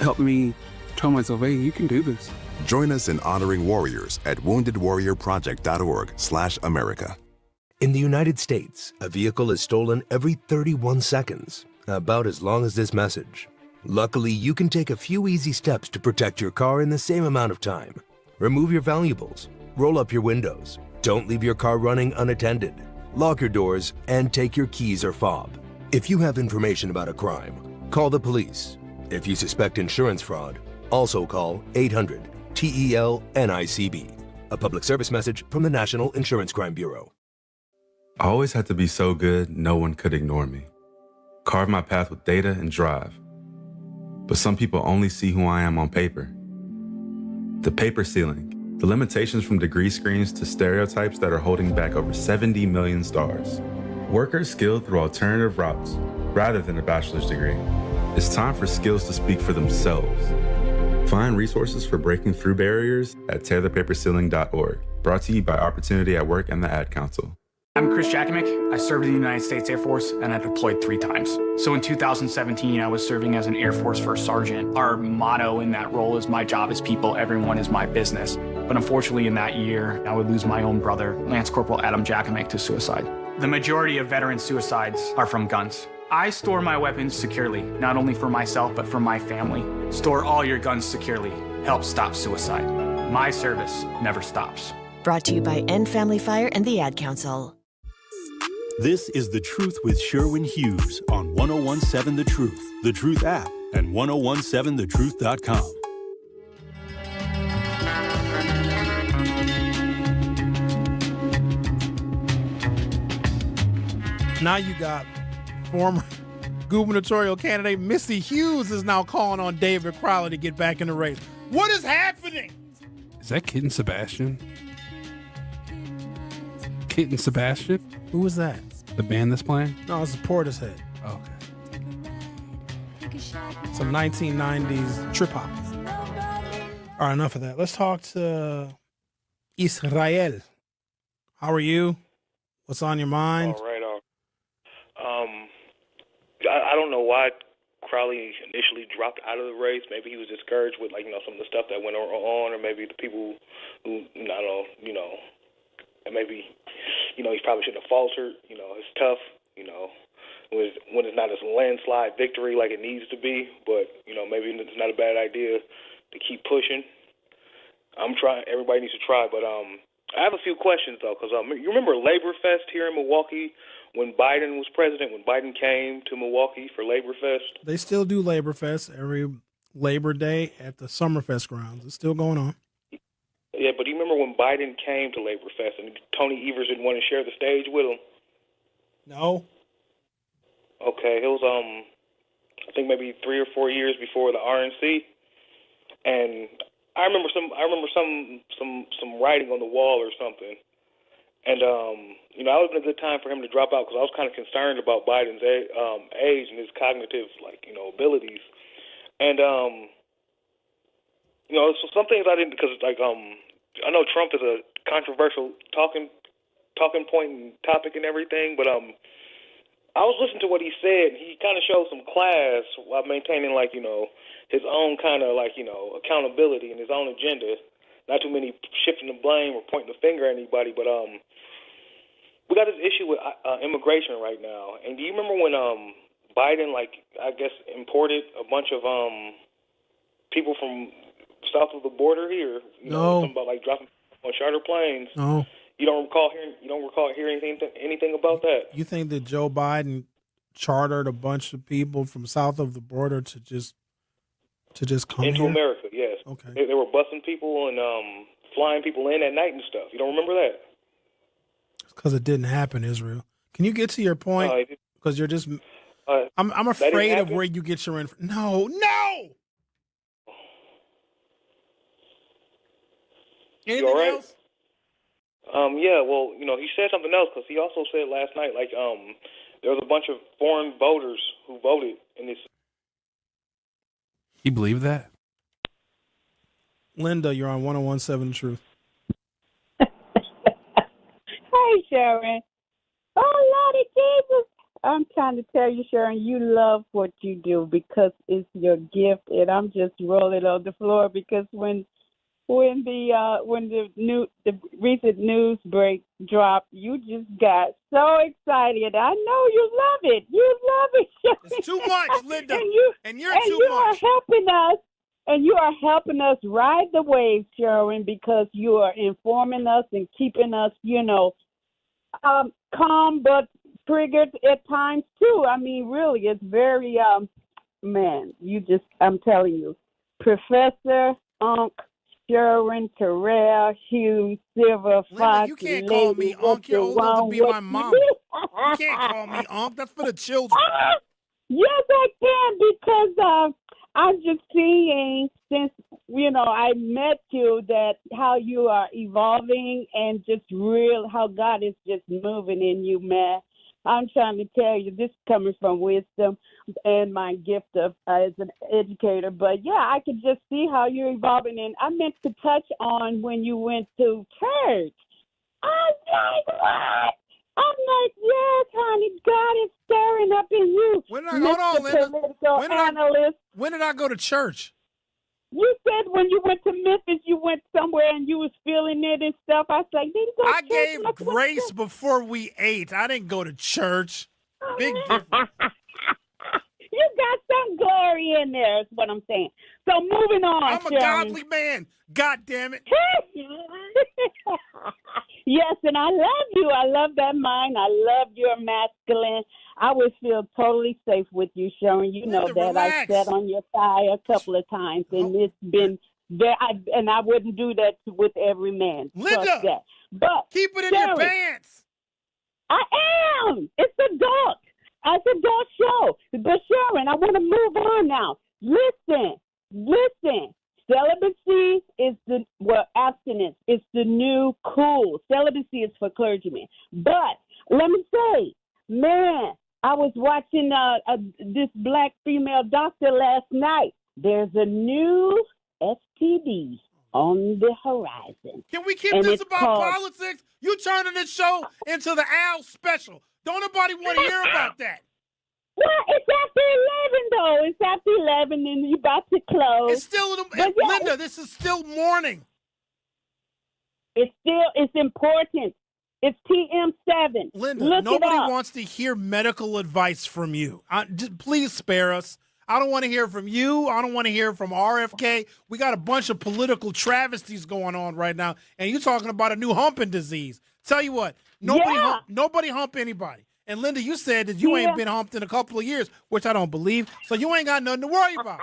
helped me tell myself, hey, you can do this. Join us in honoring warriors at woundedwarriorproject.org/America. In the United States, a vehicle is stolen every 31 seconds, about as long as this message. Luckily, you can take a few easy steps to protect your car in the same amount of time. Remove your valuables, roll up your windows, don't leave your car running unattended, lock your doors, and take your keys or fob. If you have information about a crime, call the police. If you suspect insurance fraud, also call 800-TEL-NICB. A public service message from the National Insurance Crime Bureau. I always had to be so good, no one could ignore me. Carve my path with data and drive. But some people only see who I am on paper. The paper ceiling, the limitations from degree screens to stereotypes that are holding back over 70 million stars. Workers skilled through alternative routes, rather than a bachelor's degree. It's time for skills to speak for themselves. Find resources for breaking through barriers at tearthepaperceiling.org. Brought to you by Opportunity at Work and the Ad Council. I'm Chris Jakimick. I served in the United States Air Force and I deployed 3 times. So in 2017, I was serving as an Air Force First Sergeant. Our motto in that role is my job is people, everyone is my business. But unfortunately in that year, I would lose my own brother, Lance Corporal Adam Jakimick, to suicide. The majority of veteran suicides are from guns. I store my weapons securely, not only for myself, but for my family. Store all your guns securely. Help stop suicide. My service never stops. Brought to you by End Family Fire and the Ad Council. This is The Truth with Sherwin Hughes on 1017 The Truth, The Truth app, and 1017thetruth.com. Now you got former gubernatorial candidate Missy Hughes is now calling on David Crowley to get back in the race. What is happening? Is that Kitten Sebastian? Kitten Sebastian? Who was that? The band that's playing? No, it's Portishead. Oh, okay. Some 1990s trip hop. All right, enough of that. Let's talk to Israel. How are you? What's on your mind? All right. I don't know why Crowley initially dropped out of the race. Maybe he was discouraged with, some of the stuff that went on, or maybe the people who, I don't know, and maybe, he probably shouldn't have faltered. It's tough, when it's not a landslide victory like it needs to be. But, maybe it's not a bad idea to keep pushing. I'm trying. Everybody needs to try. But I have a few questions, though, because you remember Labor Fest here in Milwaukee when Biden was president, when Biden came to Milwaukee for Labor Fest? They still do Labor Fest every Labor Day at the Summerfest grounds. It's still going on. Yeah, but do you remember when Biden came to Labor Fest and Tony Evers didn't want to share the stage with him? No. Okay, it was I think maybe 3 or 4 years before the RNC, and I remember some writing on the wall or something, and that would have been a good time for him to drop out because I was kind of concerned about Biden's age and his cognitive abilities, and so some things I didn't because I know Trump is a controversial talking point and topic and everything, but I was listening to what he said. He kind of showed some class while maintaining his own kind of accountability and his own agenda. Not too many shifting the blame or pointing the finger at anybody, but we got this issue with immigration right now. And do you remember when Biden imported a bunch of people from south of the border here. You know, something about like dropping on charter planes. No. You don't recall hearing anything about that? You think that Joe Biden chartered a bunch of people from south of the border to just come into here? America? Yes. Okay. They were busing people and flying people in at night and stuff. You don't remember that? Because it didn't happen, Israel. Can you get to your point? Because you're just. I'm afraid of where you get your info. No. Anything all right? else? Yeah. Well, he said something else because he also said last night, like, there was a bunch of foreign voters who voted in this. You believe that? Linda, you're on 101.7 The Truth. Hey, Sharon. Oh, Lordy Jesus. I'm trying to tell you, Sharon, you love what you do because it's your gift, and I'm just rolling on the floor because when the recent news break dropped, you just got so excited. I know you love it. You love it, Sharon. It's too much, Linda. and you're too you much. Are helping us. And you are helping us ride the wave, Sherwin, because you are informing us and keeping us, calm but triggered at times too. I mean, really, it's very, I'm telling you, Professor Unc, Sherwin, Terrell, Hughes, Silver, Fox, you can't call me Unc. You're old enough to be my mama. You can't call me Unc. That's for the children. Yes, I can because I'm just seeing since, I met you that how you are evolving and just how God is just moving in you, man. I'm trying to tell you, this is coming from wisdom and my gift of as an educator. But, yeah, I could just see how you're evolving. And I meant to touch on when you went to church. I was like, what? I'm like, yes, honey, God is stirring up in you. Hold on, Linda. When did I go to church? You said when you went to Memphis, you went somewhere and you was feeling it and stuff. I was like, did you go to I church? gave grace before we ate. I didn't go to church. Big difference. You got some glory in there, is what I'm saying. So moving on, I'm a godly man. God damn it. Yes, and I love you. I love that mind. I love your masculine. I would feel totally safe with you, Sharon. You know that. Relax. I sat on your thigh a couple of times, and it's been there. And I wouldn't do that with every man. Linda, trust that. But keep it in Sharon, your pants. I am. It's adult. It's an adult show. But Sharon, I want to move on now. Listen. Celibacy is abstinence is the new cool. Celibacy is for clergymen. But let me say, man, I was watching this black female doctor last night. There's a new STD on the horizon. Can we keep this about politics? You turning this show into the Al special. Don't nobody want to hear about that. Well, it's after 11, though. It's after 11, and you're about to close. It's still, Linda, this is still morning. It's important. It's TM7. Linda, nobody wants to hear medical advice from you. Please spare us. I don't want to hear from you. I don't want to hear from RFK. We got a bunch of political travesties going on right now, and you're talking about a new humping disease. Tell you what, nobody hump anybody. And, Linda, you said that you ain't been humped in a couple of years, which I don't believe, so you ain't got nothing to worry about.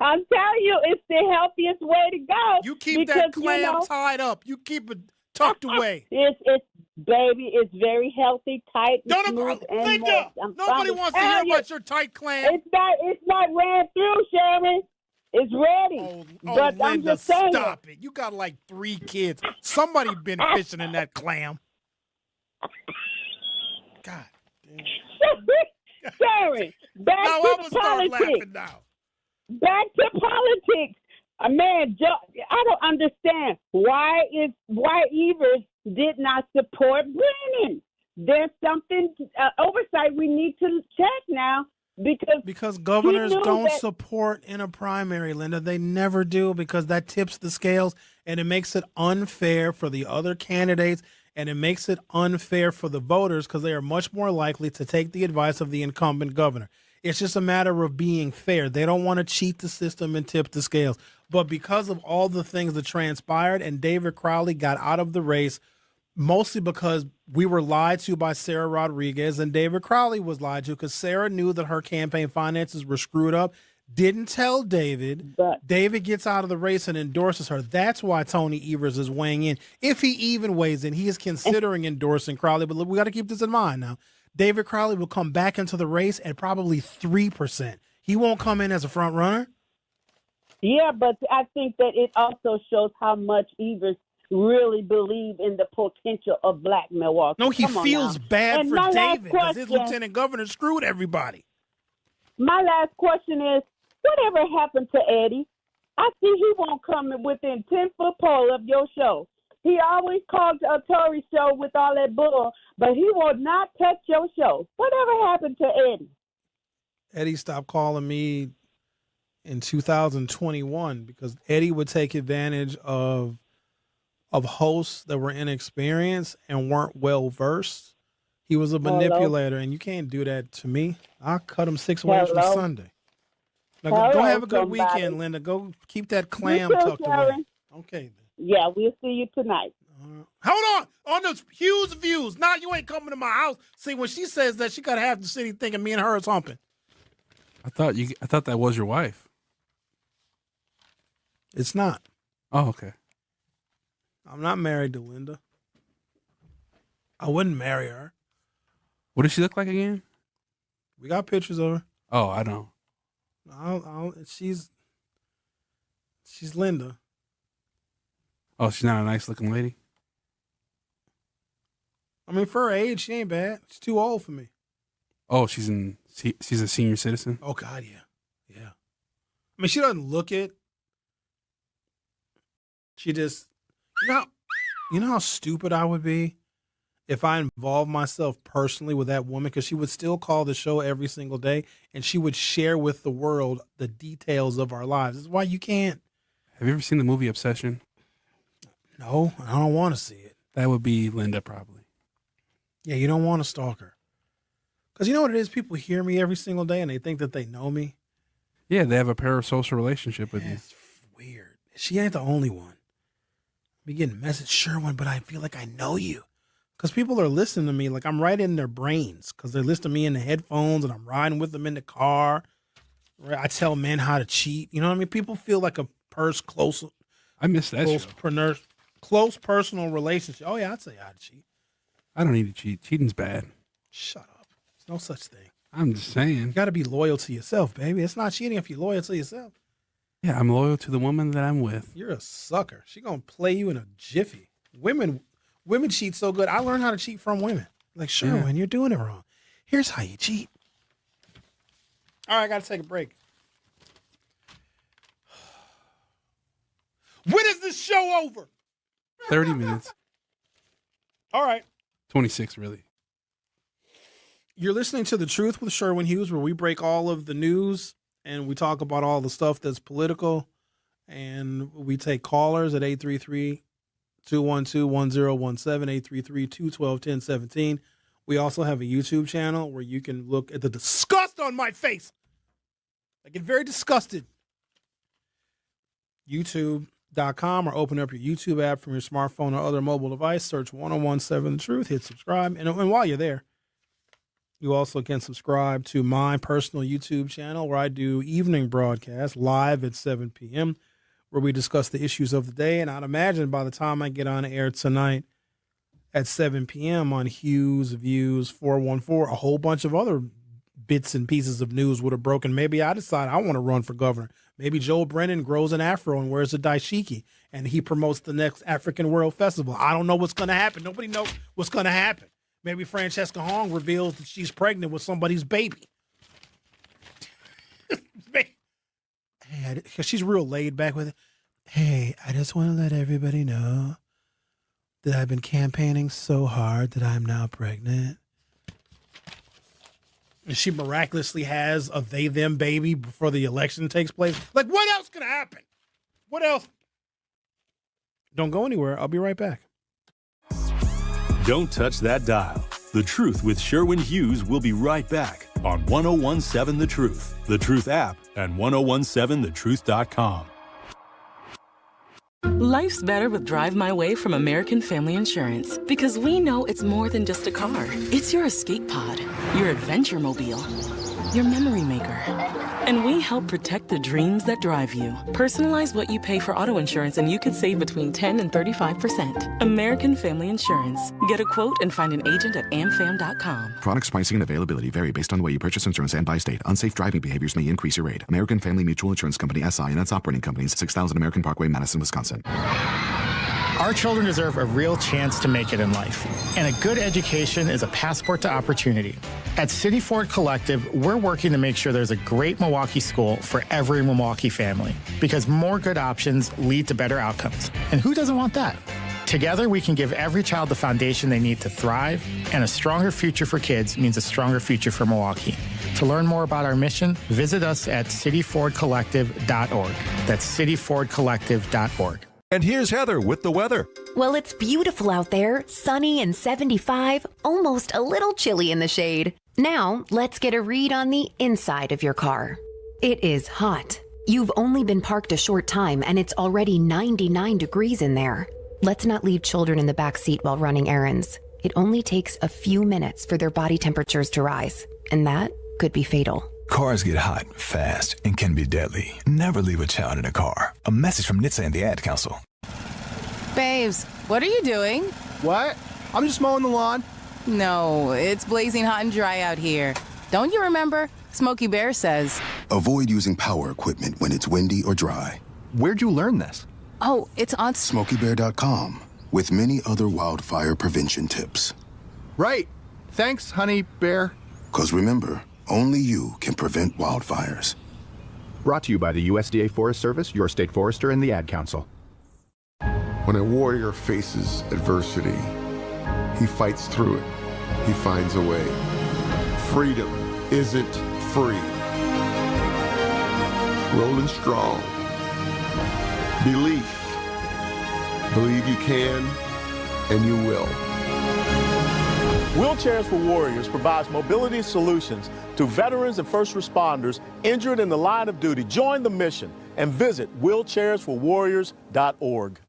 I'm telling you, it's the healthiest way to go. You keep that clam tied up. You keep it tucked away. It's it's very healthy, tight, and smooth, and Linda, nobody wants to hear about your tight clam. It's not ran through, Sherwin. It's ready. But Linda, I'm just saying. Stop it. You got like 3 kids. Somebody been fishing in that clam. God damn. Sorry. Back to politics. Back to politics. Man, I don't understand why Evers did not support Brennan. There's something oversight we need to check now because governors don't support in a primary, Linda. They never do because that tips the scales and it makes it unfair for the other candidates. And it makes it unfair for the voters because they are much more likely to take the advice of the incumbent governor. It's just a matter of being fair. They don't want to cheat the system and tip the scales. But because of all the things that transpired and David Crowley got out of the race, mostly because we were lied to by Sarah Rodriguez and David Crowley was lied to because Sarah knew that her campaign finances were screwed up, didn't tell David. David gets out of the race and endorses her. That's why Tony Evers is weighing in. If he even weighs in, he is considering endorsing Crowley. But look, we got to keep this in mind now. David Crowley will come back into the race at probably 3%. He won't come in as a front runner. Yeah, but I think that it also shows how much Evers really believe in the potential of Black Milwaukee. No, he feels bad for David because his lieutenant governor screwed everybody. My last question is, whatever happened to Eddie? I see he won't come within 10-foot pole of your show. He always called a Tory show with all that bull, but he will not touch your show. Whatever happened to Eddie? Eddie stopped calling me in 2021 because Eddie would take advantage of hosts that were inexperienced and weren't well versed. He was a manipulator, and you can't do that to me. I'll cut him 6 ways from Sunday. Now, go have a good weekend, Linda. Go keep that clam tucked away. Okay. Yeah, we'll see you tonight. Hold on those Hughes views. Now you ain't coming to my house. See, when she says that, she got half the city thinking me and her is humping. I thought that was your wife. It's not. Oh, okay. I'm not married to Linda. I wouldn't marry her. What does she look like again? We got pictures of her. Oh, I don't. She's Linda. Oh, she's not a nice looking lady? I mean, for her age, she ain't bad. She's too old for me. Oh, she's a senior citizen? Oh, God, yeah. Yeah. I mean, she doesn't look it. She just, you know how stupid I would be if I involved myself personally with that woman, because she would still call the show every single day and she would share with the world the details of our lives. That's why you can't. Have you ever seen the movie Obsession? No, I don't want to see it. That would be Linda, probably. Yeah, you don't want to stalk her. Because you know what it is? People hear me every single day and they think that they know me. Yeah, they have a parasocial relationship with you. It's weird. She ain't the only one. Be getting message, Sherwin, but I feel like I know you. Because people are listening to me like I'm right in their brains. Because they're listening to me in the headphones and I'm riding with them in the car. Right? I tell men how to cheat. You know what I mean? People feel like a close. I miss that show. Close personal relationship. Oh, yeah, I'd say how to cheat. I don't need to cheat. Cheating's bad. Shut up. There's no such thing. I'm just saying. You got to be loyal to yourself, baby. It's not cheating if you're loyal to yourself. Yeah, I'm loyal to the woman that I'm with. You're a sucker. She going to play you in a jiffy. Women cheat so good. I learned how to cheat from women. Like, Sherwin, you're doing it wrong. Here's how you cheat. All right, I got to take a break. When is this show over? 30 minutes. All right. 26, really. You're listening to The Truth with Sherwin Hughes, where we break all of the news and we talk about all the stuff that's political. And we take callers at 833-212-1017, 833-212-1017. We also have a YouTube channel where you can look at the disgust on my face. I get very disgusted. YouTube.com, or open up your YouTube app from your smartphone or other mobile device. Search 1017 The Truth. Hit subscribe. And while you're there, you also can subscribe to my personal YouTube channel where I do evening broadcasts live at 7 p.m. where we discuss the issues of the day. And I'd imagine by the time I get on air tonight at 7 p.m. on Hughes Views 414, a whole bunch of other bits and pieces of news would have broken. Maybe I decide I want to run for governor. Maybe Joe Brennan grows an afro and wears a dashiki and he promotes the next African World Festival. I don't know what's going to happen. Nobody knows what's going to happen. Maybe Francesca Hong reveals that she's pregnant with somebody's baby. Hey, she's real laid back with it. Hey, I just want to let everybody know that I've been campaigning so hard that I'm now pregnant. And she miraculously has a they-them baby before the election takes place. Like, what else could happen? What else? Don't go anywhere. I'll be right back. Don't touch that dial. The Truth with Sherwin Hughes will be right back on 1017 The Truth, The Truth app, and 1017thetruth.com. Life's better with Drive My Way from American Family Insurance because we know it's more than just a car. It's your escape pod, your adventure mobile, your memory maker. And we help protect the dreams that drive you. Personalize what you pay for auto insurance and you could save between 10 and 35%. American Family Insurance. Get a quote and find an agent at amfam.com. Products, pricing, and availability vary based on the way you purchase insurance and by state. Unsafe driving behaviors may increase your rate. American Family Mutual Insurance Company, SI, and its operating companies, 6000 American Parkway, Madison, Wisconsin. Our children deserve a real chance to make it in life, and a good education is a passport to opportunity. At City Ford Collective, we're working to make sure there's a great Milwaukee school for every Milwaukee family, because more good options lead to better outcomes. And who doesn't want that? Together, we can give every child the foundation they need to thrive, and a stronger future for kids means a stronger future for Milwaukee. To learn more about our mission, visit us at cityfordcollective.org. That's cityfordcollective.org. And here's Heather with the weather. Well, it's beautiful out there, sunny and 75, almost a little chilly in the shade. Now, let's get a read on the inside of your car. It is hot. You've only been parked a short time and it's already 99 degrees in there. Let's not leave children in the back seat while running errands. It only takes a few minutes for their body temperatures to rise, and that could be fatal. Cars get hot, fast, and can be deadly. Never leave a child in a car. A message from NHTSA and the Ad Council. Babes, what are you doing? What? I'm just mowing the lawn. No, it's blazing hot and dry out here. Don't you remember? Smokey Bear says. Avoid using power equipment when it's windy or dry. Where'd you learn this? Oh, it's on SmokeyBear.com with many other wildfire prevention tips. Right. Thanks, honey bear. 'Cause remember, only you can prevent wildfires. Brought to you by the USDA Forest Service, your state forester, and the Ad Council. When a warrior faces adversity, he fights through it. He finds a way. Freedom isn't free. Rolling strong. Belief. Believe you can, and you will. Wheelchairs for Warriors provides mobility solutions to veterans and first responders injured in the line of duty. Join the mission and visit wheelchairsforwarriors.org.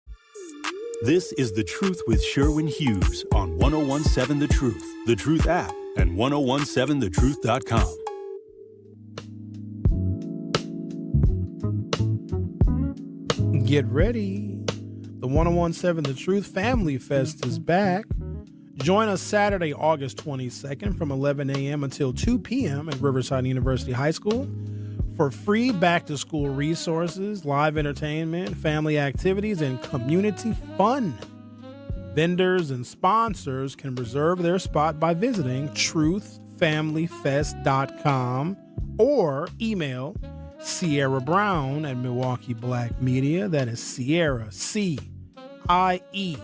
This is The Truth with Sherwin Hughes on 1017 The Truth, The Truth app, and 1017thetruth.com. Get ready. The 1017 The Truth Family Fest is back. Join us Saturday, August 22nd from 11 a.m. until 2 p.m. at Riverside University High School for free back-to-school resources, live entertainment, family activities, and community fun. Vendors and sponsors can reserve their spot by visiting truthfamilyfest.com or email Sierra Brown at Milwaukee Black Media. That is Sierra, CIERRA.Brown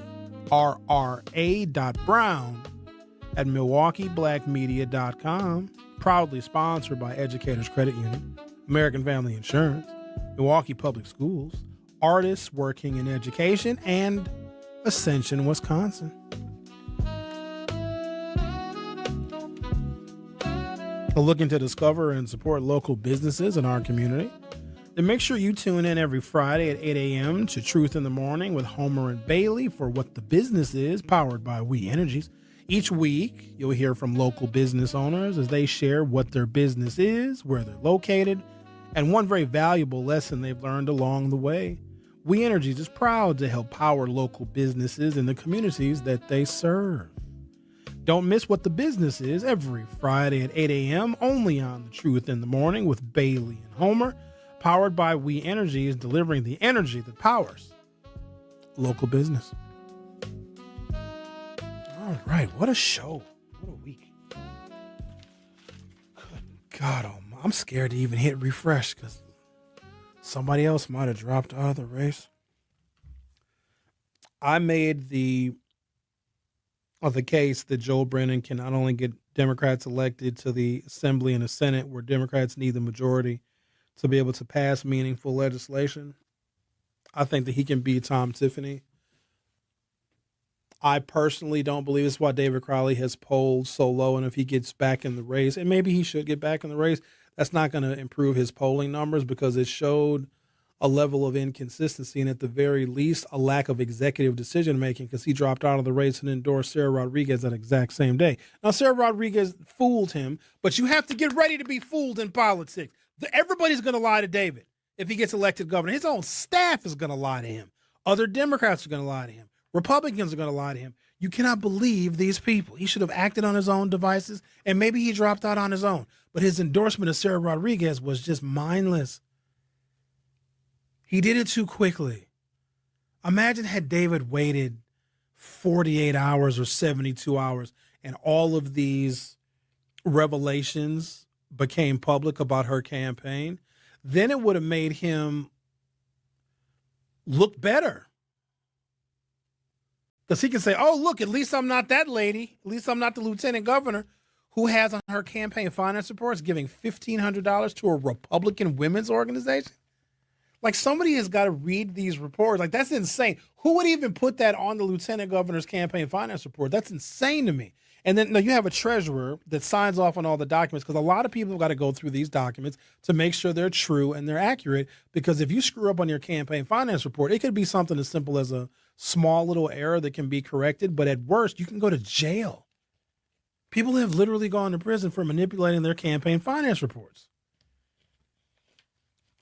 at MilwaukeeBlackMedia.com. Proudly sponsored by Educators Credit Union, American Family Insurance, Milwaukee Public Schools, Artists Working in Education, and Ascension, Wisconsin. Looking to discover and support local businesses in our community? Then make sure you tune in every Friday at 8 a.m. to Truth in the Morning with Homer and Bailey for What the Business Is, powered by We Energies. Each week, you'll hear from local business owners as they share what their business is, where they're located, and one very valuable lesson they've learned along the way. We Energies is proud to help power local businesses in the communities that they serve. Don't miss What the Business Is every Friday at 8 a.m. only on The Truth in the Morning with Bailey and Homer, powered by We Energies, delivering the energy that powers local business. All right, what a show. What a week. Good God, I'm scared to even hit refresh because somebody else might have dropped out of the race. I made the case that Joe Brennan can not only get Democrats elected to the Assembly and the Senate, where Democrats need the majority to be able to pass meaningful legislation. I think that he can beat Tom Tiffany. I personally don't believe it's why David Crowley has polled so low. And if he gets back in the race, and maybe he should get back in the race, that's not going to improve his polling numbers because it showed a level of inconsistency and at the very least a lack of executive decision making because he dropped out of the race and endorsed Sarah Rodriguez that exact same day. Now, Sarah Rodriguez fooled him, but you have to get ready to be fooled in politics. Everybody's going to lie to David if he gets elected governor. His own staff is going to lie to him. Other Democrats are going to lie to him. Republicans are going to lie to him. You cannot believe these people. He should have acted on his own devices, and maybe he dropped out on his own. But his endorsement of Sarah Rodriguez was just mindless. He did it too quickly. Imagine had David waited 48 hours or 72 hours and all of these revelations became public about her campaign. Then it would have made him look better. Because he can say, oh, look, at least I'm not that lady. At least I'm not the lieutenant governor who has on her campaign finance reports giving $1,500 to a Republican women's organization. Like, somebody has got to read these reports. Like, that's insane. Who would even put that on the lieutenant governor's campaign finance report? That's insane to me. And then you have a treasurer that signs off on all the documents because a lot of people have got to go through these documents to make sure they're true and they're accurate. Because if you screw up on your campaign finance report, it could be something as simple as a small little error that can be corrected. But at worst, you can go to jail. People have literally gone to prison for manipulating their campaign finance reports.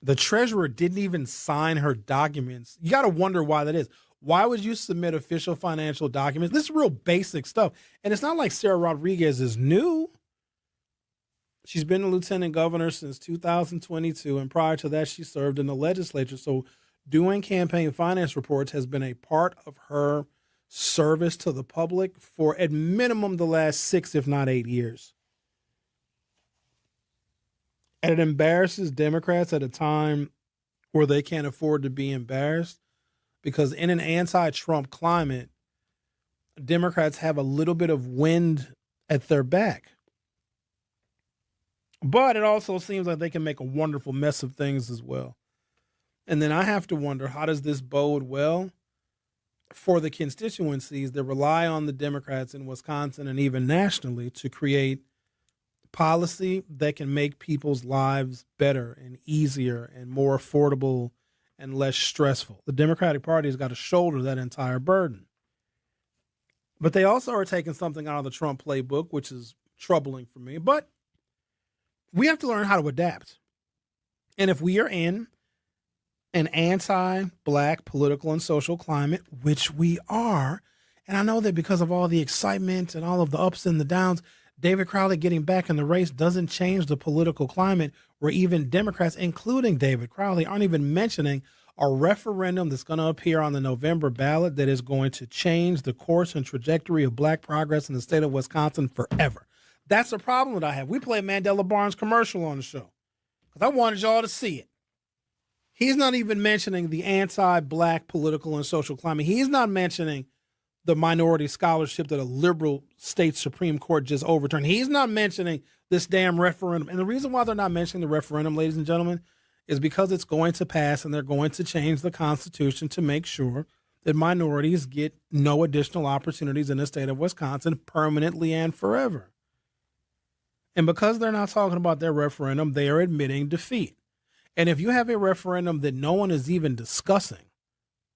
The treasurer didn't even sign her documents. You got to wonder why that is. Why would you submit official financial documents? This is real basic stuff. And it's not like Sarah Rodriguez is new. She's been a lieutenant governor since 2022. And prior to that, she served in the legislature. So doing campaign finance reports has been a part of her service to the public for at minimum the last 6, if not 8 years. And it embarrasses Democrats at a time where they can't afford to be embarrassed because in an anti-Trump climate, Democrats have a little bit of wind at their back. But it also seems like they can make a wonderful mess of things as well. And then I have to wonder, how does this bode well for the constituencies that rely on the Democrats in Wisconsin and even nationally to create policy that can make people's lives better and easier and more affordable and less stressful? The Democratic Party has got to shoulder that entire burden. But they also are taking something out of the Trump playbook, which is troubling for me. But we have to learn how to adapt. And if we are in an anti-Black political and social climate, which we are, and I know that because of all the excitement and all of the ups and the downs, David Crowley getting back in the race doesn't change the political climate where even Democrats, including David Crowley, aren't even mentioning a referendum that's going to appear on the November ballot that is going to change the course and trajectory of Black progress in the state of Wisconsin forever. That's a problem that I have. We played Mandela Barnes' commercial on the show because I wanted y'all to see it. He's not even mentioning the anti-Black political and social climate. He's not mentioning the minority scholarship that a liberal state Supreme Court just overturned. He's not mentioning this damn referendum. And the reason why they're not mentioning the referendum, ladies and gentlemen, is because it's going to pass and they're going to change the Constitution to make sure that minorities get no additional opportunities in the state of Wisconsin permanently and forever. And because they're not talking about their referendum, they are admitting defeat. And if you have a referendum that no one is even discussing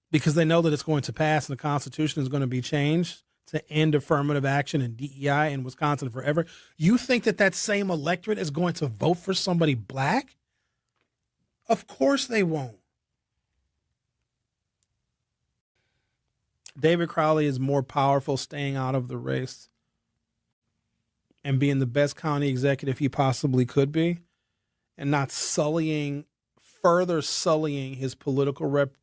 because they know that it's going to pass and the Constitution is going to be changed to end affirmative action and DEI in Wisconsin forever, you think that that same electorate is going to vote for somebody Black? Of course they won't. David Crowley is more powerful staying out of the race and being the best county executive he possibly could be and not further sullying his political reputation.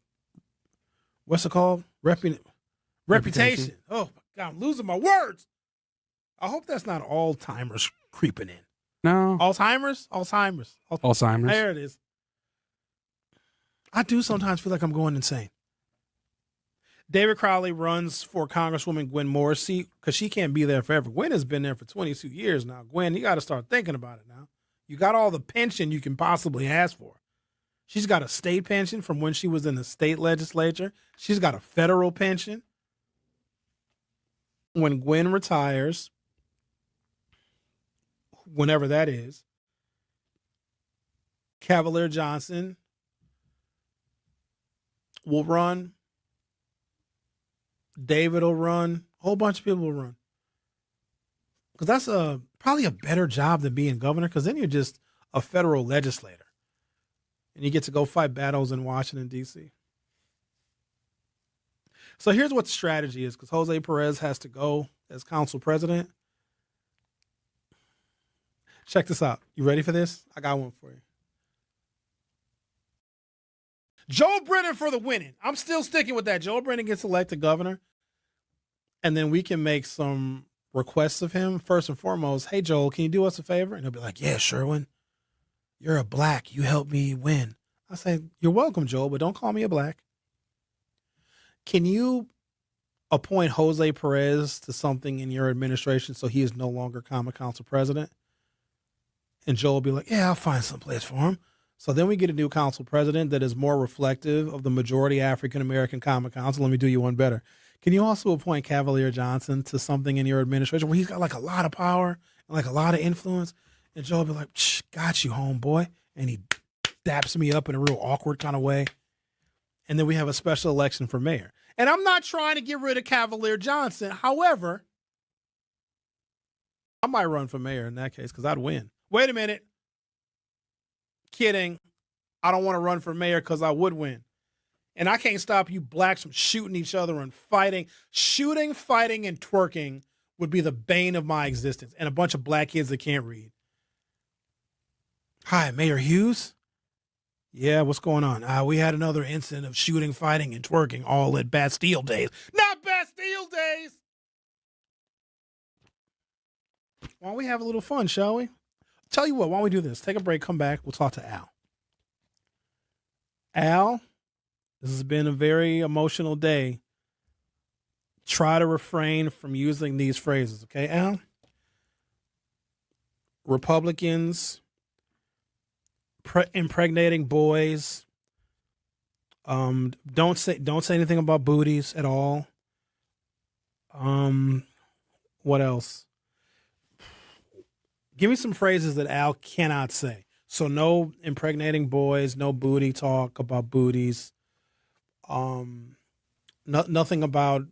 Oh my God, I'm losing my words. I hope that's not Alzheimer's creeping in. No. Alzheimer's. Alzheimer's. There it is. I do sometimes feel like I'm going insane. David Crowley runs for Congresswoman Gwen Morrissey because she can't be there forever. Gwen has been there for 22 years now. Gwen, you got to start thinking about it now. You got all the pension you can possibly ask for. She's got a state pension from when she was in the state legislature. She's got a federal pension. when Gwen retires, whenever that is, Cavalier Johnson will run. David will run. A whole bunch of people will run. Because that's probably a better job than being governor, because then you're just a federal legislator. And you get to go fight battles in Washington, D.C. So here's what the strategy is, because Jose Perez has to go as council president. Check this out. You ready for this? I got one for you. Joe Brennan for the winning. I'm still sticking with that. Joe Brennan gets elected governor, and then we can make some requests of him. First and foremost, hey, Joel, can you do us a favor? And he'll be like, yeah, Sherwin, you're a black. You helped me win. I say, you're welcome, Joel, but don't call me a black. Can you appoint Jose Perez to something in your administration so he is no longer common council president? And Joel will be like, yeah, I'll find some place for him. So then we get a new council president that is more reflective of the majority African-American common council. Let me do you one better. Can you also appoint Cavalier Johnson to something in your administration where he's got like a lot of power and like a lot of influence? And Joel will be like, got you, homeboy. And he daps me up in a real awkward kind of way. And then we have a special election for mayor. And I'm not trying to get rid of Cavalier Johnson. However, I might run for mayor in that case because I'd win. Wait a minute. Kidding. I don't want to run for mayor because I would win. And I can't stop you blacks from shooting each other and fighting. Shooting, fighting, and twerking would be the bane of my existence. And a bunch of black kids that can't read. Hi, Mayor Hughes? Yeah, what's going on? We had another incident of shooting, fighting, and twerking all at Bastille Days. Not Bastille Days! Why don't we have a little fun, shall we? Tell you what, why don't we do this? Take a break, come back, we'll talk to Al. Al, this has been a very emotional day. Try to refrain from using these phrases, okay, Al? Republicans impregnating boys. Don't say anything about booties at all. What else? Give me some phrases that Al cannot say. So no impregnating boys, no booty talk about booties. Nothing about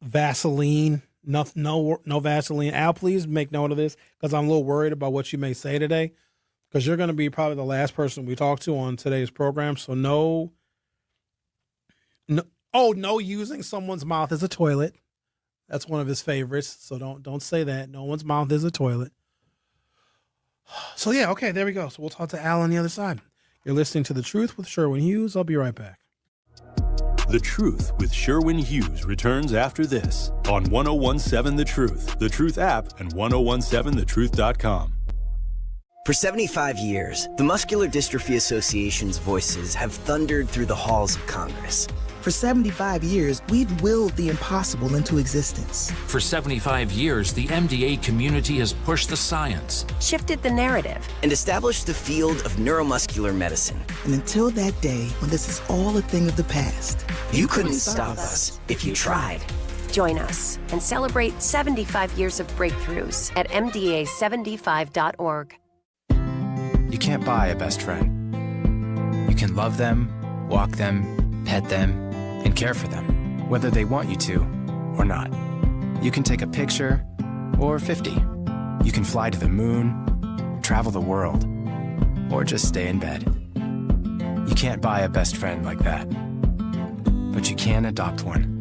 Vaseline. No Vaseline. Al, please make note of this because I'm a little worried about what you may say today because you're going to be probably the last person we talk to on today's program. So no using someone's mouth as a toilet. That's one of his favorites. So don't say that. No one's mouth is a toilet. So yeah, okay, there we go. So we'll talk to Al on the other side. You're listening to The Truth with Sherwin Hughes. I'll be right back. The Truth with Sherwin Hughes returns after this on 1017 The Truth app, and 1017thetruth.com. For 75 years, the Muscular Dystrophy Association's voices have thundered through the halls of Congress. For 75 years, we've willed the impossible into existence. For 75 years, the MDA community has pushed the science, shifted the narrative, and established the field of neuromuscular medicine. And until that day, when this is all a thing of the past, you couldn't stop us if you tried. Join us and celebrate 75 years of breakthroughs at MDA75.org. You can't buy a best friend. You can love them, walk them, pet them, and care for them, whether they want you to or not. You can take a picture or 50. You can fly to the moon, travel the world, or just stay in bed. You can't buy a best friend like that, but you can adopt one.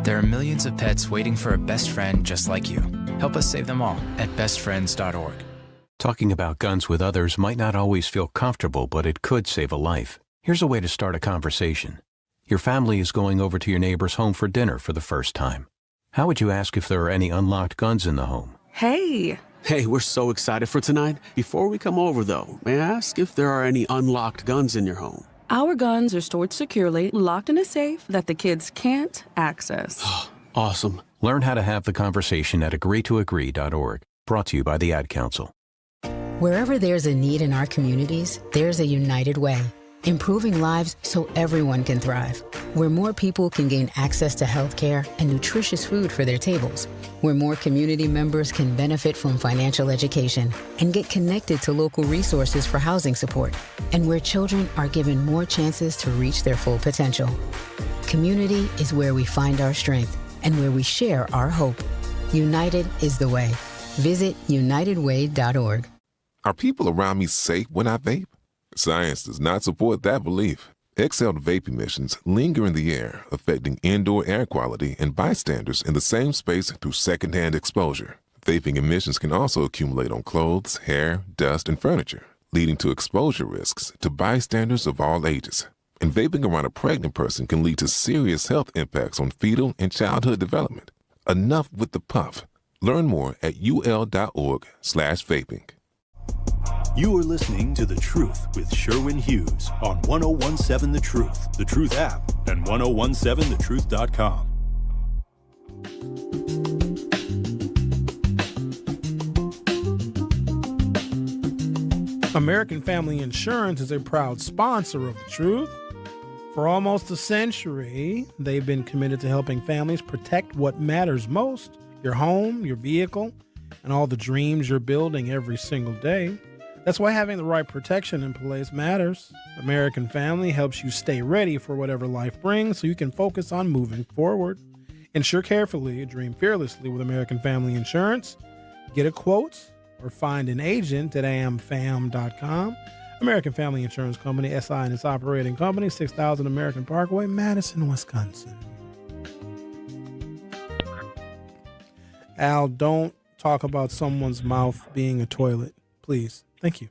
There are millions of pets waiting for a best friend just like you. Help us save them all at bestfriends.org. Talking about guns with others might not always feel comfortable, but it could save a life. Here's a way to start a conversation. Your family is going over to your neighbor's home for dinner for the first time. How would you ask if there are any unlocked guns in the home? Hey, we're so excited for tonight. Before we come over, though, may I ask if there are any unlocked guns in your home? Our guns are stored securely, locked in a safe that the kids can't access. Awesome. Learn how to have the conversation at agreetoagree.org. Brought to you by the Ad Council. Wherever there's a need in our communities, there's a United Way. improving lives so everyone can thrive. Where more people can gain access to healthcare and nutritious food for their tables. Where more community members can benefit from financial education and get connected to local resources for housing support. And where children are given more chances to reach their full potential. Community is where we find our strength and where we share our hope. United is the way. Visit unitedway.org. Are people around me safe when I vape? Science does not support that belief. Exhaled vape emissions linger in the air, affecting indoor air quality and bystanders in the same space through secondhand exposure. Vaping emissions can also accumulate on clothes, hair, dust, and furniture, leading to exposure risks to bystanders of all ages. And vaping around a pregnant person can lead to serious health impacts on fetal and childhood development. Enough with the puff. Learn more at ul.org/vaping. You are listening to The Truth with Sherwin Hughes on 1017 The Truth app, and 1017thetruth.com. American Family Insurance is a proud sponsor of The Truth. For almost a century, they've been committed to helping families protect what matters most, your home, your vehicle, and all the dreams you're building every single day. That's why having the right protection in place matters. American Family helps you stay ready for whatever life brings so you can focus on moving forward. Insure carefully, dream fearlessly with American Family Insurance. Get a quote or find an agent at amfam.com. American Family Insurance Company, SI and its operating company, 6000 American Parkway, Madison, Wisconsin. Al, don't talk about someone's mouth being a toilet, please. Thank you.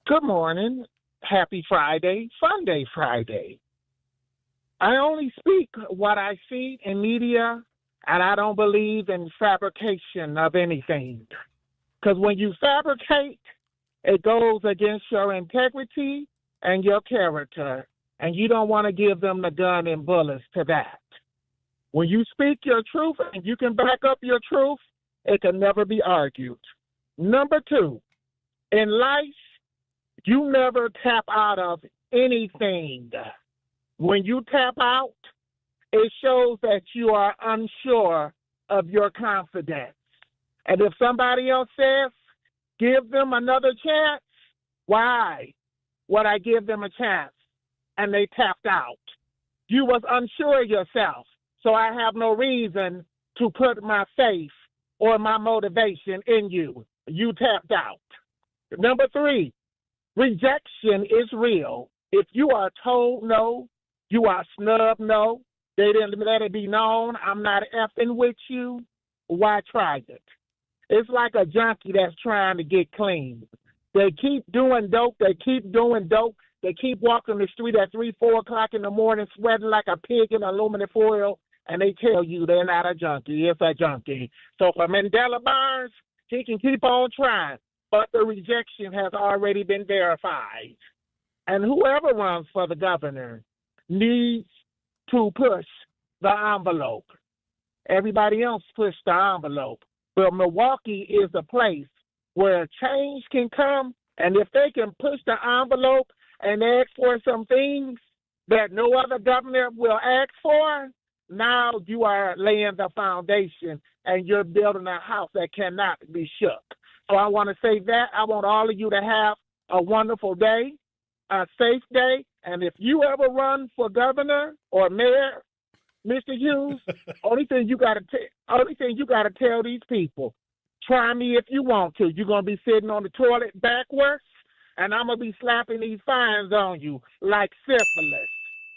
Good morning. Happy Friday. Fun Day Friday. I only speak what I see in media, and I don't believe in fabrication of anything. Because when you fabricate, it goes against your integrity and your character, and you don't want to give them the gun and bullets to that. When you speak your truth and you can back up your truth, it can never be argued. Number two, in life, you never tap out of anything. When you tap out, it shows that you are unsure of your confidence. And if somebody else says, give them another chance, why would I give them a chance? And they tapped out. You was unsure of yourself, so I have no reason to put my faith or my motivation in you. You tapped out. Number three, rejection is real. If you are told no, you are snubbed no, they didn't let it be known, I'm not effing with you, why try it? It's like a junkie that's trying to get clean. They keep doing dope, they keep walking the street at 3, 4 o'clock in the morning sweating like a pig in aluminum foil, and they tell you they're not a junkie, it's a junkie. So for Mandela Barnes, he can keep on trying, but the rejection has already been verified. And whoever runs for the governor needs to push the envelope. Everybody else pushed the envelope. But Milwaukee is a place where change can come, and if they can push the envelope and ask for some things that no other governor will ask for, now you are laying the foundation and you're building a house that cannot be shook. So I want to say that. I want all of you to have a wonderful day, a safe day, and if you ever run for governor or mayor, Mr. Hughes, only thing you got to tell these people, try me if you want to. You're going to be sitting on the toilet backwards, and I'm going to be slapping these fines on you like syphilis,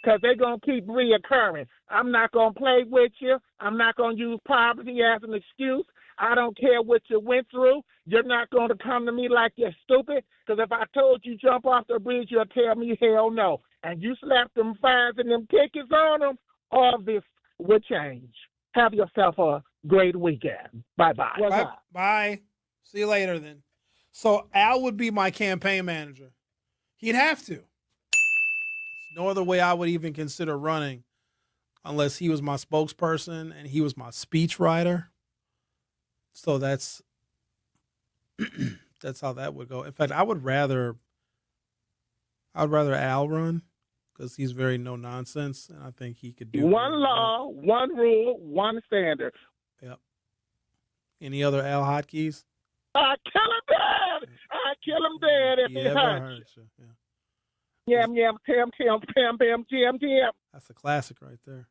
because they're going to keep reoccurring. I'm not going to play with you. I'm not going to use poverty as an excuse. I don't care what you went through. You're not going to come to me like you're stupid, because if I told you jump off the bridge, you'll tell me hell no. And you slap them fines and them tickets on them, all this will change. Have yourself a great weekend. Bye-bye. Bye. See you later then. So Al would be my campaign manager. He'd have to. There's no other way I would even consider running unless he was my spokesperson and he was my speechwriter. So that's how that would go. In fact, I would rather I'd rather Al run because he's very no nonsense, and I think he could do one law, one rule, one standard. Yep. Any other Al hotkeys? I kill him dead. I kill him dead if he hurts you. Yeah. Yam, yam, tam, tam, pam, pam, jam, jam. That's a classic right there.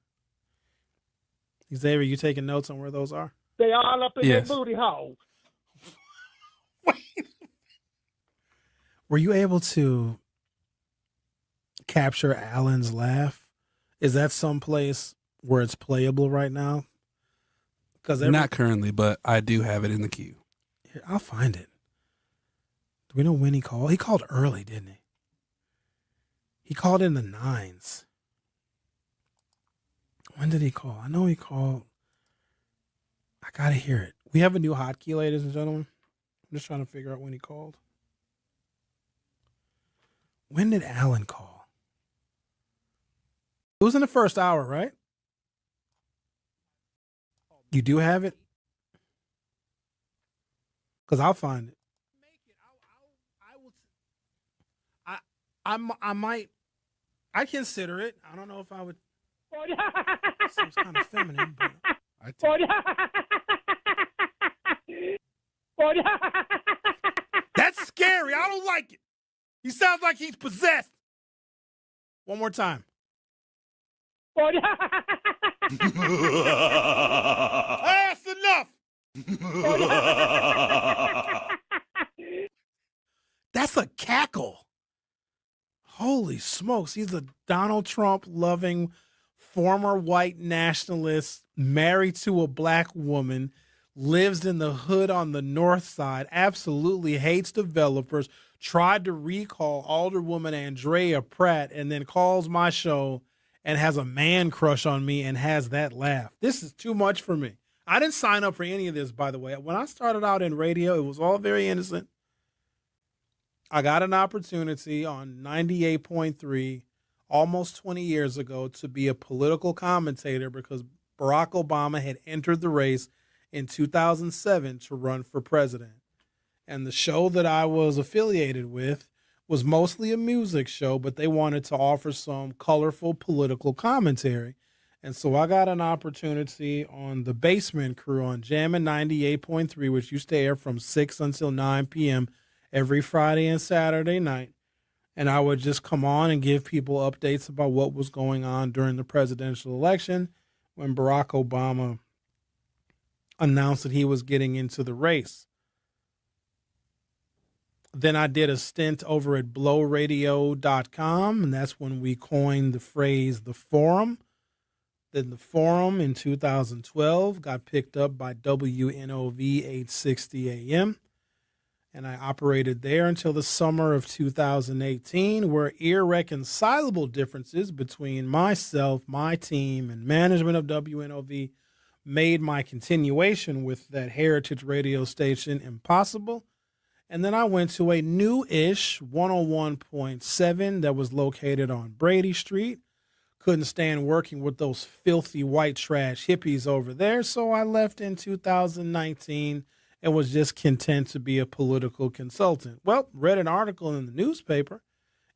Xavier, you taking notes on where those are? They all up in their booty hole. Were you able to capture Alan's laugh? Is that someplace where it's playable right now? Not currently, but I do have it in the queue. Here, I'll find it. Do we know when he called? He called early, didn't he? He called in the 9s. When did he call? I know he called. I gotta hear it. We have a new hotkey, ladies and gentlemen. I'm just trying to figure out when he called. When did Alan call? It was in the first hour, right? You do have it? Because I'll find it. I might. I consider it. I don't know if I would. Seems kind of feminine, but I think. That's scary. I don't like it. He sounds like he's possessed. One more time. That's enough. That's a cackle. Holy smokes. He's a Donald Trump loving former white nationalist, married to a black woman, lives in the hood on the north side, absolutely hates developers, tried to recall Alderwoman Andrea Pratt, and then calls my show and has a man crush on me and has that laugh. This is too much for me. I didn't sign up for any of this, by the way. When I started out in radio, it was all very innocent. I got an opportunity on 98.3 almost 20 years ago to be a political commentator because Barack Obama had entered the race in 2007 to run for president. And the show that I was affiliated with was mostly a music show, but they wanted to offer some colorful political commentary. And so I got an opportunity on the Basement Crew on Jammin' 98.3, which used to air from 6 until 9 p.m. every Friday and Saturday night. And I would just come on and give people updates about what was going on during the presidential election when Barack Obama announced that he was getting into the race. Then I did a stint over at blowradio.com, and that's when we coined the phrase the forum. Then the forum in 2012 got picked up by WNOV 860 AM. And I operated there until the summer of 2018, where irreconcilable differences between myself, my team, and management of WNOV made my continuation with that heritage radio station impossible. And then I went to a new-ish 101.7 that was located on Brady Street. Couldn't stand working with those filthy white trash hippies over there, so I left in 2019 and was just content to be a political consultant. Well, read an article in the newspaper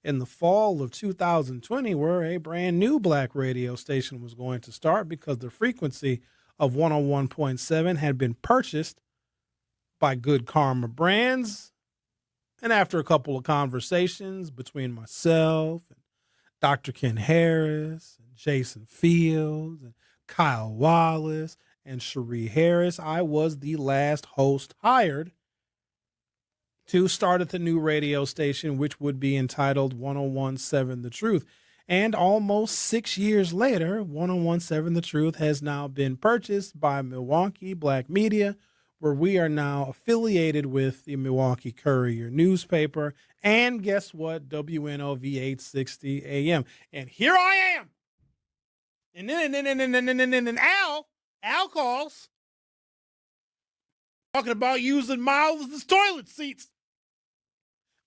in the fall of 2020 where a brand new black radio station was going to start because the frequency of 101.7 had been purchased by Good Karma Brands. And after a couple of conversations between myself and Dr. Ken Harris and Jason Fields and Kyle Wallace and Cherie Harris, I was the last host hired to start at the new radio station, which would be entitled 101.7 The Truth. And almost 6 years later, 101.7 The Truth has now been purchased by Milwaukee Black Media, where we are now affiliated with the Milwaukee Courier newspaper. And guess what? WNOV 860 AM. And here I am. And then Al calls, talking about using mouths as toilet seats.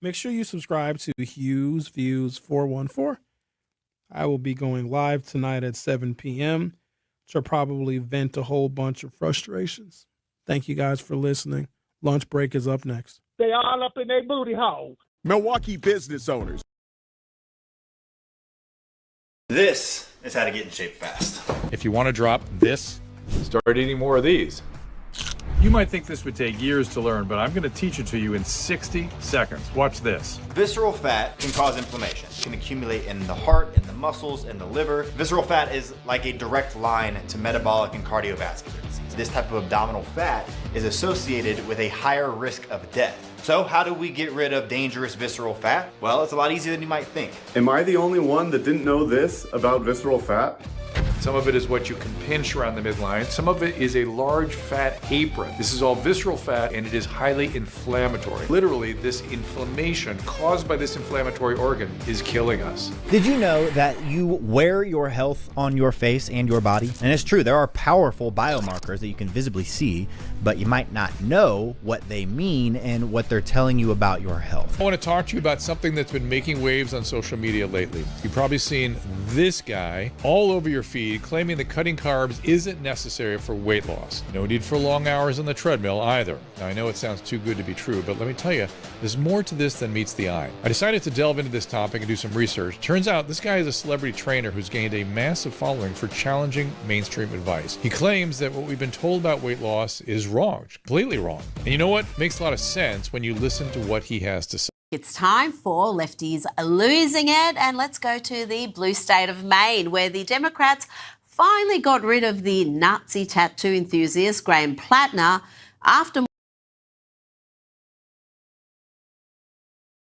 Make sure you subscribe to Hughes Views 414. I will be going live tonight at 7 p.m. to probably vent a whole bunch of frustrations. Thank you guys for listening. Lunch break is up next. They all up in their booty hole. Milwaukee business owners. This is how to get in shape fast. If you want to drop this, start eating more of these. You might think this would take years to learn, but I'm going to teach it to you in 60 seconds. Watch this. Visceral fat can cause inflammation. It can accumulate in the heart, in the muscles, in the liver. Visceral fat is like a direct line to metabolic and cardiovascular disease. This type of abdominal fat is associated with a higher risk of death. So how do we get rid of dangerous visceral fat? Well, it's a lot easier than you might think. Am I the only one that didn't know this about visceral fat? Some of it is what you can pinch around the midline. Some of it is a large fat apron. This is all visceral fat and it is highly inflammatory. Literally, this inflammation caused by this inflammatory organ is killing us. Did you know that you wear your health on your face and your body? And it's true, there are powerful biomarkers that you can visibly see, but you might not know what they mean and what they're telling you about your health. I want to talk to you about something that's been making waves on social media lately. You've probably seen this guy all over your feed claiming that cutting carbs isn't necessary for weight loss. No need for long hours on the treadmill either. Now, I know it sounds too good to be true, but let me tell you, there's more to this than meets the eye. I decided to delve into this topic and do some research. Turns out this guy is a celebrity trainer who's gained a massive following for challenging mainstream advice. He claims that what we've been told about weight loss is wrong, completely wrong. And you know what? Makes a lot of sense when you listen to what he has to say. It's time for Lefties Losing It, and let's go to the blue state of Maine, where the Democrats finally got rid of the Nazi tattoo enthusiast Graham Plattner after